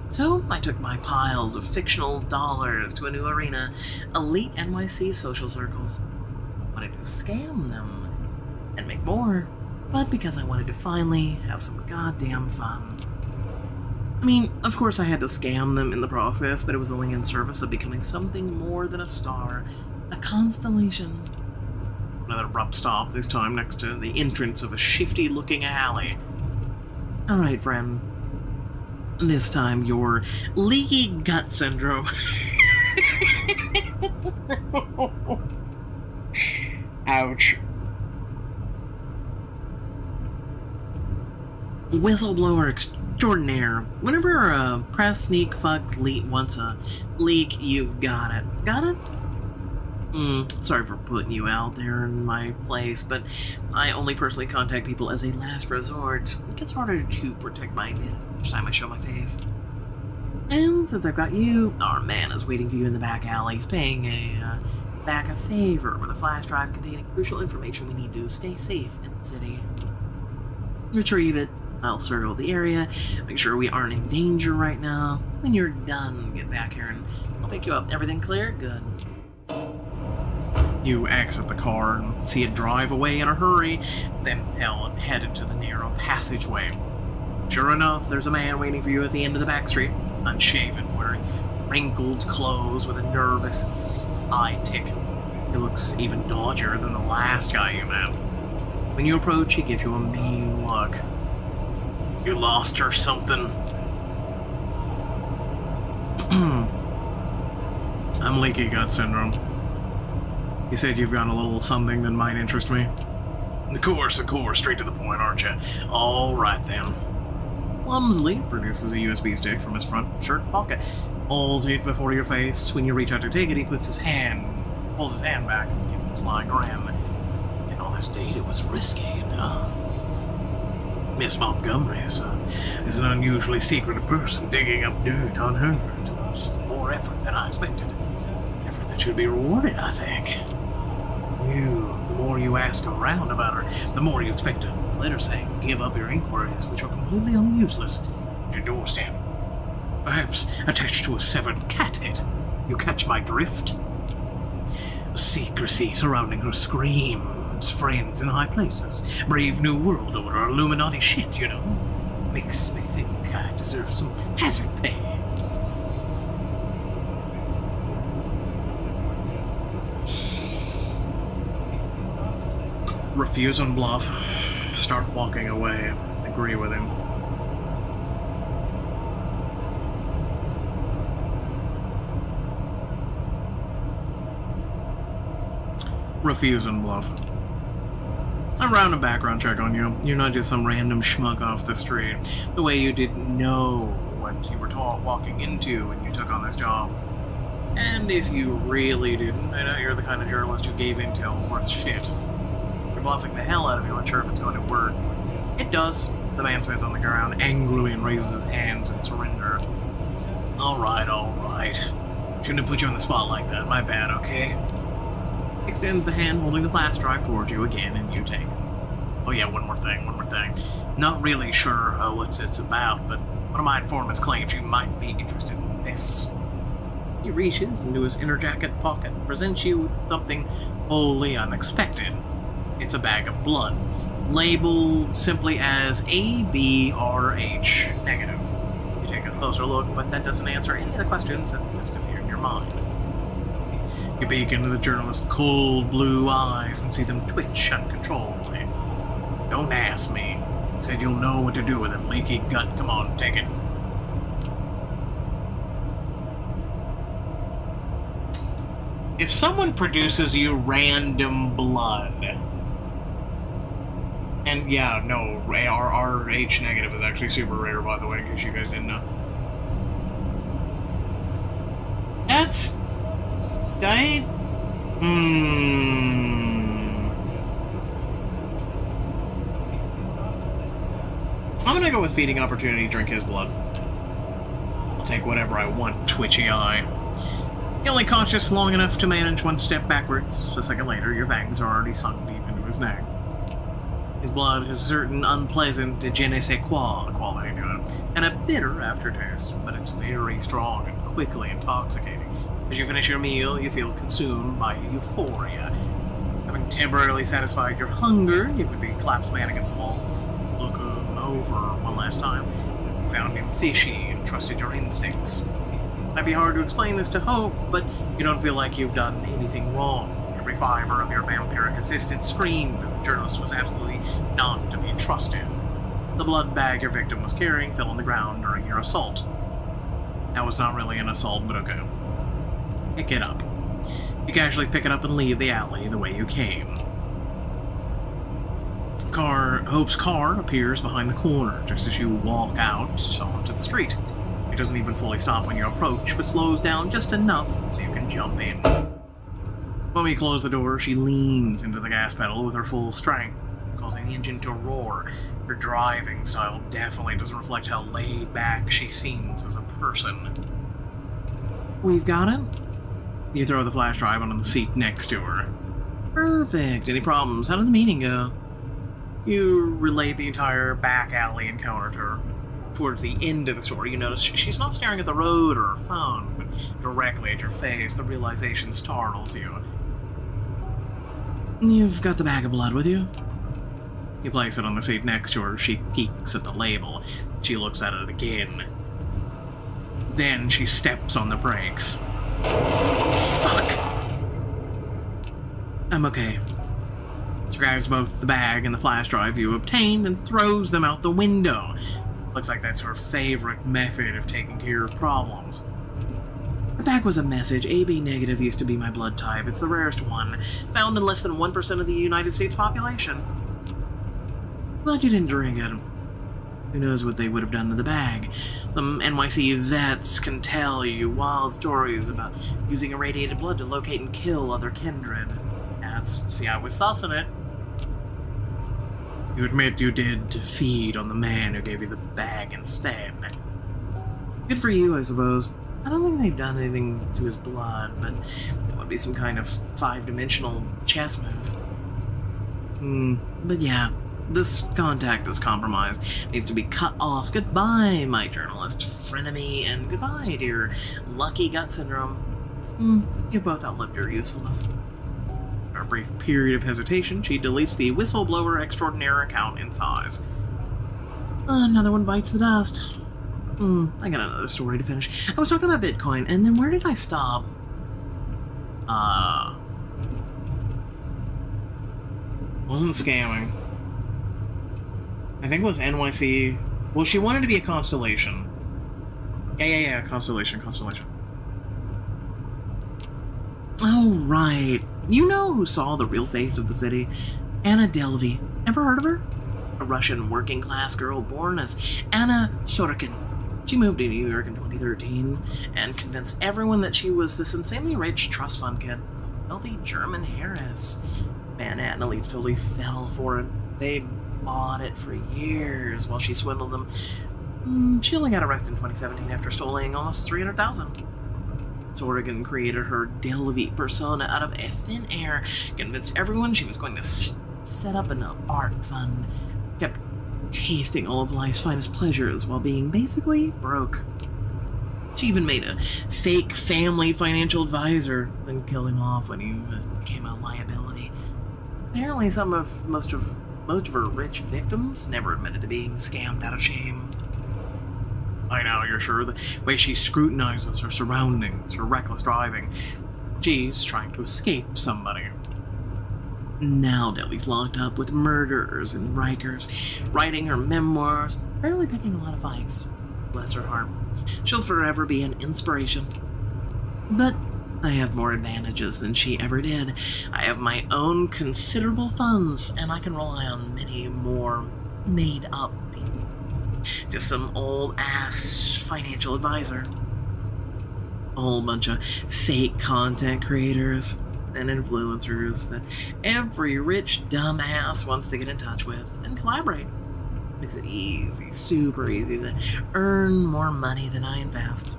So I took my piles of fictional dollars to a new arena, elite NYC social circles. I wanted to scam them and make more, but because I wanted to finally have some goddamn fun. I mean, of course I had to scam them in the process, but it was only in service of becoming something more than a star, a constellation. Another abrupt stop, this time next to the entrance of a shifty-looking alley. Alright, friend. This time, your leaky gut syndrome. Ouch. Whistleblower extraordinaire. Whenever a press sneak fuck leak wants a leak, you've got it. Got it? Sorry for putting you out there in my place, but I only personally contact people as a last resort. It gets harder to protect my identity each time I show my face. And since I've got you, our man is waiting for you in the back alley. He's paying back a favor with a flash drive containing crucial information we need to stay safe in the city. Retrieve it. I'll circle the area, make sure we aren't in danger right now. When you're done, get back here and I'll pick you up. Everything clear? Good. You exit the car and see it drive away in a hurry, then head into the narrow passageway. Sure enough, there's a man waiting for you at the end of the back street, unshaven, wearing wrinkled clothes with a nervous eye tick. He looks even dodgier than the last guy you met. When you approach, he gives you a mean look. You lost or something? I'm leaky gut syndrome. You said you've got a little something that might interest me? Of course, straight to the point, aren't you? All right then. Clumsily produces a USB stick from his front shirt pocket, holds it before your face. When you reach out to take it, he pulls his hand back and gives a sly grin. And all this data was risky, you know. Miss Montgomery is an unusually secretive person digging up dirt on her. It was more effort than I expected. Effort that should be rewarded, I think. The more you ask around about her, the more you expect a letter saying, give up your inquiries, which are completely useless, at your doorstep. Perhaps attached to a severed cat head. You catch my drift? Secrecy surrounding her screams, friends in high places, brave new world order, Illuminati shit, you know. Makes me think I deserve some hazard pay. Refuse and bluff. Start walking away. Agree with him. Refuse and bluff. I ran a background check on you. You're not just some random schmuck off the street. The way you didn't know what you were walking into when you took on this job. And if you really didn't, I know you're the kind of journalist who gave intel worth shit. You're bluffing the hell out of me. I'm not sure if it's going to work. It does. The man spits on the ground angrily and raises his hands in surrender. Alright. Shouldn't have put you on the spot like that. My bad, okay? Extends the hand holding the flash drive towards you again, and you take it. Oh yeah, one more thing. Not really sure what it's about, but one of my informants claims you might be interested in this. He reaches into his inner jacket pocket and presents you with something wholly unexpected. It's a bag of blood, labeled simply as ABRH negative. You take a closer look, but that doesn't answer any of the questions that just appear in your mind. You peek into the journalist's cold blue eyes and see them twitch uncontrollably. Don't ask me. He said you'll know what to do with it, leaky gut. Come on, take it. If someone produces you random blood, and yeah, no, RH negative is actually super rare, by the way, in case you guys didn't know. I'm gonna go with feeding opportunity, drink his blood. I'll take whatever I want, twitchy eye. He only cautious long enough to manage one step backwards. A second later, your fangs are already sunk deep into his neck. His blood has a certain unpleasant je ne sais quoi quality to it, and a bitter aftertaste, but it's very strong and quickly intoxicating. As you finish your meal, you feel consumed by euphoria. Having temporarily satisfied your hunger, you put the collapsed man against the wall. Look him over one last time. You found him fishy and trusted your instincts. Might be hard to explain this to Hope, but you don't feel like you've done anything wrong. Every fiber of your vampiric existence screamed that the journalist was absolutely not to be trusted. The blood bag your victim was carrying fell on the ground during your assault. That was not really an assault, but okay. Pick it up. You casually pick it up and leave the alley the way you came. Hope's car appears behind the corner just as you walk out onto the street. It doesn't even fully stop when you approach, but slows down just enough so you can jump in. When we close the door, she leans into the gas pedal with her full strength, causing the engine to roar. Her driving style definitely doesn't reflect how laid back she seems as a person. We've got it? You throw the flash drive onto the seat next to her. Perfect. Any problems? How did the meeting go? You relate the entire back alley encounter to her. Towards the end of the story, you notice she's not staring at the road or her phone, but directly at your face. The realization startles you. You've got the bag of blood with you? You place it on the seat next to her. She peeks at the label. She looks at it again. Then she steps on the brakes. Fuck! I'm okay. She grabs both the bag and the flash drive you obtained and throws them out the window. Looks like that's her favorite method of taking care of problems. The bag was a message. AB negative used to be my blood type. It's the rarest one, found in less than 1% of the United States population. Glad you didn't drink it. Who knows what they would have done to the bag? Some NYC vets can tell you wild stories about using irradiated blood to locate and kill other kindred. See, I was sussing it. You admit you did feed on the man who gave you the bag instead. Good for you, I suppose. I don't think they've done anything to his blood, but it would be some kind of 5-dimensional chess move. But yeah, this contact is compromised. Needs to be cut off. Goodbye, my journalist frenemy, and goodbye, dear lucky gut syndrome. You've both outlived your usefulness. After a brief period of hesitation, she deletes the whistleblower extraordinaire account in size. Another one bites the dust. I got another story to finish. I was talking about Bitcoin, and then where did I stop? Wasn't scamming. I think it was NYC. Well, she wanted to be a constellation. Yeah, constellation. Oh, right. You know who saw the real face of the city? Anna Delvey. Ever heard of her? A Russian working-class girl born as Anna Sorokin. She moved to New York in 2013 and convinced everyone that she was this insanely rich trust fund kid. Wealthy German heiress. Manhattan elites totally fell for it. They bought it for years while she swindled them. She only got arrested in 2017 after stealing almost $300,000. Sorokin created her Delvey persona out of thin air, convinced everyone she was going to set up an art fund, kept tasting all of life's finest pleasures while being basically broke. She even made a fake family financial advisor, then killed him off when he became a liability. Apparently most of her rich victims never admitted to being scammed out of shame. By now, you're sure the way she scrutinizes her surroundings, her reckless driving. She's trying to escape somebody. Now Delvey's locked up with murderers and Rikers, writing her memoirs, barely picking a lot of fights. Bless her heart. She'll forever be an inspiration. But I have more advantages than she ever did. I have my own considerable funds, and I can rely on many more made-up people. Just some old-ass financial advisor. A whole bunch of fake content creators and influencers that every rich dumbass wants to get in touch with and collaborate. Makes it easy, super easy to earn more money than I invest.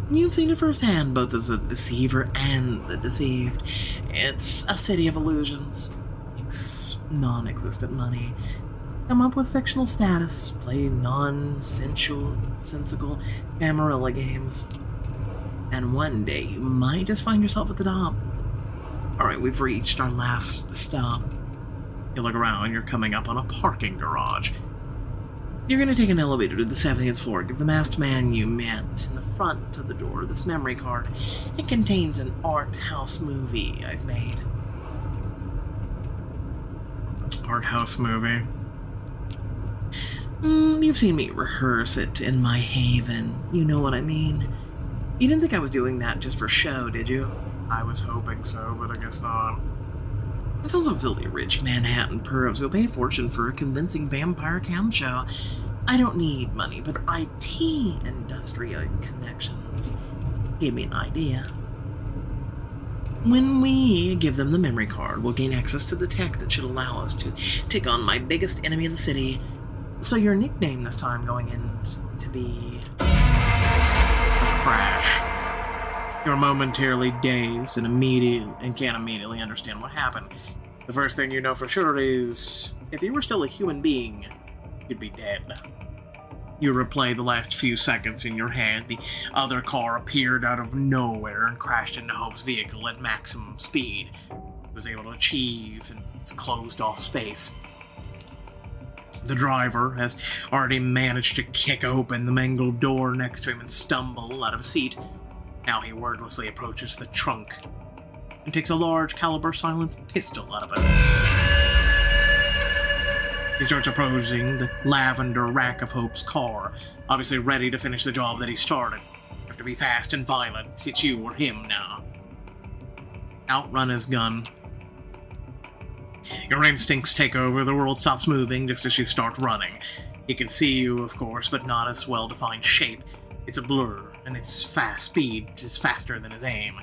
You've seen it firsthand, both as a deceiver and the deceived. It's a city of illusions. Makes non-existent money. Come up with fictional status. Play non-sensical Camarilla games. And one day you might just find yourself at the top. Alright, we've reached our last stop. You look around, you're coming up on a parking garage. You're gonna take an elevator to the 70th floor, give the masked man you met in the front of the door this memory card. It contains an art house movie I've made. Art house movie? You've seen me rehearse it in my haven. You know what I mean. You didn't think I was doing that just for show, did you? I was hoping so, but I guess not. I found some filthy rich Manhattan pervs who'll pay a fortune for a convincing vampire cam show. I don't need money, but IT industry connections gave me an idea. When we give them the memory card, we'll gain access to the tech that should allow us to take on my biggest enemy in the city. So your nickname this time going in to be... a crash. You're momentarily dazed and can't immediately understand what happened. The first thing you know for sure is, if you were still a human being, you'd be dead. You replay the last few seconds in your head. The other car appeared out of nowhere and crashed into Hope's vehicle at maximum speed. It was able to achieve its closed-off space. The driver has already managed to kick open the mangled door next to him and stumble out of a seat. Now he wordlessly approaches the trunk and takes a large caliber silenced pistol out of it. He starts approaching the lavender rack of Hope's car, obviously ready to finish the job that he started. You have to be fast and violent. It's you or him now. Outrun his gun. Your instincts take over, the world stops moving just as you start running. He can see you, of course, but not as well-defined shape. It's a blur, and its fast speed is faster than his aim.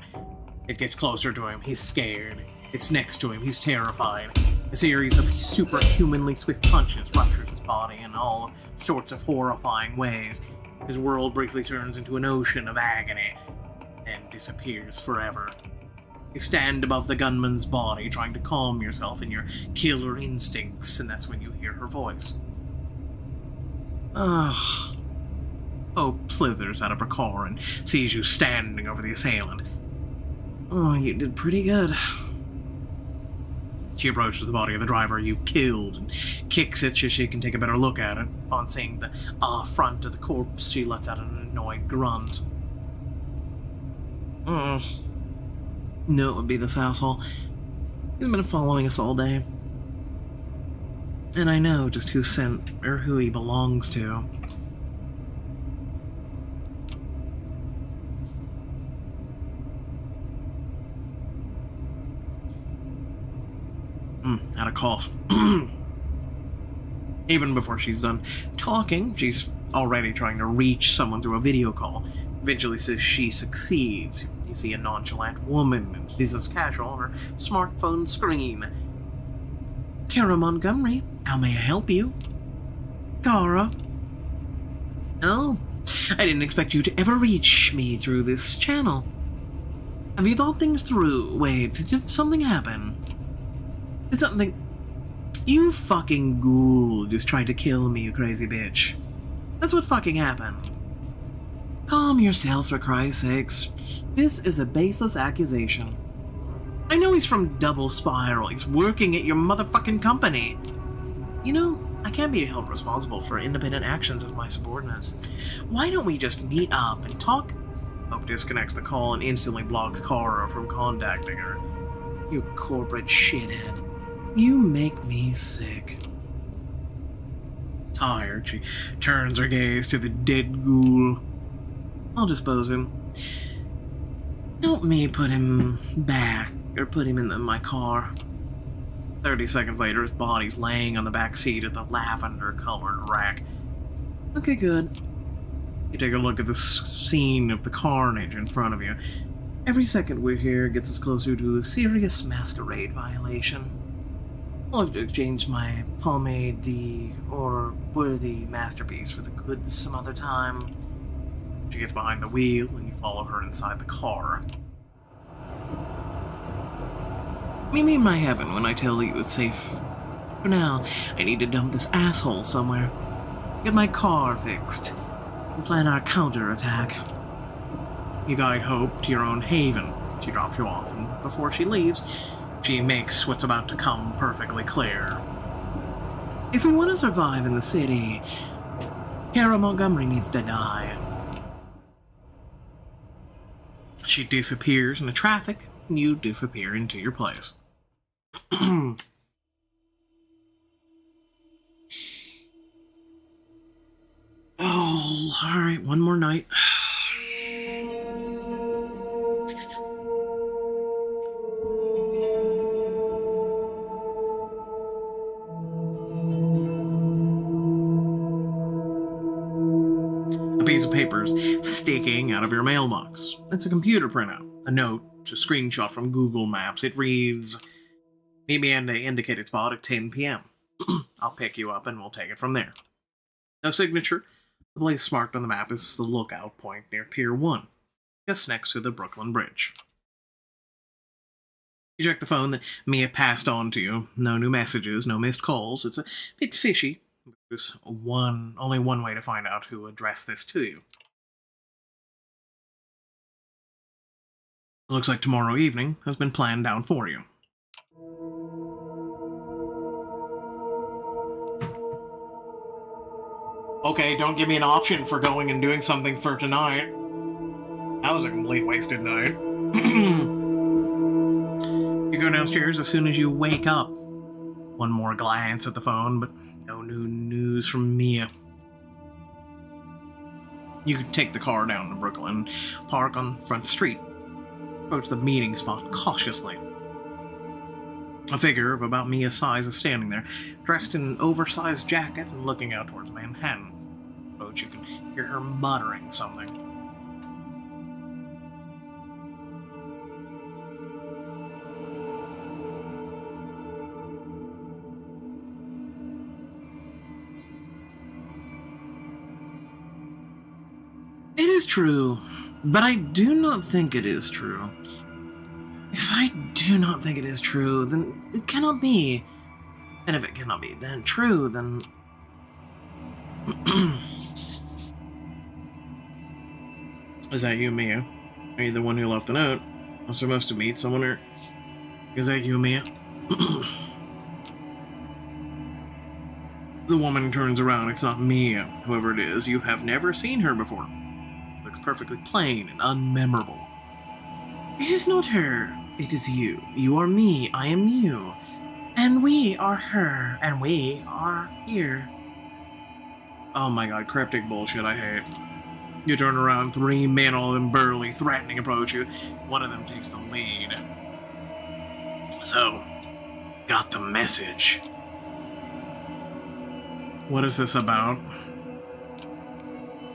It gets closer to him, he's scared. It's next to him, he's terrified. A series of superhumanly swift punches ruptures his body in all sorts of horrifying ways. His world briefly turns into an ocean of agony, and disappears forever. You stand above the gunman's body, trying to calm yourself in your killer instincts, and that's when you hear her voice. Hope slithers out of her car and sees you standing over the assailant. Oh, you did pretty good. She approaches the body of the driver you killed and kicks it so she can take a better look at it. Upon seeing the front of the corpse, she lets out an annoyed grunt. No, it would be this asshole. He's been following us all day. And I know just who sent, or who he belongs to. Had a cough. Even before she's done talking, she's already trying to reach someone through a video call. Eventually she succeeds. You see a nonchalant woman in business casual on her smartphone screen. Kara Montgomery, how may I help you? Kara? Oh, I didn't expect you to ever reach me through this channel. Have you thought things through? Wait, did something happen? Did something... You fucking ghoul just tried to kill me, you crazy bitch. That's what fucking happened. Calm yourself, for Christ's sakes. This is a baseless accusation. I know he's from Double Spiral. He's working at your motherfucking company. You know, I can't be held responsible for independent actions of my subordinates. Why don't we just meet up and talk? Hope disconnects the call and instantly blocks Kara from contacting her. You corporate shithead. You make me sick. Tired, she turns her gaze to the dead ghoul. I'll dispose of him. Help me put him back, or put him in my car. 30 seconds later, his body's laying on the back seat of the lavender-colored rack. Okay, good. You take a look at the scene of the carnage in front of you. Every second we're here gets us closer to a serious Masquerade violation. I'll have to exchange my pomade or worthy masterpiece for the goods some other time. She gets behind the wheel, and you follow her inside the car. Meet me in my heaven when I tell you it's safe. For now, I need to dump this asshole somewhere, get my car fixed, and plan our counterattack. You guide Hope to your own haven. She drops you off, and before she leaves, she makes what's about to come perfectly clear. If we want to survive in the city, Kara Montgomery needs to die. She disappears in the traffic, and you disappear into your place. Oh, alright, one more night. A piece of paper's sticking out of your mailbox. It's a computer printout. A note, a screenshot from Google Maps. It reads, "Meet me at the indicated spot at 10 p.m. I'll pick you up and we'll take it from there." No signature. The place marked on the map is the lookout point near Pier 1, just next to the Brooklyn Bridge. You check the phone that Mia passed on to you. No new messages, no missed calls. It's a bit fishy. There's only one way to find out who addressed this to you. It looks like tomorrow evening has been planned down for you. Okay, don't give me an option for going and doing something for tonight. That was a complete wasted night. You go downstairs as soon as you wake up. One more glance at the phone, but no new news from Mia. You take the car down to Brooklyn, park on Front Street, approach the meeting spot cautiously. A figure of about Mia's size is standing there, dressed in an oversized jacket and looking out towards Manhattan. But you can hear her muttering something. It is true, but I do not think it is true. If I do not think it is true, then it cannot be. And if it cannot be then true, then... Is that you, Mia? Are you the one who left the note? I'm supposed to meet someone, or... Is that you, Mia? The woman turns around. It's not Mia. Whoever it is, you have never seen her before. Looks perfectly plain and unmemorable. It is not her. It is you. You are me. I am you. And we are her. And we are here. Oh my god, cryptic bullshit I hate. You turn around, 3 men, all of them burly, threatening, approach you. One of them takes the lead. So, got the message. What is this about?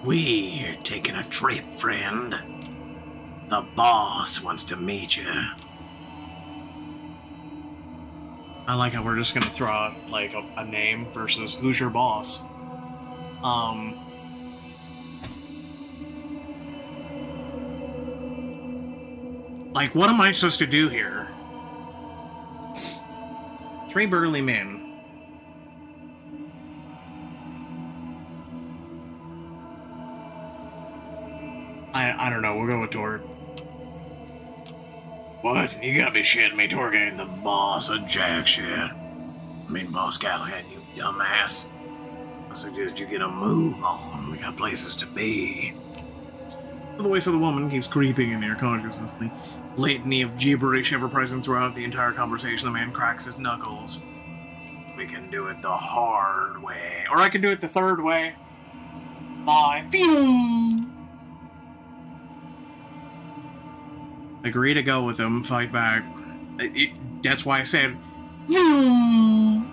We're taking a trip, friend. The boss wants to meet you. I like how we're just gonna throw out, like, a name versus who's your boss. Like, what am I supposed to do here? 3 burly men. I don't know, we'll go with Torg. What? You gotta be shitting me, Torg ain't the boss of jack shit. I mean, Boss Callahan, you dumbass. I suggest you get a move on. We got places to be. The voice of the woman keeps creeping into your consciousness. The litany of gibberish ever present throughout the entire conversation. The man cracks his knuckles. We can do it the hard way. Or I can do it the third way. Bye. Phew! Agree to go with him, fight back. That's why I said, phew!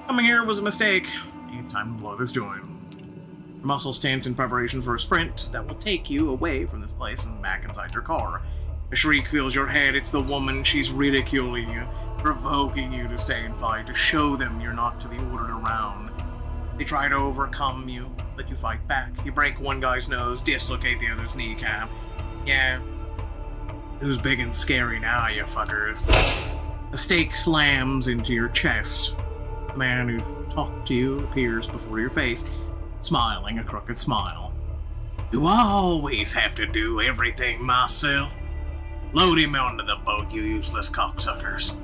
Coming here was a mistake. It's time to blow this joint. The muscle stands in preparation for a sprint that will take you away from this place and back inside your car. A shriek fills your head. It's the woman. She's ridiculing you. provoking you to stay and fight, to show them you're not to be ordered around. They try to overcome you, but you fight back. You break one guy's nose, dislocate the other's kneecap. Yeah. Who's big and scary now, you fuckers? A stake slams into your chest. The man who talked to you appears before your face, smiling a crooked smile. Do I always have to do everything myself? Load him onto the boat, you useless cocksuckers.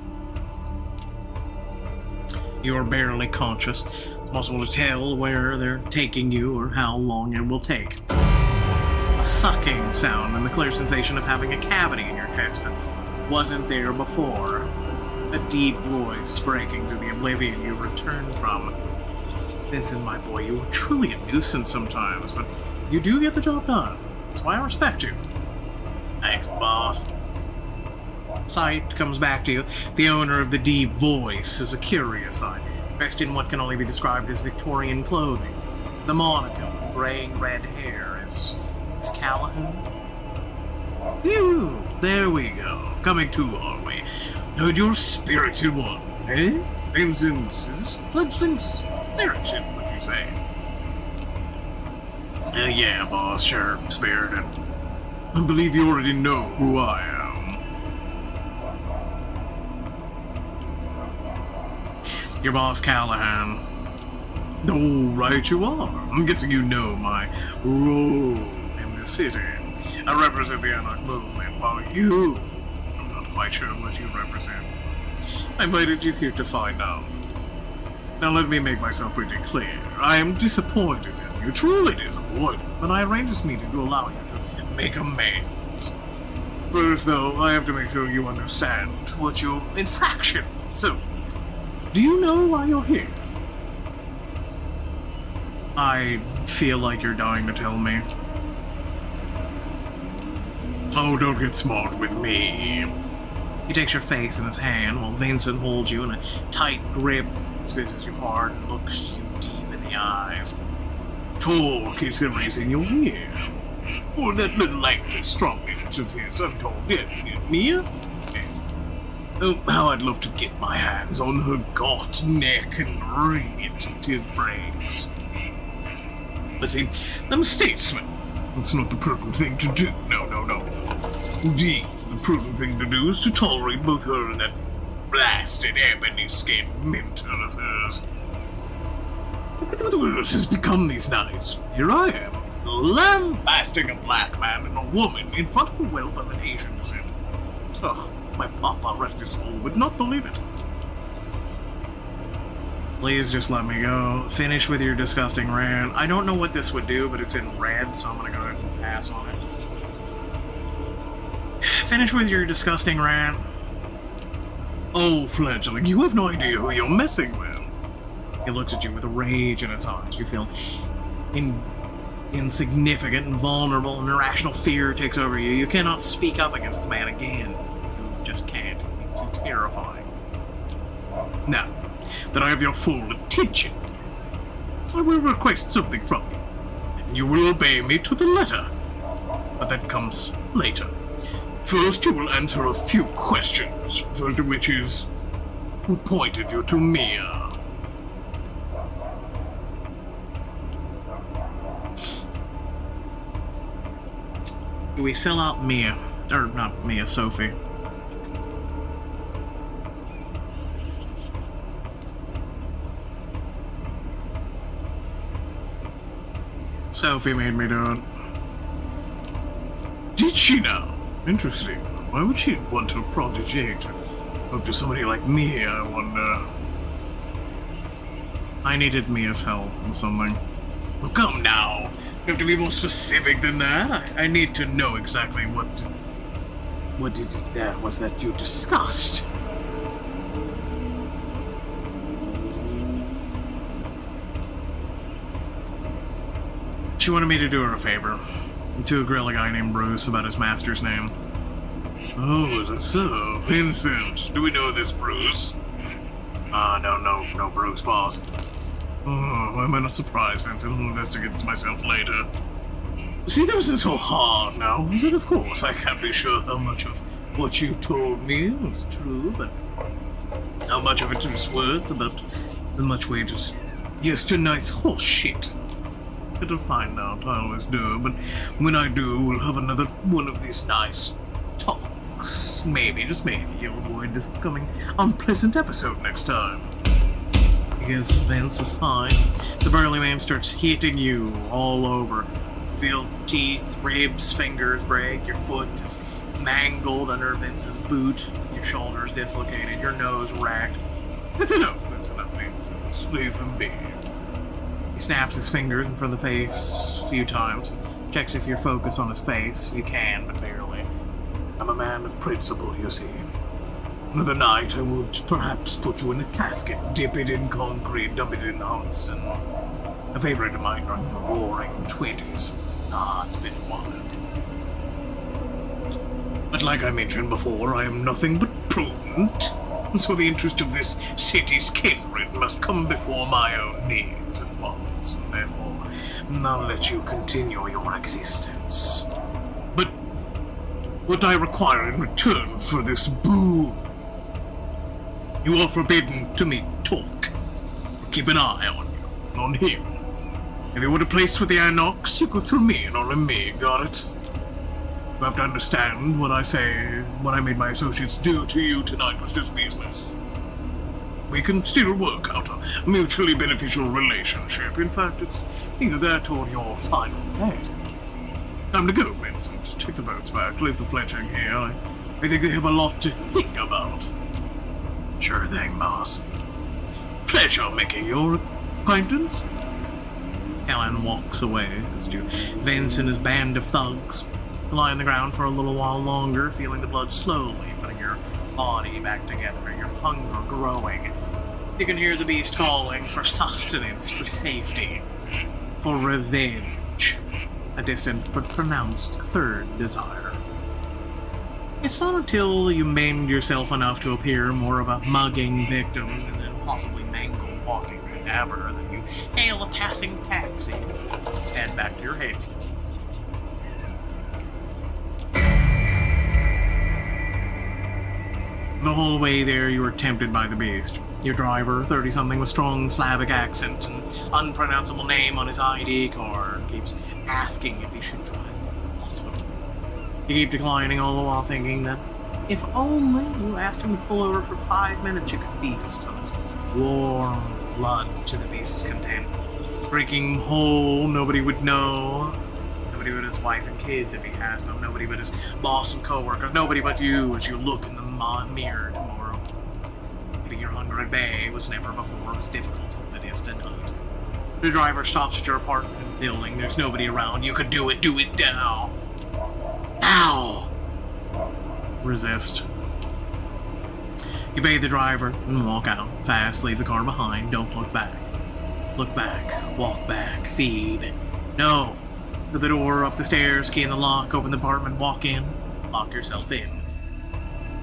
You are barely conscious. It's possible to tell where they're taking you or how long it will take. A sucking sound and the clear sensation of having a cavity in your chest that wasn't there before. A deep voice breaking through the oblivion you've returned from. Vincent, my boy, you are truly a nuisance sometimes, but you do get the job done. That's why I respect you. Thanks, boss. Sight comes back to you. The owner of the deep voice is a curious eye, dressed in what can only be described as Victorian clothing. The monocle, graying red hair, is Callahan? Phew, there we go. Coming to, are we? Heard your spirited one, eh? Vincent, is this fledgling spirited, would you say? Yeah, boss, sure, spirited. I believe you already know who I am. Your boss, Callahan. Oh, right you are. I'm guessing you know my role in the city. I represent the Anarch movement, while you... I'm not quite sure what you represent. I invited you here to find out. Now let me make myself pretty clear. I am disappointed in you, truly disappointed, but I arranged this meeting to allow you to make amends. First, though, I have to make sure you understand what your infraction was. So, do you know why you're here? I feel like you're dying to tell me. Oh, don't get smart with me. He takes your face in his hand while Vincent holds you in a tight grip, squeezes you hard, and looks you deep in the eyes. Talk is the reason you're here. Or that little angry strongness of his, I'm told. Mia? Yes. Oh, how I'd love to get my hands on her gaunt neck and wring it until it breaks. But see, I'm a statesman. That's not the prudent thing to do. No. Indeed, the prudent thing to do is to tolerate both her and that blasted ebony-skinned mentor of hers. What the world has become these nights? Here I am, lambasting a black man and a woman in front of a whelp of an Asian descent. Oh, my papa, rest his soul, would not believe it. Please just let me go. Finish with your disgusting rant. I don't know what this would do, but it's in red, so I'm gonna go ahead and pass on it. Finish with your disgusting rant. Oh, fledgling, you have no idea who you're messing with. He looks at you with rage in his eyes. You feel insignificant and vulnerable, and irrational fear takes over you. You cannot speak up against this man again. You just can't. He's too terrifying. Now, that I have your full attention, I will request something from you, and you will obey me to the letter. But that comes later. First, you will answer a few questions, first of which is, who pointed you to Mia? Do we sell out Mia? Or not Mia, Sophie. Sophie made me do it. Did she now? Interesting. Why would she want her protege to talk to somebody like me, I wonder? I needed Mia's help in something. Well, come now. You have to be more specific than that. I need to know exactly what was that you discussed. She wanted me to do her a favor. To grill a guy named Bruce about his master's name. Oh, is it so? Vincent, do we know this Bruce? No Bruce, boss. Oh, why am I not surprised, Vincent? I'll investigate this myself later. See, that wasn't so hard now, is it? Of course, I can't be sure how much of what you told me was true, but How much of it is worth? About as much weight as yesternight's horse shit. It'll find out, I always do, but when I do, we'll have another one of these nice talks. Maybe, just maybe, you'll avoid this coming unpleasant episode next time. He gives Vince a sign. The burly man starts hitting you all over. You feel teeth, ribs, fingers break, your foot is mangled under Vince's boot, your shoulders dislocated, your nose racked. That's enough, Vince. Leave them be. He snaps his fingers in front of the face a few times, checks if you're focused on his face. You can, but barely. I'm a man of principle, you see. Another night I would perhaps put you in a casket, dip it in concrete, dump it in the Hudson. A favorite of mine during the roaring 20s. It's been a while. But like I mentioned before, I am nothing but prudent, and so the interest of this city's kindred must come before my own needs and wants, and therefore I'll let you continue your existence. But what I require in return for this boon, you are forbidden to meet Talk, or keep an eye on you, on him. If you want a place with the Anarchs, you go through me and only me, got it? You have to understand what I say. What I made my associates do to you tonight was just business. We can still work out a mutually beneficial relationship. In fact, it's either that or your final death. Time to go, Vincent. Take the boats back. Leave the fletching here. I think they have a lot to think about. Sure thing, boss. Pleasure making your acquaintance. Callan walks away as do Vince and his band of thugs. Lie on the ground for a little while longer, feeling the blood slowly putting your body back together, your hunger growing. You can hear the beast calling for sustenance, for safety, for revenge. A distant but pronounced third desire. It's not until you mend yourself enough to appear more of a mugging victim than an impossibly mangled walking cadaver that you hail a passing taxi. Head back to your head. The whole way there, you were tempted by the beast. Your driver, 30-something with strong Slavic accent and unpronounceable name on his ID card, keeps asking if he should drive to the hospital. You keep declining, all the while thinking that if only you asked him to pull over for 5 minutes, you could feast on his warm blood to the beast's content. Drinking whole, nobody would know. Nobody but his wife and kids if he has them. Nobody but his boss and co-workers. Nobody but you as you look in the mirror tomorrow. Keeping your hunger at bay was never before as difficult as it is tonight. The driver stops at your apartment building. There's nobody around. You could do it now. Ow! Resist. You pay the driver and walk out. Fast, leave the car behind. Don't look back. Look back. Walk back. Feed. No. To the door, up the stairs, key in the lock, open the apartment, walk in, lock yourself in.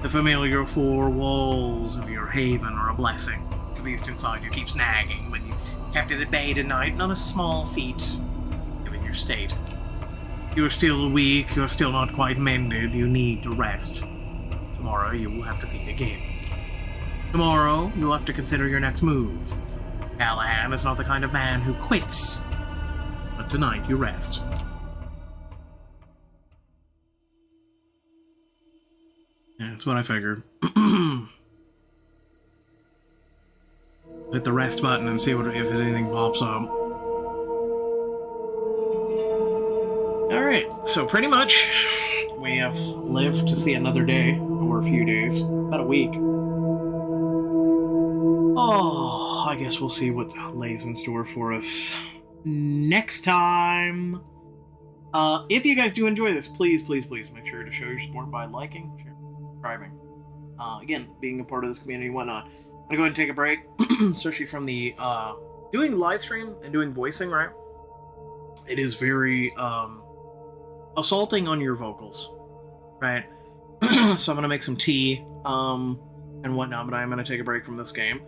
The familiar four walls of your haven are a blessing. The beast inside you keeps nagging, but you kept it at bay tonight, not a small feat, given your state. You are still weak, you are still not quite mended, you need to rest. Tomorrow you will have to feed again. Tomorrow you will have to consider your next move. Callahan is not the kind of man who quits. But tonight you rest. Yeah, that's what I figured. Hit the rest button and see if anything pops up. Alright, so pretty much we have lived to see another day, or a few days, about a week. Oh, I guess we'll see what lays in store for us next time. If you guys do enjoy this, please make sure to show your support by liking, sharing, subscribing. Again, being a part of this community and whatnot. I'm gonna go ahead and take a break, especially from the doing live stream and doing voicing, right? It is very assaulting on your vocals, right? So I'm gonna make some tea and whatnot, but I'm gonna take a break from this game.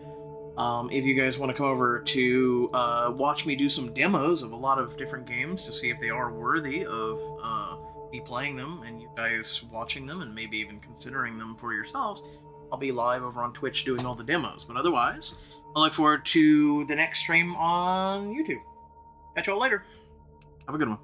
If you guys want to come over to watch me do some demos of a lot of different games to see if they are worthy of me playing them and you guys watching them and maybe even considering them for yourselves, I'll be live over on Twitch doing all the demos. But otherwise, I look forward to the next stream on YouTube. Catch y'all later. Have a good one.